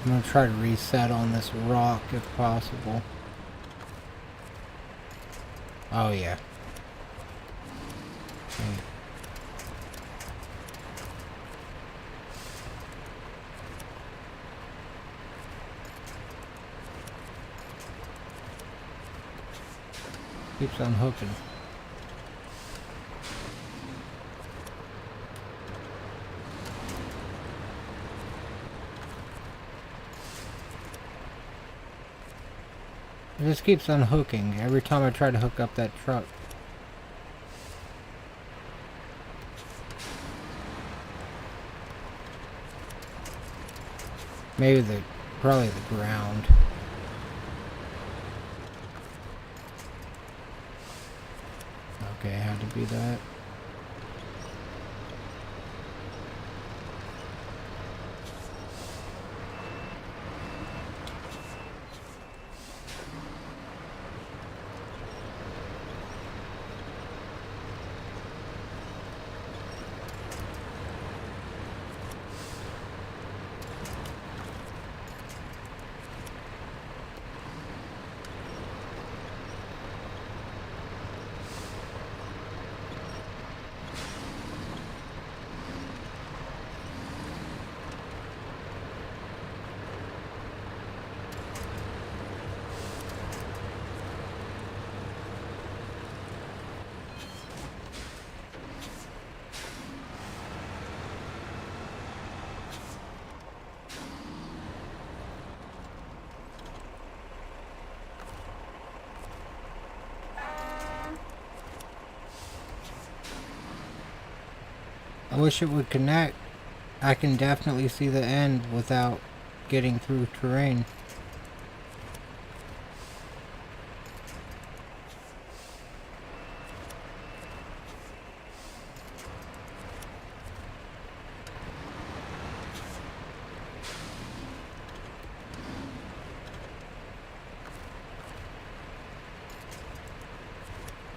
A: I'm gonna try to reset on this rock if possible. Oh yeah. Okay. Keeps unhooking. It just keeps unhooking every time I try to hook up that truck. Maybe probably the ground. Okay, it had to be that. I wish it would connect. I can definitely see the end without getting through terrain.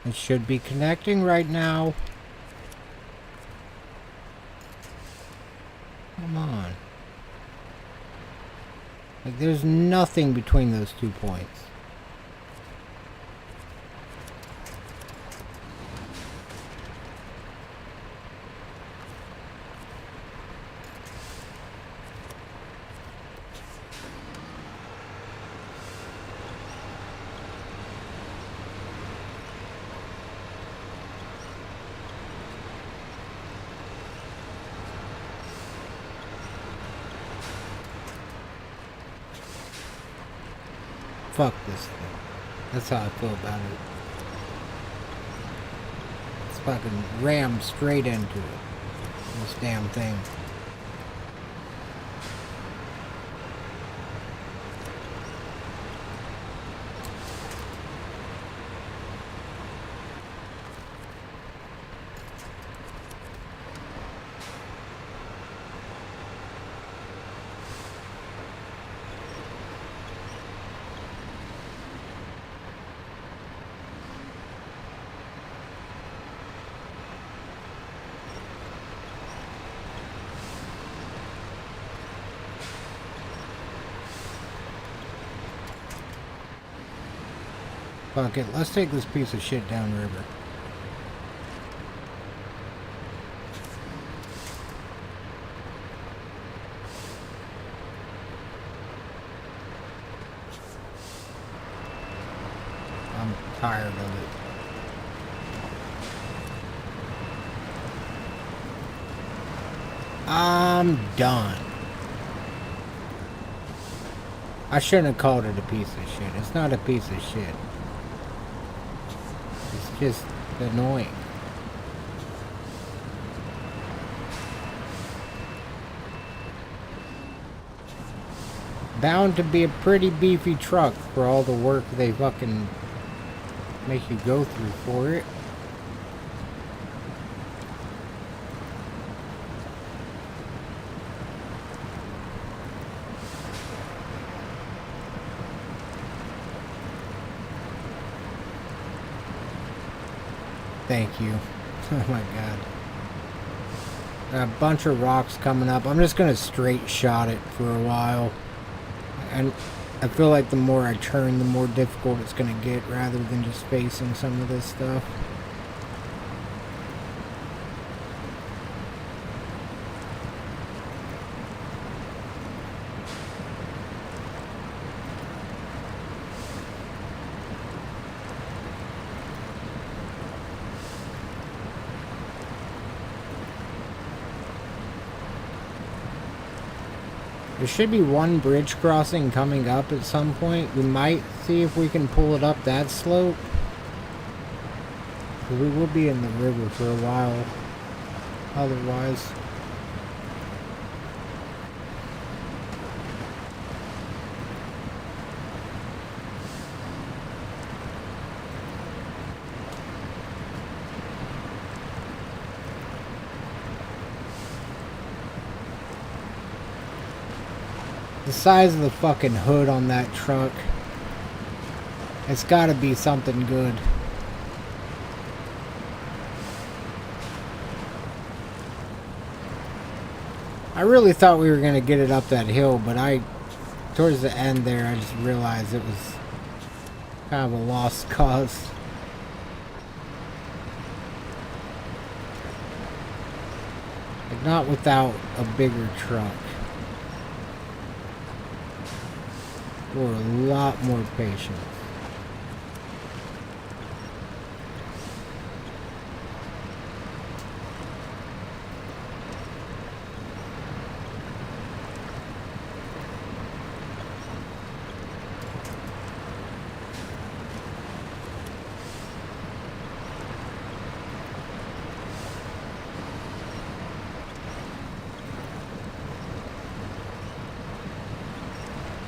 A: It should be connecting right now. Come on. Like, there's nothing between those 2 points. Fuck this thing. That's how I feel about it. It's fucking rammed straight into it. This damn thing. Fuck it, let's take this piece of shit downriver. I'm tired of it. I'm done. I shouldn't have called it a piece of shit. It's not a piece of shit. It's just annoying. Bound to be a pretty beefy truck for all the work they fucking make you go through for it. Thank you. Oh my god. A bunch of rocks coming up. I'm just gonna straight shot it for a while. And I feel like the more I turn, the more difficult it's gonna get rather than just facing some of this stuff. There should be one bridge crossing coming up at some point. We might see if we can pull it up that slope. We will be in the river for a while. Otherwise. The size of the fucking hood on that truck. It's gotta be something good. I really thought we were gonna get it up that hill, but towards the end there, I just realized it was kind of a lost cause. Like, not without a bigger truck. Or a lot more patience.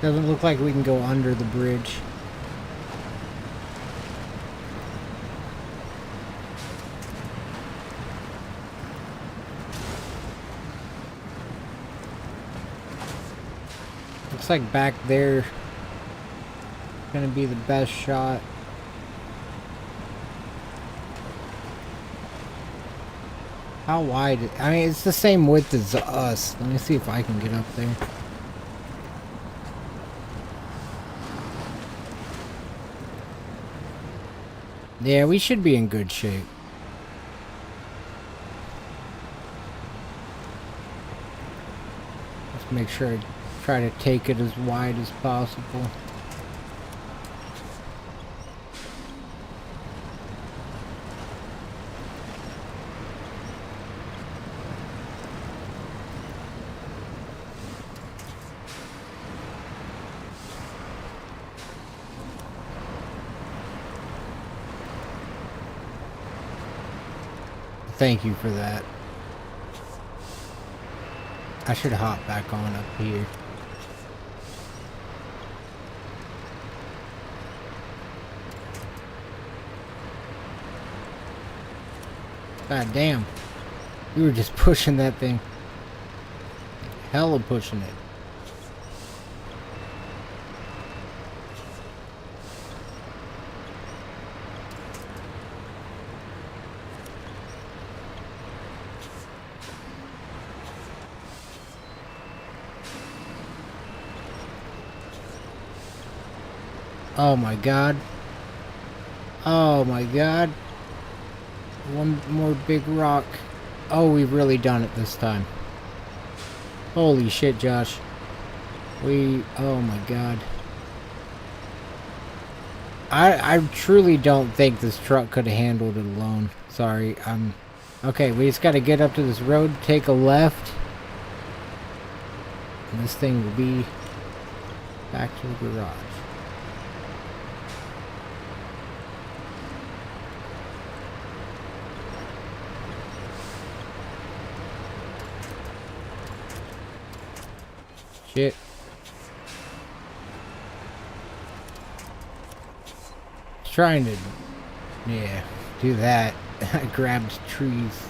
A: Doesn't look like we can go under the bridge. Looks like back there gonna be the best shot. How wide? I mean, it's the same width as us. Let me see if I can get up there. Yeah, we should be in good shape. Let's make sure I try to take it as wide as possible. Thank you for that. I should hop back on up here. God damn. We were just pushing that thing. Hella pushing it. Oh my god. Oh my god. One more big rock. Oh, we've really done it this time. Holy shit, Josh. Oh my god. I truly don't think this truck could have handled it alone. Sorry, okay, we just gotta get up to this road, take a left. And this thing will be back to the garage. Shit. Trying to, yeah, do that. I grabbed trees.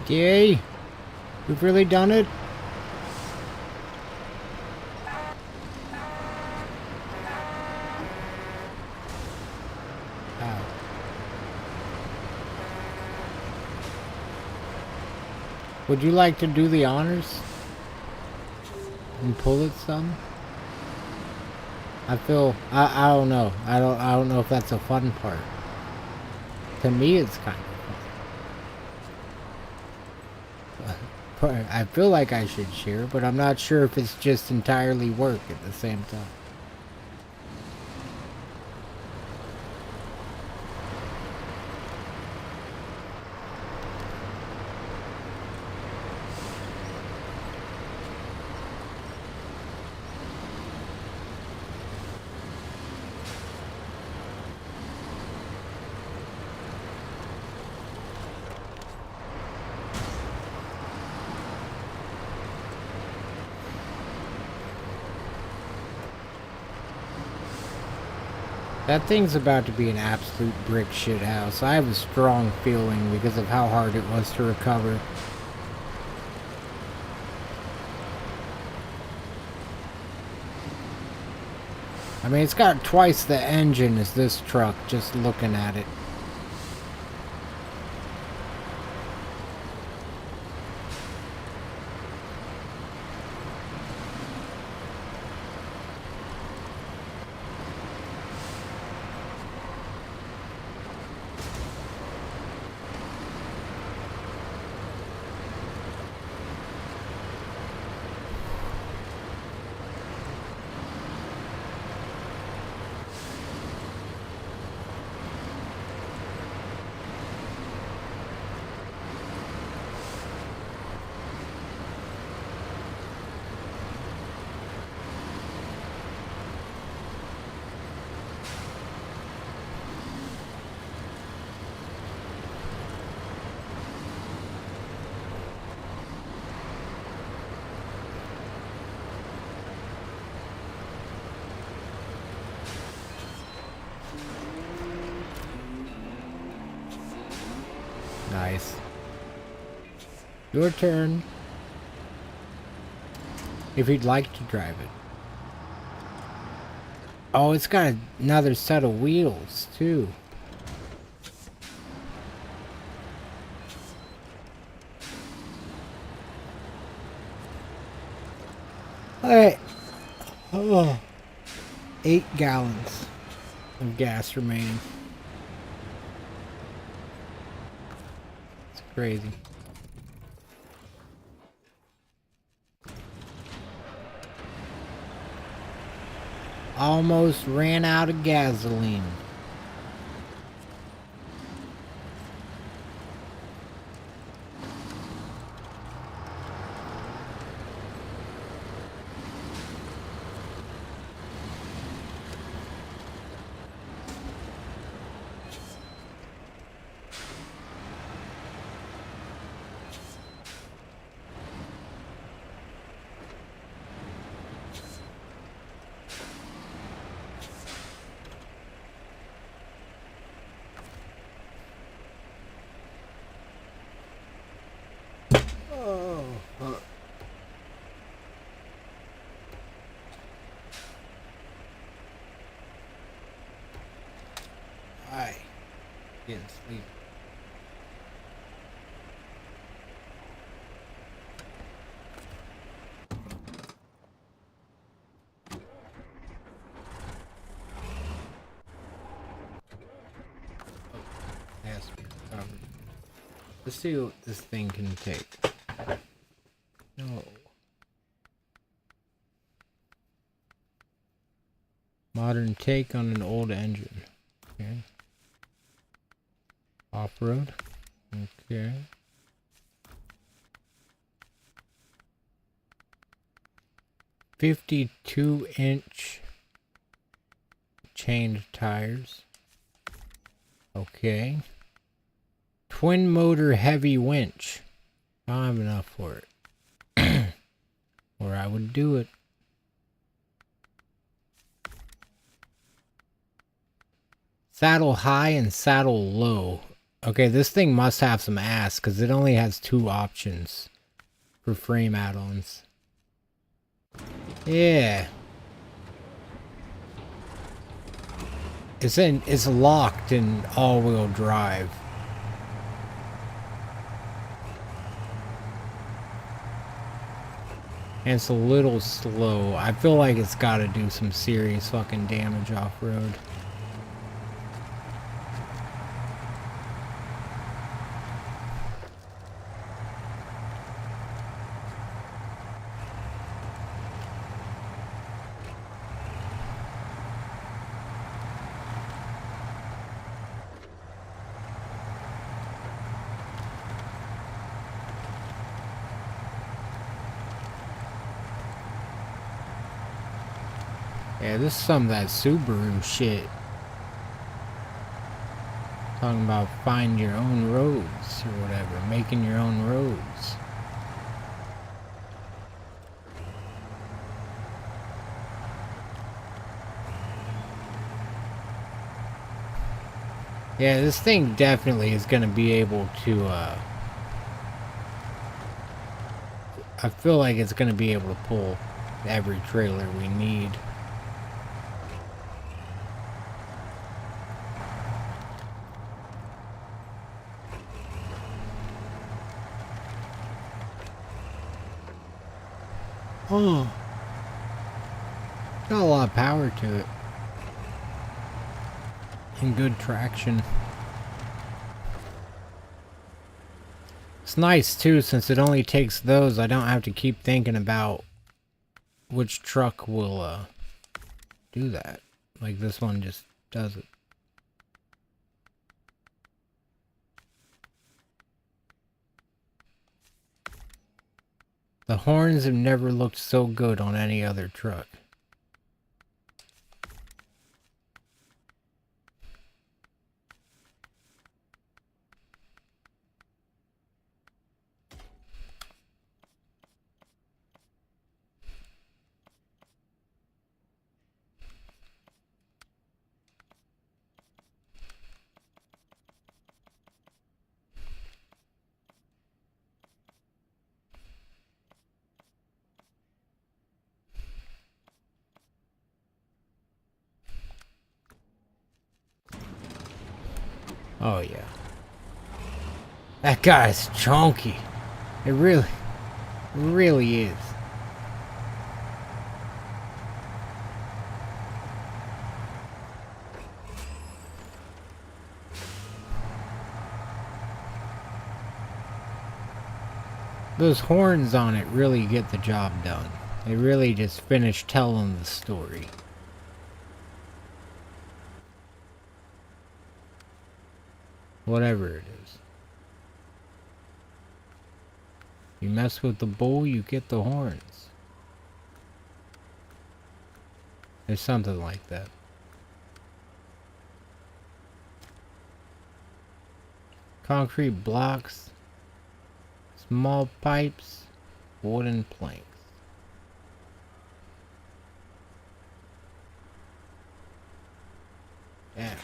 A: Yay! We've really done it? Ow. Would you like to do the honors? And pull it some? I don't know. I don't know if that's a fun part. To me, it's kind of fun. I feel like I should share, but I'm not sure if it's just entirely work at the same time. That thing's about to be an absolute brick shit house. I have a strong feeling because of how hard it was to recover. I mean, it's got twice the engine as this truck, just looking at it. Nice. Your turn. If you'd like to drive it. Oh, it's got another set of wheels, too. Alright. Oh. 8 gallons of gas remaining. It's crazy. Almost ran out of gasoline. Getting sleep. Has to be recovered. Let's see what this thing can take. No. Modern take on an old engine. Okay. Off-road. Okay. "52-inch chained tires." Okay. Twin motor heavy winch. I don't have enough for it. Or I would do it. Saddle high and saddle low. Okay, this thing must have some ass because it only has 2 options for frame add-ons. Yeah. It's locked in all-wheel drive. And it's a little slow. I feel like it's got to do some serious fucking damage off-road. Yeah, this is some of that Subaru shit. Talking about find your own roads or whatever, making your own roads. Yeah, this thing definitely is gonna be able to, I feel like it's gonna be able to pull every trailer we need. Oh, got a lot of power to it. And good traction. It's nice too, since it only takes those, I don't have to keep thinking about which truck will do that. Like this one just does it. The horns have never looked so good on any other truck. Oh yeah. That guy's chunky. It really is. Those horns on it really get the job done. They really just finish telling the story. Whatever it is. You mess with the bull, you get the horns. There's something like that. Concrete blocks, small pipes, wooden planks. Yeah.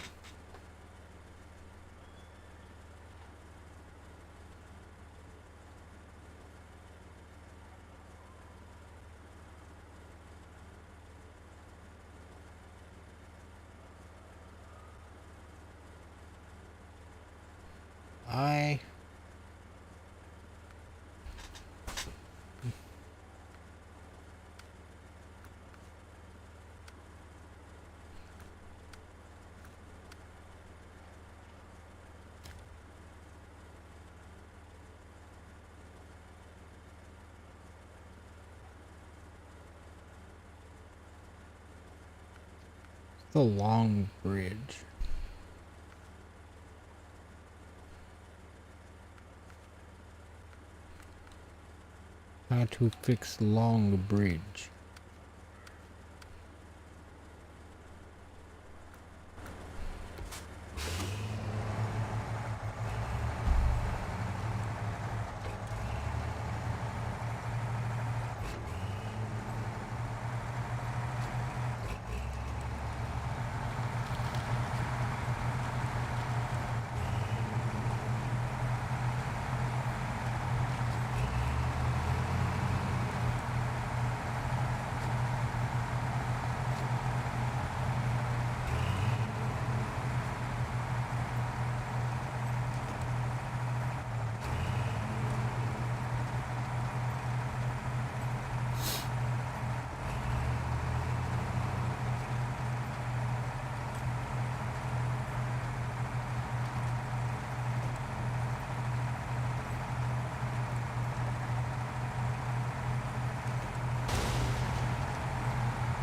A: The long bridge. How to fix long bridge.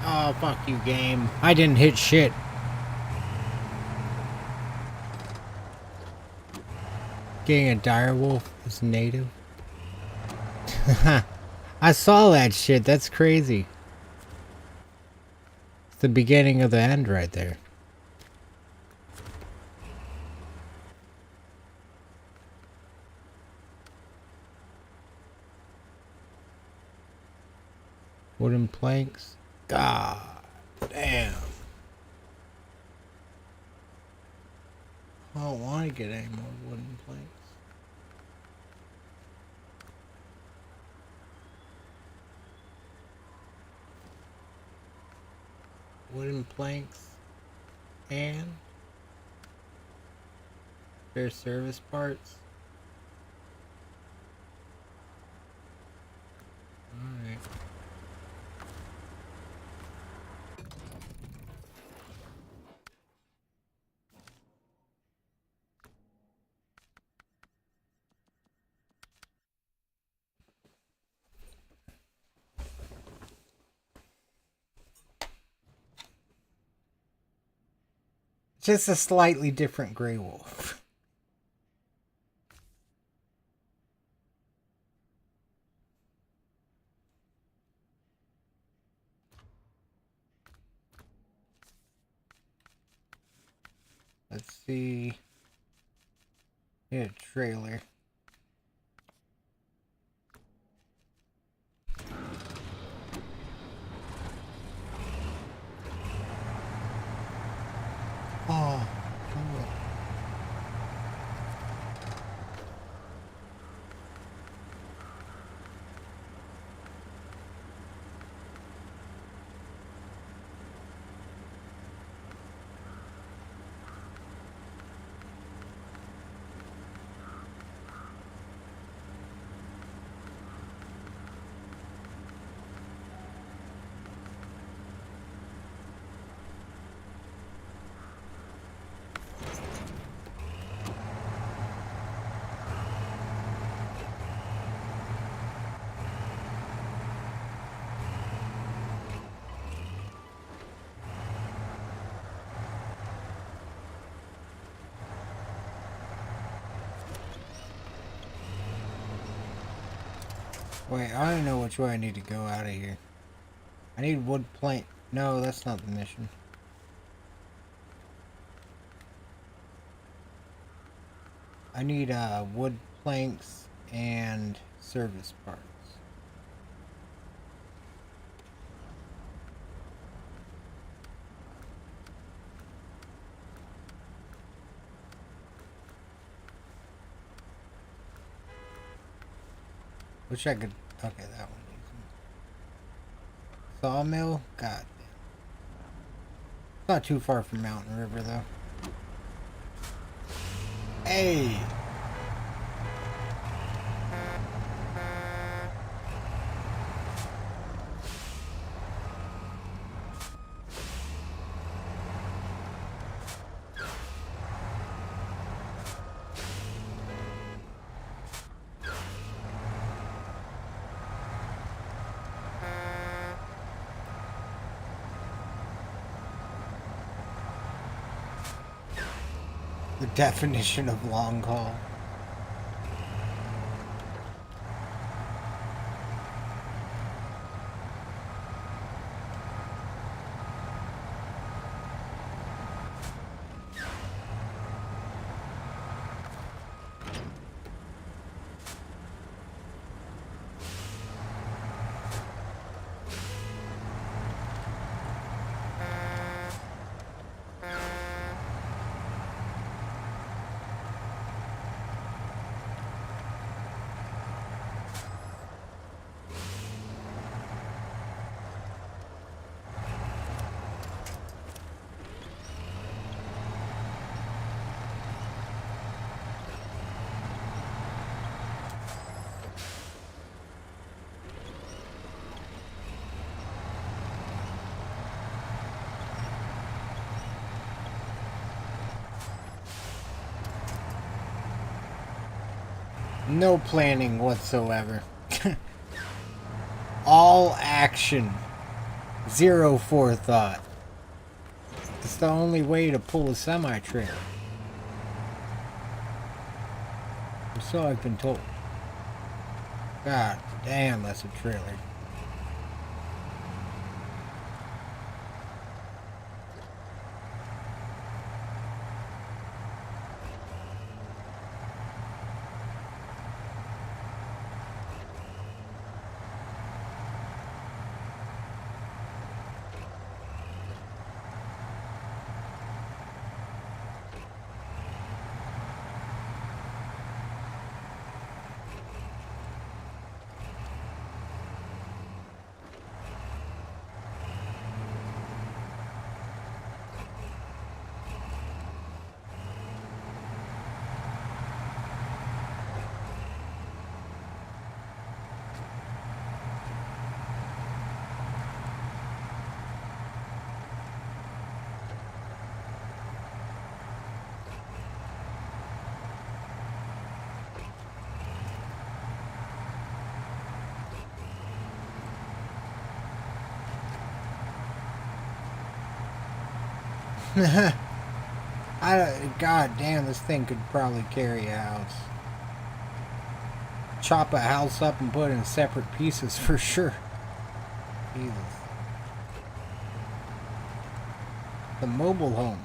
A: Oh, fuck you, game. I didn't hit shit. Getting a direwolf is native. I saw that shit. That's crazy. the beginning of the end right there. Wooden planks. God damn. I don't want to get any more wooden planks. Wooden planks and spare service parts. Alright. Just a slightly different gray wolf. Let's see. Yeah, trailer. Oh, cool. Wait, I don't know which way I need to go out of here. I need wood plank. No, that's not the mission. I need wood planks and service parts. Wish I could. Okay, that one. Sawmill? God damn. It's not too far from Mountain River, though. Hey! The definition of long haul. No planning whatsoever. All action. Zero forethought. It's the only way to pull a semi-trailer. So I've been told. God damn, that's a trailer. God damn, this thing could probably carry a house. Chop a house up and put it in separate pieces for sure. Jesus. The mobile home.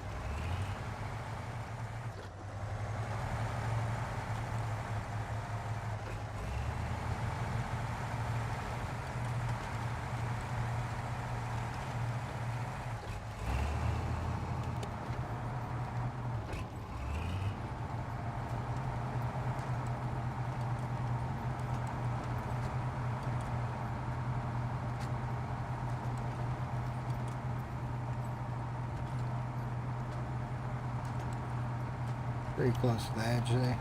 A: Pretty close to the edge there.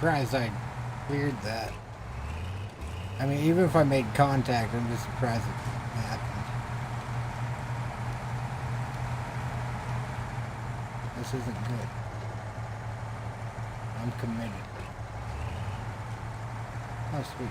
A: Surprised I cleared that. I mean, even if I made contact, I'm just surprised it happened. This isn't good. I'm committed. Oh, sweet.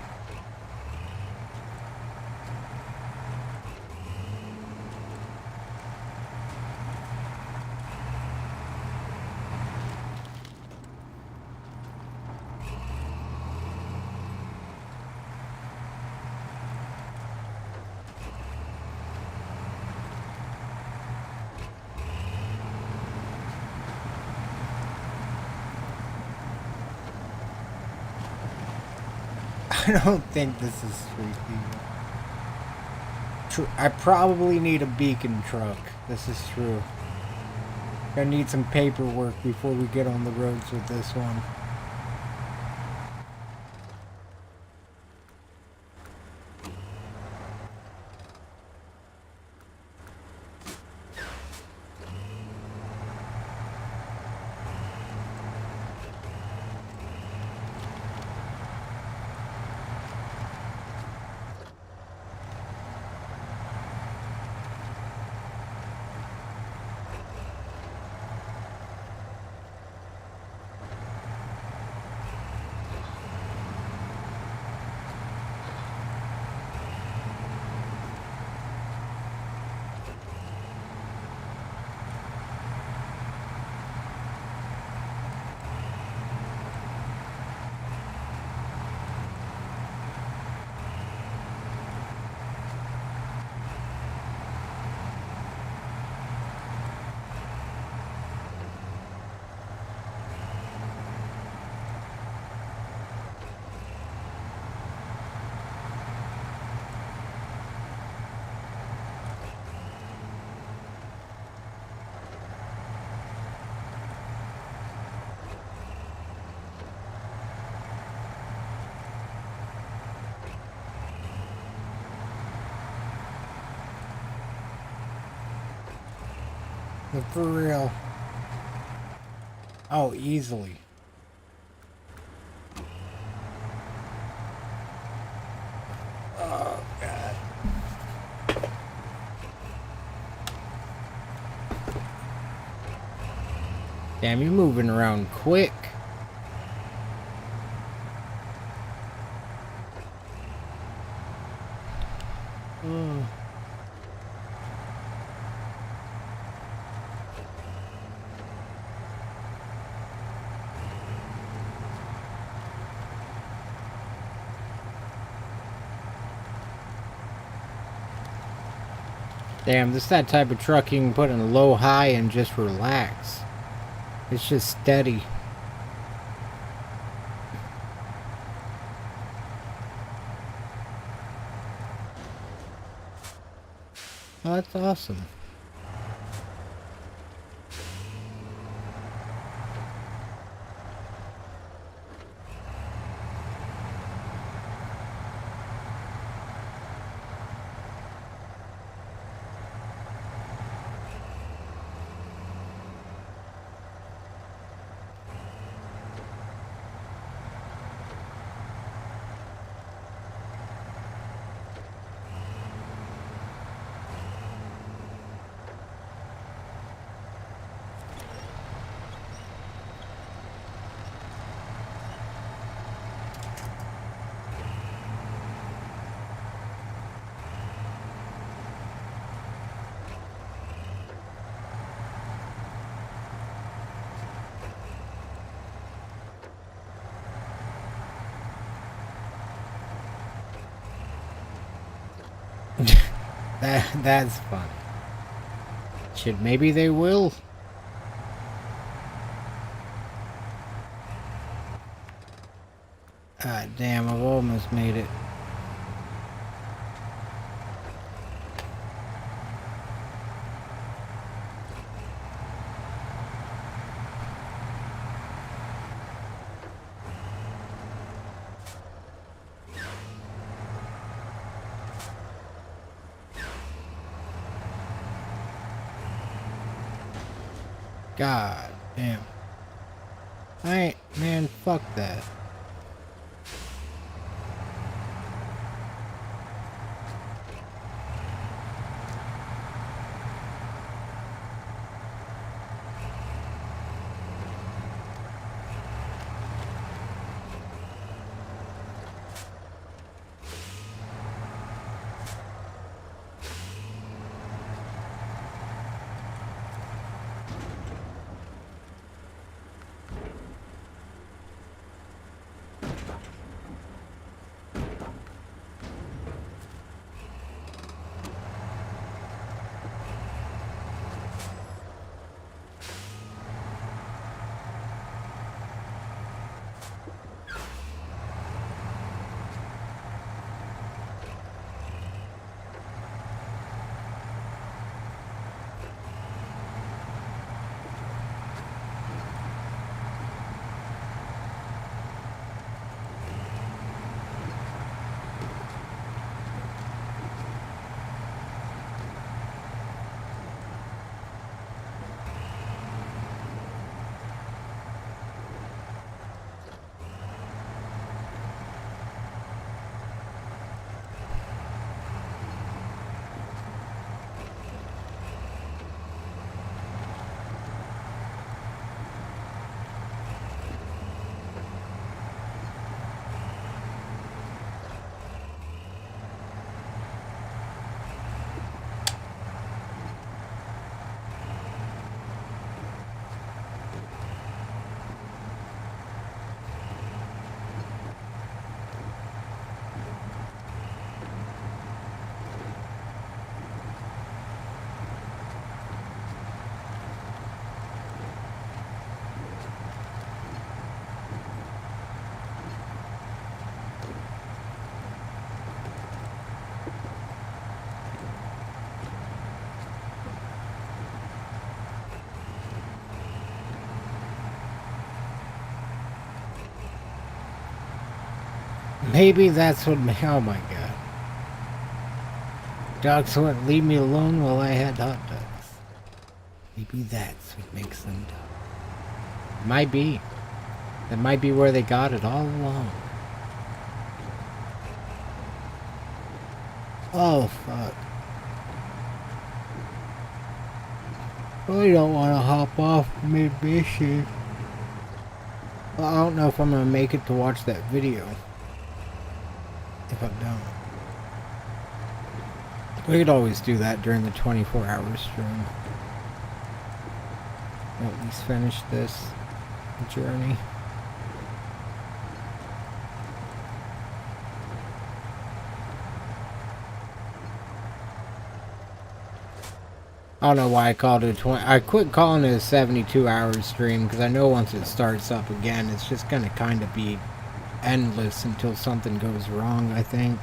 A: I don't think this is street people. I probably need a beacon truck. This is true. I need some paperwork before we get on the roads with this one. But for real. Oh, easily. Oh, God. Damn, you're moving around quick. Damn, this is that type of truck you can put in low high and just relax. It's just steady. Oh, that's awesome. That's fun. Shit, maybe they will. Ah, damn, I've almost made it. God damn. Man, fuck that. Maybe that's what... Oh my god. Dogs wouldn't leave me alone while I had hot dogs. Maybe that's what makes them dumb. Might be. That might be where they got it all along. Oh, fuck. I don't want to hop off mid-mission. Well, I don't know if I'm going to make it to watch that video. If I don't. We could always do that during the 24-hour stream. At least finish this journey. I don't know why I called it a 20. I quit calling it a 72-hour stream because I know once it starts up again, it's just going to kind of be endless until something goes wrong, I think.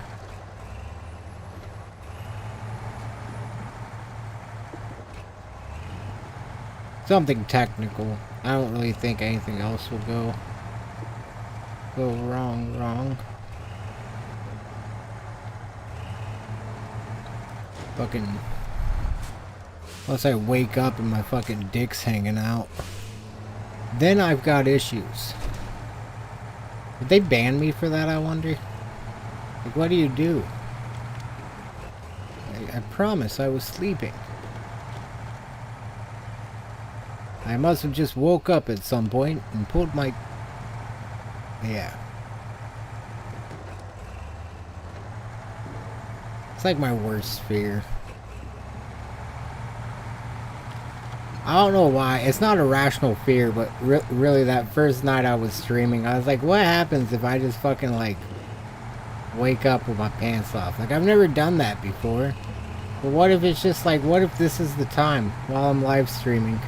A: Something technical. I don't really think anything else will go wrong. Fucking... Unless I wake up and my fucking dick's hanging out. Then I've got issues. Did they ban me for that, I wonder? Like, what do you do? I promise I was sleeping. I must have just woke up at some point and pulled my... Yeah. It's like my worst fear. I don't know why. It's not a rational fear, but really that first night I was streaming, I was like, what happens if I just fucking, like, wake up with my pants off? Like, I've never done that before. But what if it's just like, what if this is the time while I'm live streaming?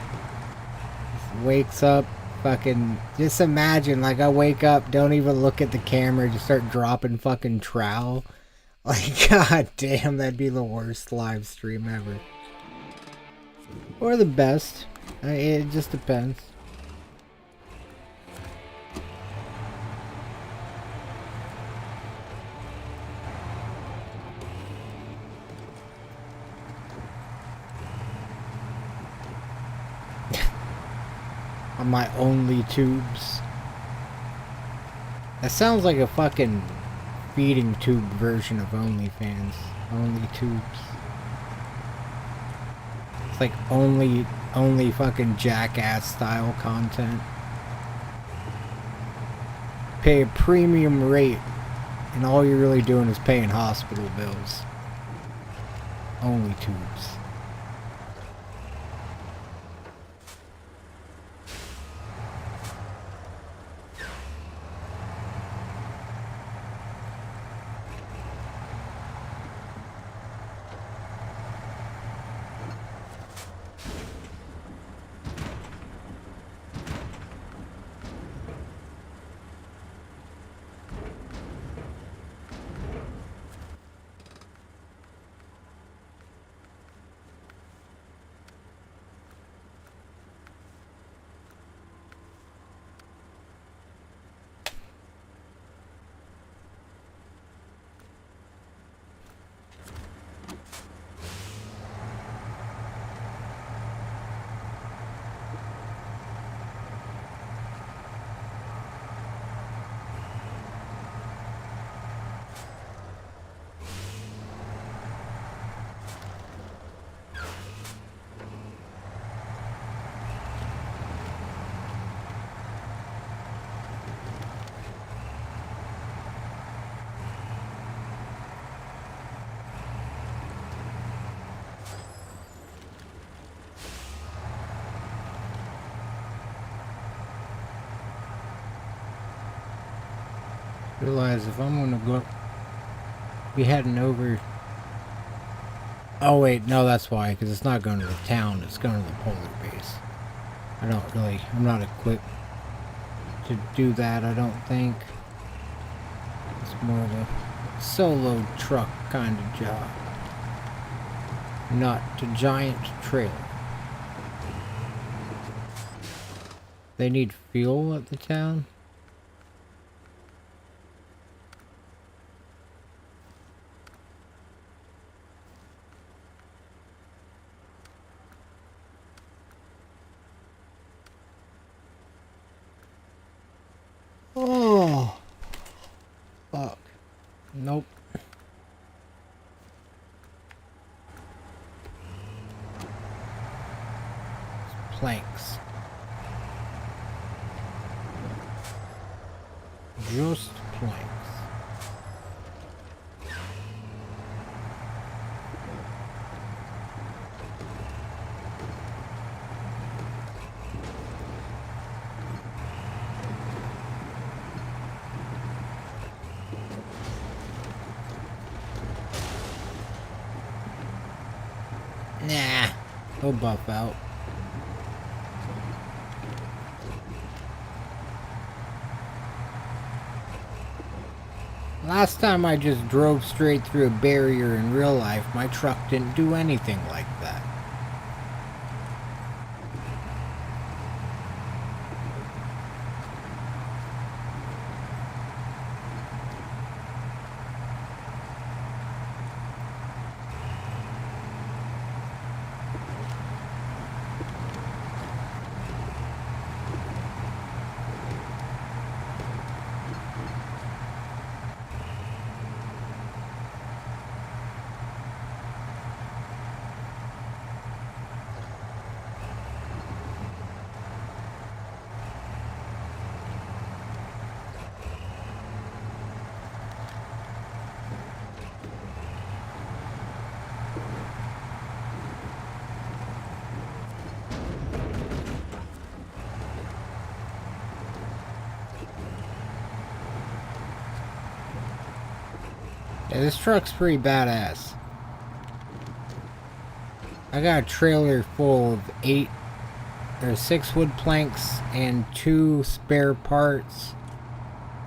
A: Wakes up, fucking, just imagine, like, I wake up, don't even look at the camera, just start dropping fucking trowel. Like, god damn, that'd be the worst live stream ever. Or the best. It just depends. On my only tubes. That sounds like a fucking feeding tube version of OnlyFans. Only tubes. It's like only fucking jackass style content. Pay a premium rate and all you're really doing is paying hospital bills. Only tubes. Realize if I'm gonna go be heading over. Oh wait, no, that's why, because it's not going to the town, it's going to the polar base. I'm not equipped to do that, I don't think. It's more of a solo truck kind of job. Not a giant trailer. They need fuel at the town? Oh, fuck. Nope. Planks. Just planks. Nah, he'll buff out. Last time I just drove straight through a barrier in real life, my truck didn't do anything like that. Yeah, this truck's pretty badass. I got a trailer full of 6 wood planks and 2 spare parts.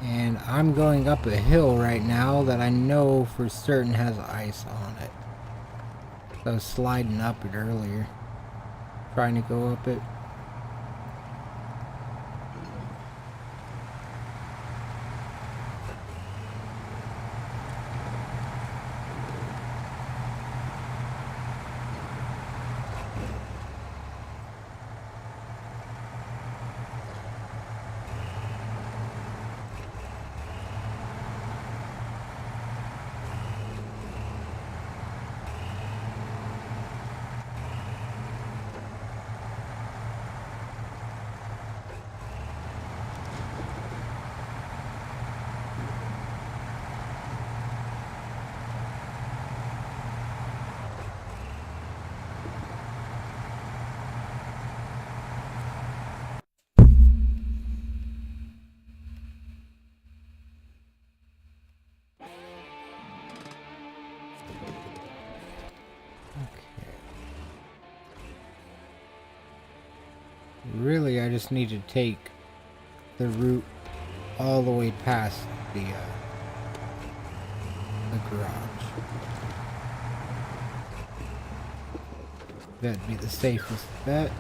A: And I'm going up a hill right now that I know for certain has ice on it. I was sliding up it earlier, trying to go up it. Really, I just need to take the route all the way past the garage. That'd be the safest bet.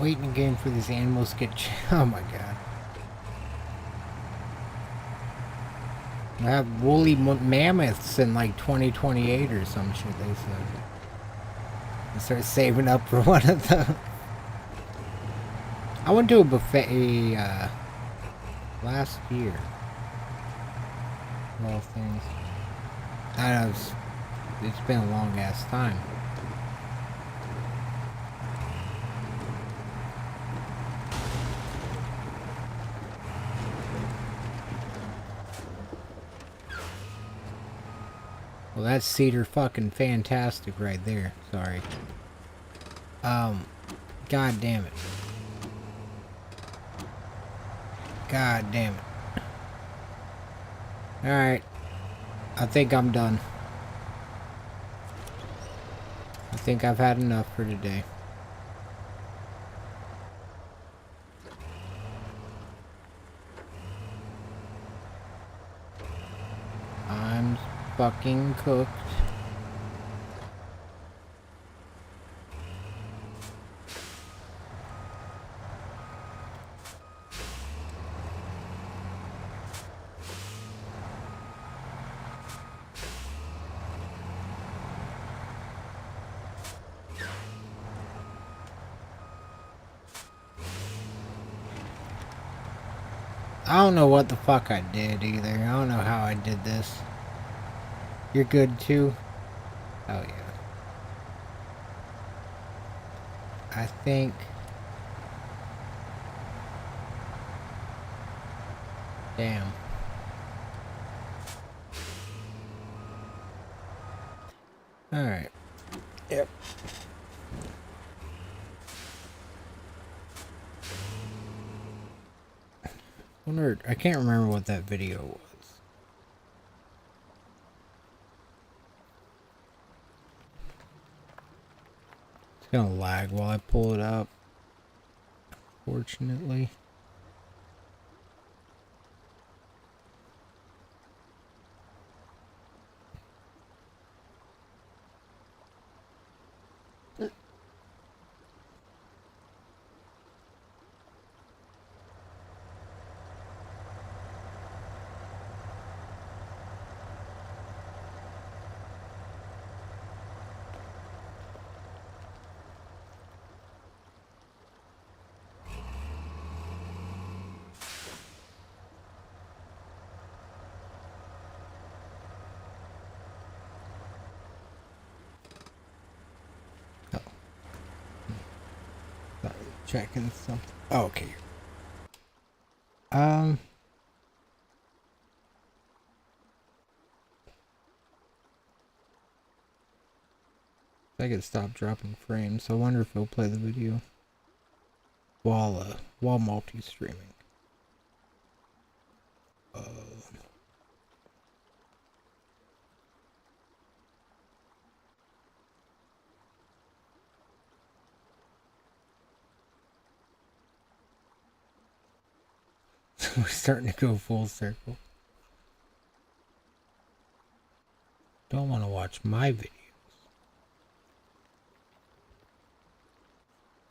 A: Waiting again for these animals to get... Oh my god. I have woolly mammoths in like 2028 or some shit, they said. I start saving up for one of them. I went to a buffet last year. Of all things. I know it's been a long ass time. Well, that's cedar fucking fantastic right there. Sorry. God damn it. God damn it. Alright. I think I'm done. I think I've had enough for today. I'm fucking cooked. I don't know what the fuck I did either. I don't know how I did this. You're good too? Oh yeah. I think... Damn. Alright. Yep. I can't remember what that video was. It's gonna lag while I pull it up. Fortunately. Checking something. Oh, okay. I could stop dropping frames. I wonder if he'll play the video while multi-streaming. We're starting to go full circle. Don't want to watch my videos.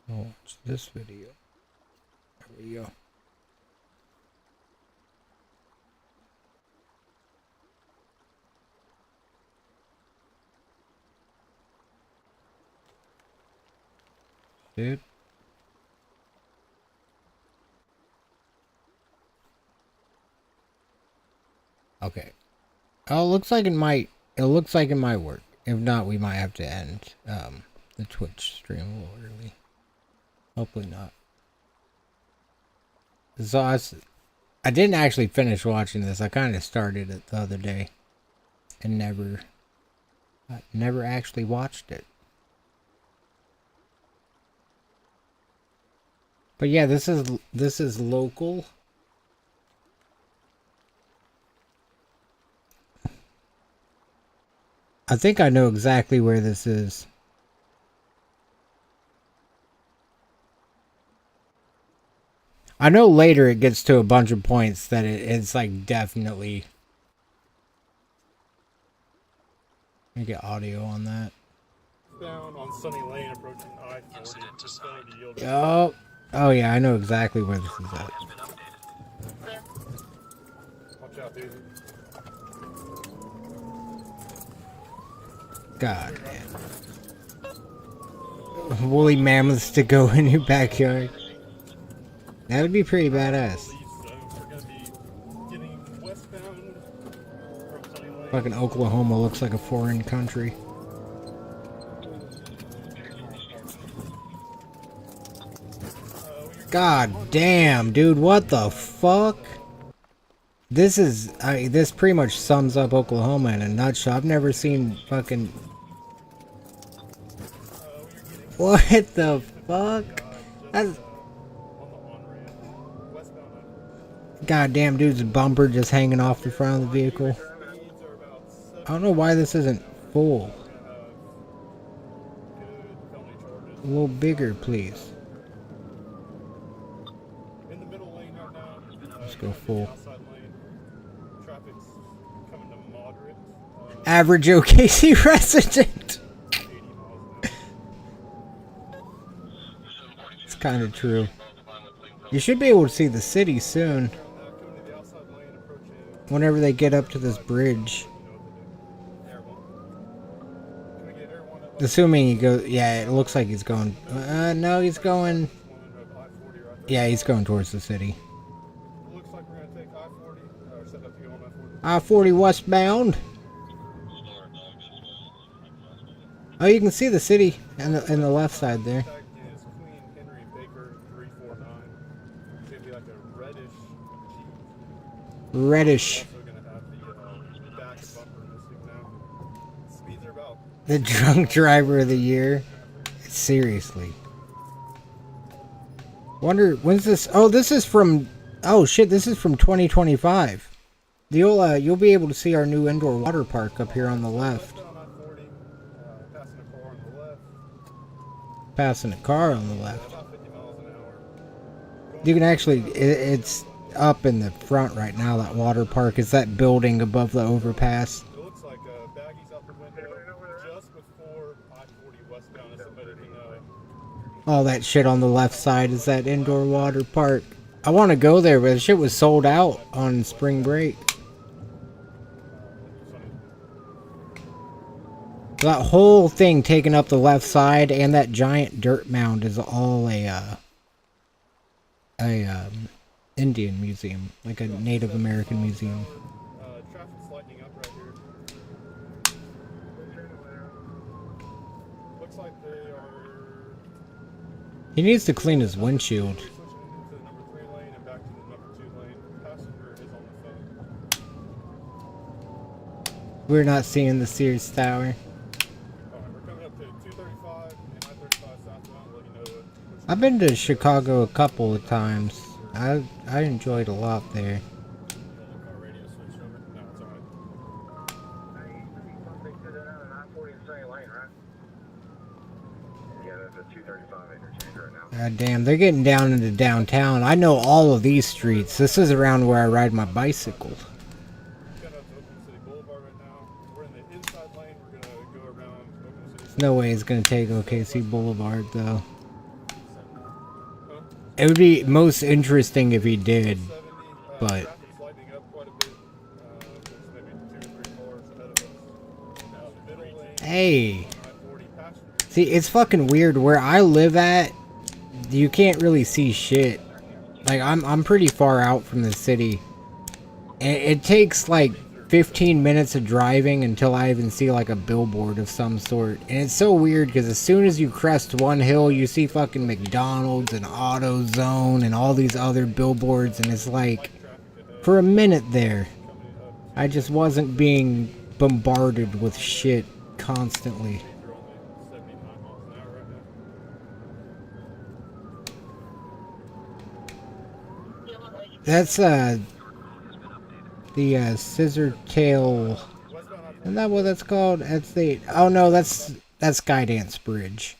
A: I'll watch this video. There we go. Dude. Okay. Oh, it looks like it might work. If not, we might have to end the Twitch stream a little early. Hopefully not. So I didn't actually finish watching this. I kind of started it the other day and never actually watched it. But yeah, this is local. I think I know exactly where this is. I know later it gets to a bunch of points that it's like definitely. Let me get audio on that.
B: Down on Sunny Lane approaching I-40.
A: Oh yeah, I know exactly where this is at.
B: Watch out, dude.
A: God damn. Woolly mammoths to go in your backyard. That would be pretty badass. Fucking Oklahoma looks like a foreign country. God damn, dude, what the fuck? This pretty much sums up Oklahoma in a nutshell. I've never seen fucking... What the fuck? That's... God damn, dude's bumper just hanging off the front of the vehicle. I don't know why this isn't full. A little bigger, please. Let's go full. Average OKC resident. It's kind of true. You should be able to see the city soon. Whenever they get up to this bridge. Assuming he goes... Yeah, it looks like he's going... no, he's going... Yeah, he's going towards the city. I-40 westbound. Oh, you can see the city in the left side there. Reddish. The drunk driver of the year. Seriously. Wonder when's this? Oh, this is from. Oh shit! This is from 2025. You'll be able to see our new indoor water park up here on the left. Passing a car on the left. You can actually. It's up in the front right now. That water park is that building above the overpass. All that shit on the left side is that indoor water park. I want to go there, but the shit was sold out on spring break. That whole thing taking up the left side and that giant dirt mound is all a Indian museum, like a Native American museum.
B: Traffic's lightening up right here. Looks like they are
A: He needs to clean his windshield.
B: Switching into the number 3 lane and back to the number 2 lane. Passenger is on the phone.
A: We're not seeing the Sears Tower.
B: Alright, we're coming up to 235 and I-35 southbound. Let you know what.
A: I've been to Chicago a couple of times. I enjoyed a lot there.
B: Car radio switched over. No, it's alright.
C: Hey, something to that on I-40 and Sunny Lane, right? Yeah, that's a 235 interchange right now.
A: God damn, they're getting down into downtown. I know all of these streets. This is around where I ride my bicycle.
B: Coming up to Oklahoma City Boulevard right now. We're in the inside lane. We're going to go around Oklahoma City.
A: There's no way it's gonna take OKC Boulevard though.
B: Huh?
A: It would be most interesting if he did,
B: 70,
A: but
B: traffic's lightening up quite a bit. There's maybe 2 or 3 cars ahead of us. Middle lane,
A: hey,
B: I-40 passenger.
A: see, it's fucking weird. Where I live at, you can't really see shit. Like I'm pretty far out from the city. And it takes like 15 minutes of driving until I even see like a billboard of some sort. And it's so weird because as soon as you crest one hill, you see fucking McDonald's and AutoZone and all these other billboards. And it's like, for a minute there, I just wasn't being bombarded with shit constantly.
B: You're only 79 miles an hour right now.
A: That's the scissor tail. Isn't that what that's called? That's the, oh no, that's Skydance Bridge.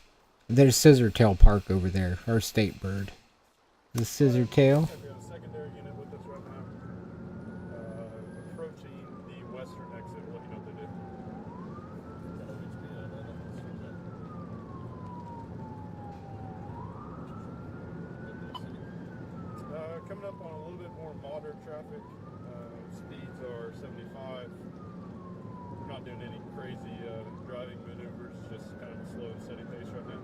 A: There's Scissor Tail Park over there, our state bird. The scissor tail.
B: We have a secondary unit with us right now. Approaching the western exit. We'll let you know what they do. Coming up on a little bit more moderate traffic. Speeds are 75. We're not doing any crazy driving maneuvers, just kind of a slow and steady pace right now.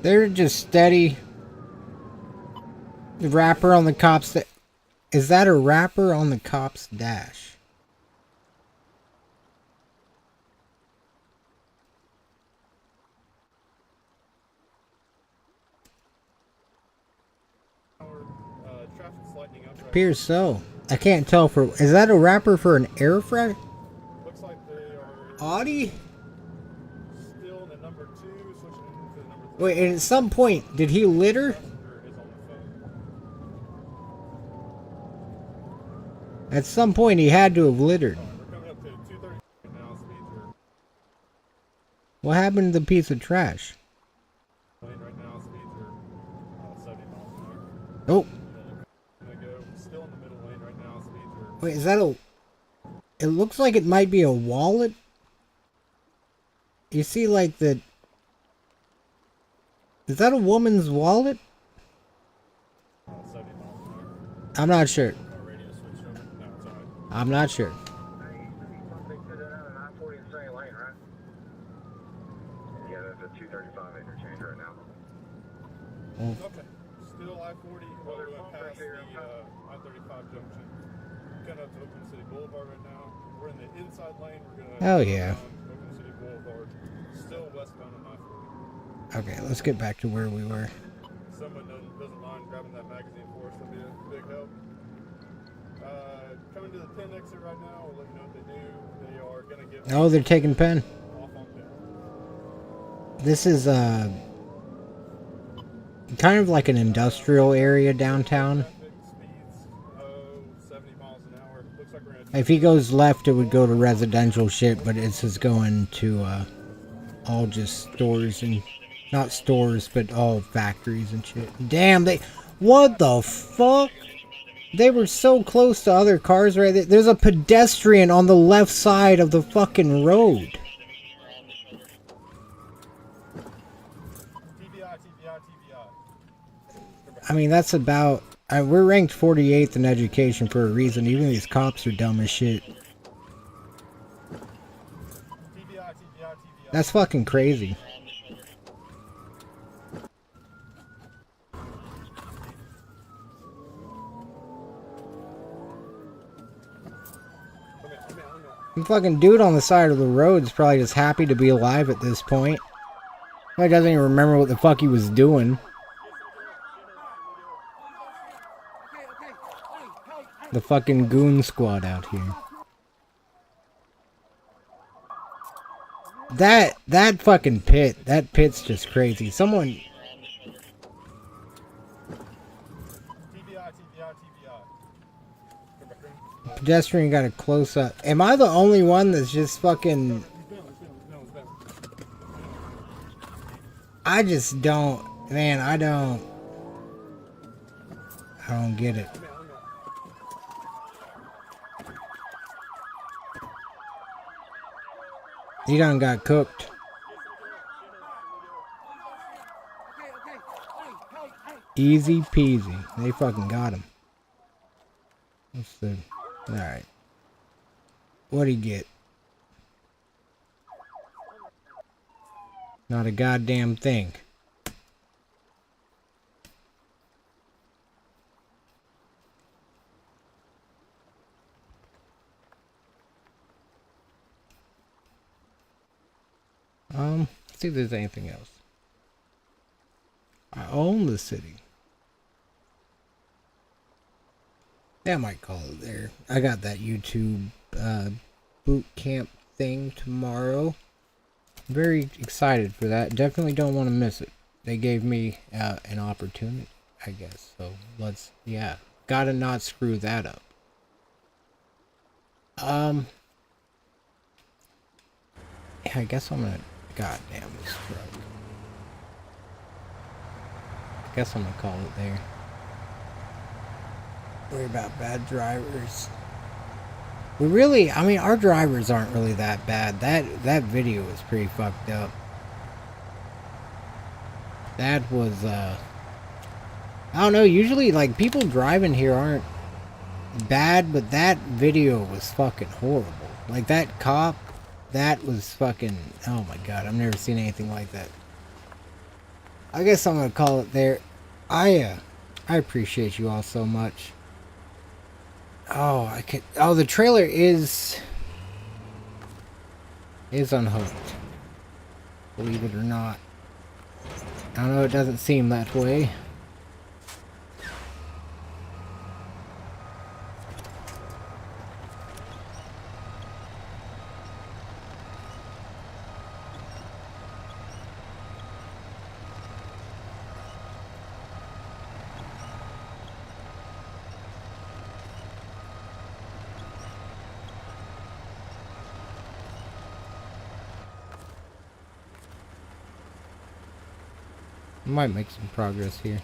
A: They're just steady. The wrapper on the cop's is that a wrapper on the cop's dash?
B: Traffic's lightening up right
A: Appears so. I can't tell for, is that a wrapper for an air freshener?
B: now. Looks like they are
A: Audi?
B: still in the number 2, switching into the number 3.
A: Wait, and at some point, did he litter?
B: Passenger is on the phone.
A: At some point, he had to have littered.
B: We're coming up to 230 right now. Speeds are
A: What happened to the piece of trash?
B: lane right now. Speeds are 70 miles an hour.
A: Oh,
B: Gonna go still in the middle lane right now. Speeds are
A: wait, is that a... It looks like it might be a wallet. You see, like, the... Is that a woman's wallet?
B: 70 miles an hour.
A: I'm not sure.
B: Car radio switched over. No, it's alright.
A: I'm not sure.
C: Hey, something to that on I-40 and Sunny Lane, right? Yeah, that's a 235 interchange right now.
B: Okay. Still I-40. Well, we went past the I-35 junction. Coming up to Oklahoma City Boulevard right now. We're in the inside lane. We're gonna
A: Oh,
B: go
A: yeah.
B: down Oklahoma City Boulevard. Still westbound on I-40.
A: Okay, let's get back to where we were.
B: Someone doesn't mind grabbing that magazine for us, that'd be a big help. Coming to the 10 exit right now, we'll let you know what they do. They are going to get
A: Oh, they're taking pen.
B: off on 10.
A: This is, kind of like an industrial area downtown.
B: Traffic speeds, 70 miles an hour. Looks like we're going
A: If he goes left, it would go to residential shit, but it's just going to, all just stores and... Not stores, but all factories and shit. Damn, they... What the fuck? They were so close to other cars right there. There's a pedestrian on the left side of the fucking road.
B: TBI.
A: I mean, that's about... we're ranked 48th in education for a reason. Even these cops are dumb as shit. That's fucking crazy. The fucking dude on the side of the road is probably just happy to be alive at this point. He doesn't even remember what the fuck he was doing. The fucking goon squad out here. That fucking pit. That pit's just crazy. Someone.
B: TBI, TBI, TBI. Come back around.
A: Pedestrian got a close up. Am I the only one that's just fucking...
B: He's down, he's down, he's down.
A: I just don't... Man, I don't get it. He done got cooked. Easy peasy. They fucking got him. What's the... Alright. What'd he get? Not a goddamn thing. Let's see if there's anything else. I own the city. That might call it there. I got that YouTube boot camp thing tomorrow. I'm very excited for that. Definitely don't want to miss it. They gave me an opportunity, I guess. So let's, yeah, gotta not screw that up. Yeah, I guess I'm gonna. Goddamn this truck. I guess I'm gonna call it there. Worry about bad drivers. We really, I mean, our drivers aren't really that bad. That video was pretty fucked up. That was, I don't know, usually, like, people driving here aren't bad, but that video was fucking horrible. Like, that cop, that was fucking, oh my god, I've never seen anything like that. I guess I'm gonna call it there. I appreciate you all so much. Oh, the trailer is unhooked. Believe it or not. I know it doesn't seem that way. Might make some progress here.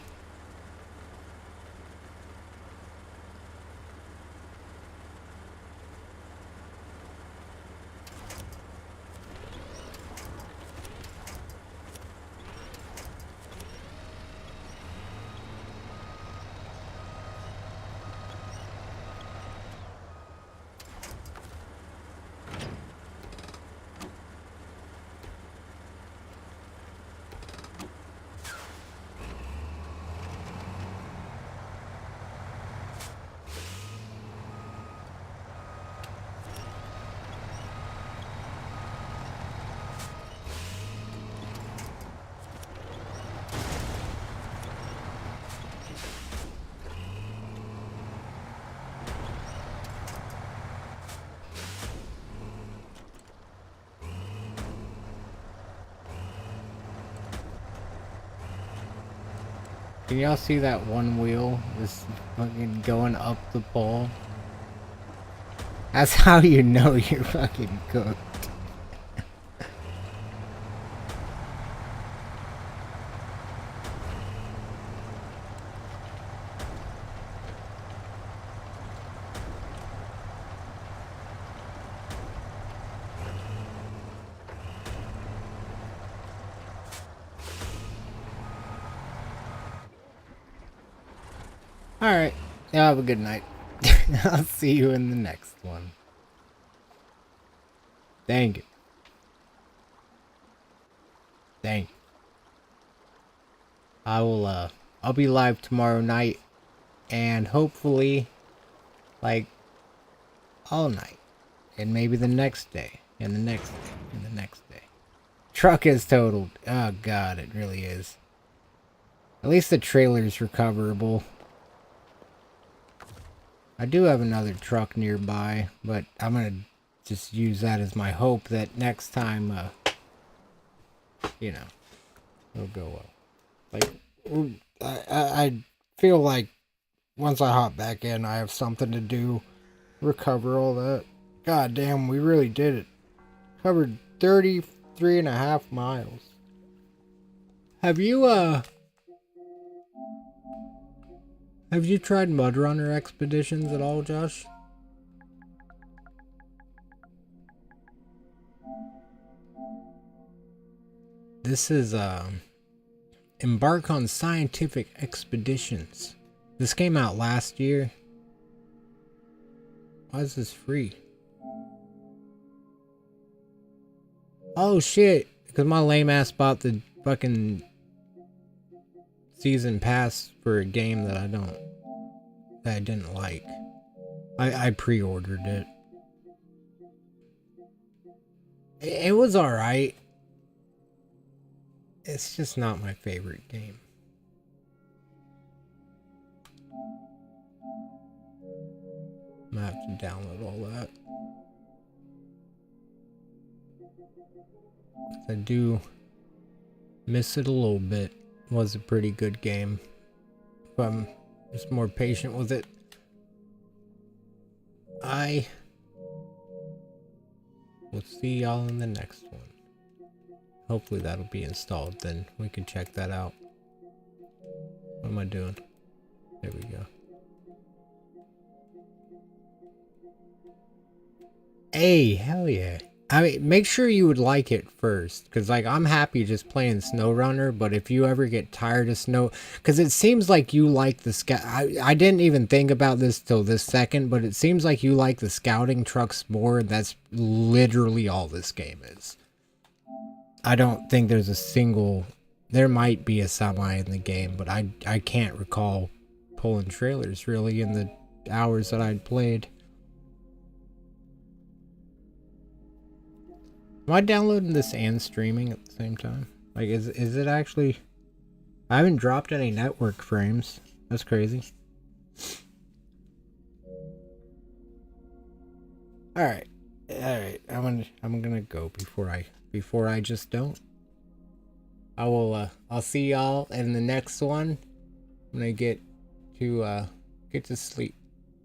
A: Can y'all see that one wheel is fucking going up the pole? That's how you know you're fucking cooked. Alright, y'all have a good night. I'll see you in the next one. Thank you. Thank you. I'll be live tomorrow night, and hopefully, like, all night, and maybe the next day, and the next day, and the next day. truck is totaled. Oh god, it really is. At least the trailer's recoverable. I do have another truck nearby, but I'm gonna just use that as my hope that next time, you know, it'll go well. Like, I feel like once I hop back in, I have something to do. Recover all that. God damn, we really did it. Covered 33.5 miles. Have you tried Mud Runner expeditions at all, Josh? This is embark on scientific expeditions. This came out last year. Why is this free? Oh shit, because my lame ass bought the fucking season pass for a game that I didn't like. I pre-ordered it. It was alright. It's just not my favorite game. I'm gonna have to download all that. I do miss it a little bit. It was a pretty good game. If I'm just more patient with it. I will see y'all in the next one. Hopefully that'll be installed, then we can check that out. What am I doing? There we go. Hey, hell yeah. I mean, make sure you would like it first, because like I'm happy just playing Snowrunner, but if you ever get tired of snow, because it seems like you like the scout. I didn't even think about this till this second, but it seems like you like the scouting trucks more, and that's literally all this game is. I don't think there's a single. There might be a semi in the game, but I can't recall pulling trailers really in the hours that I'd played. Am I downloading this and streaming at the same time? Like, is it actually... I haven't dropped any network frames. That's crazy. Alright. Alright. I'm gonna go before I just don't. I will, I'll see y'all in the next one. I'm gonna get to sleep.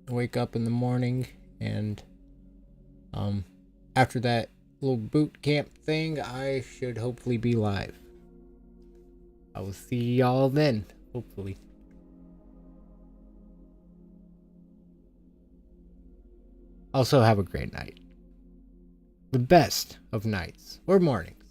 A: Wake up in the morning and, after that little boot camp thing, I should hopefully be live. I will see y'all then, hopefully. Also, have a great night. The best of nights or mornings.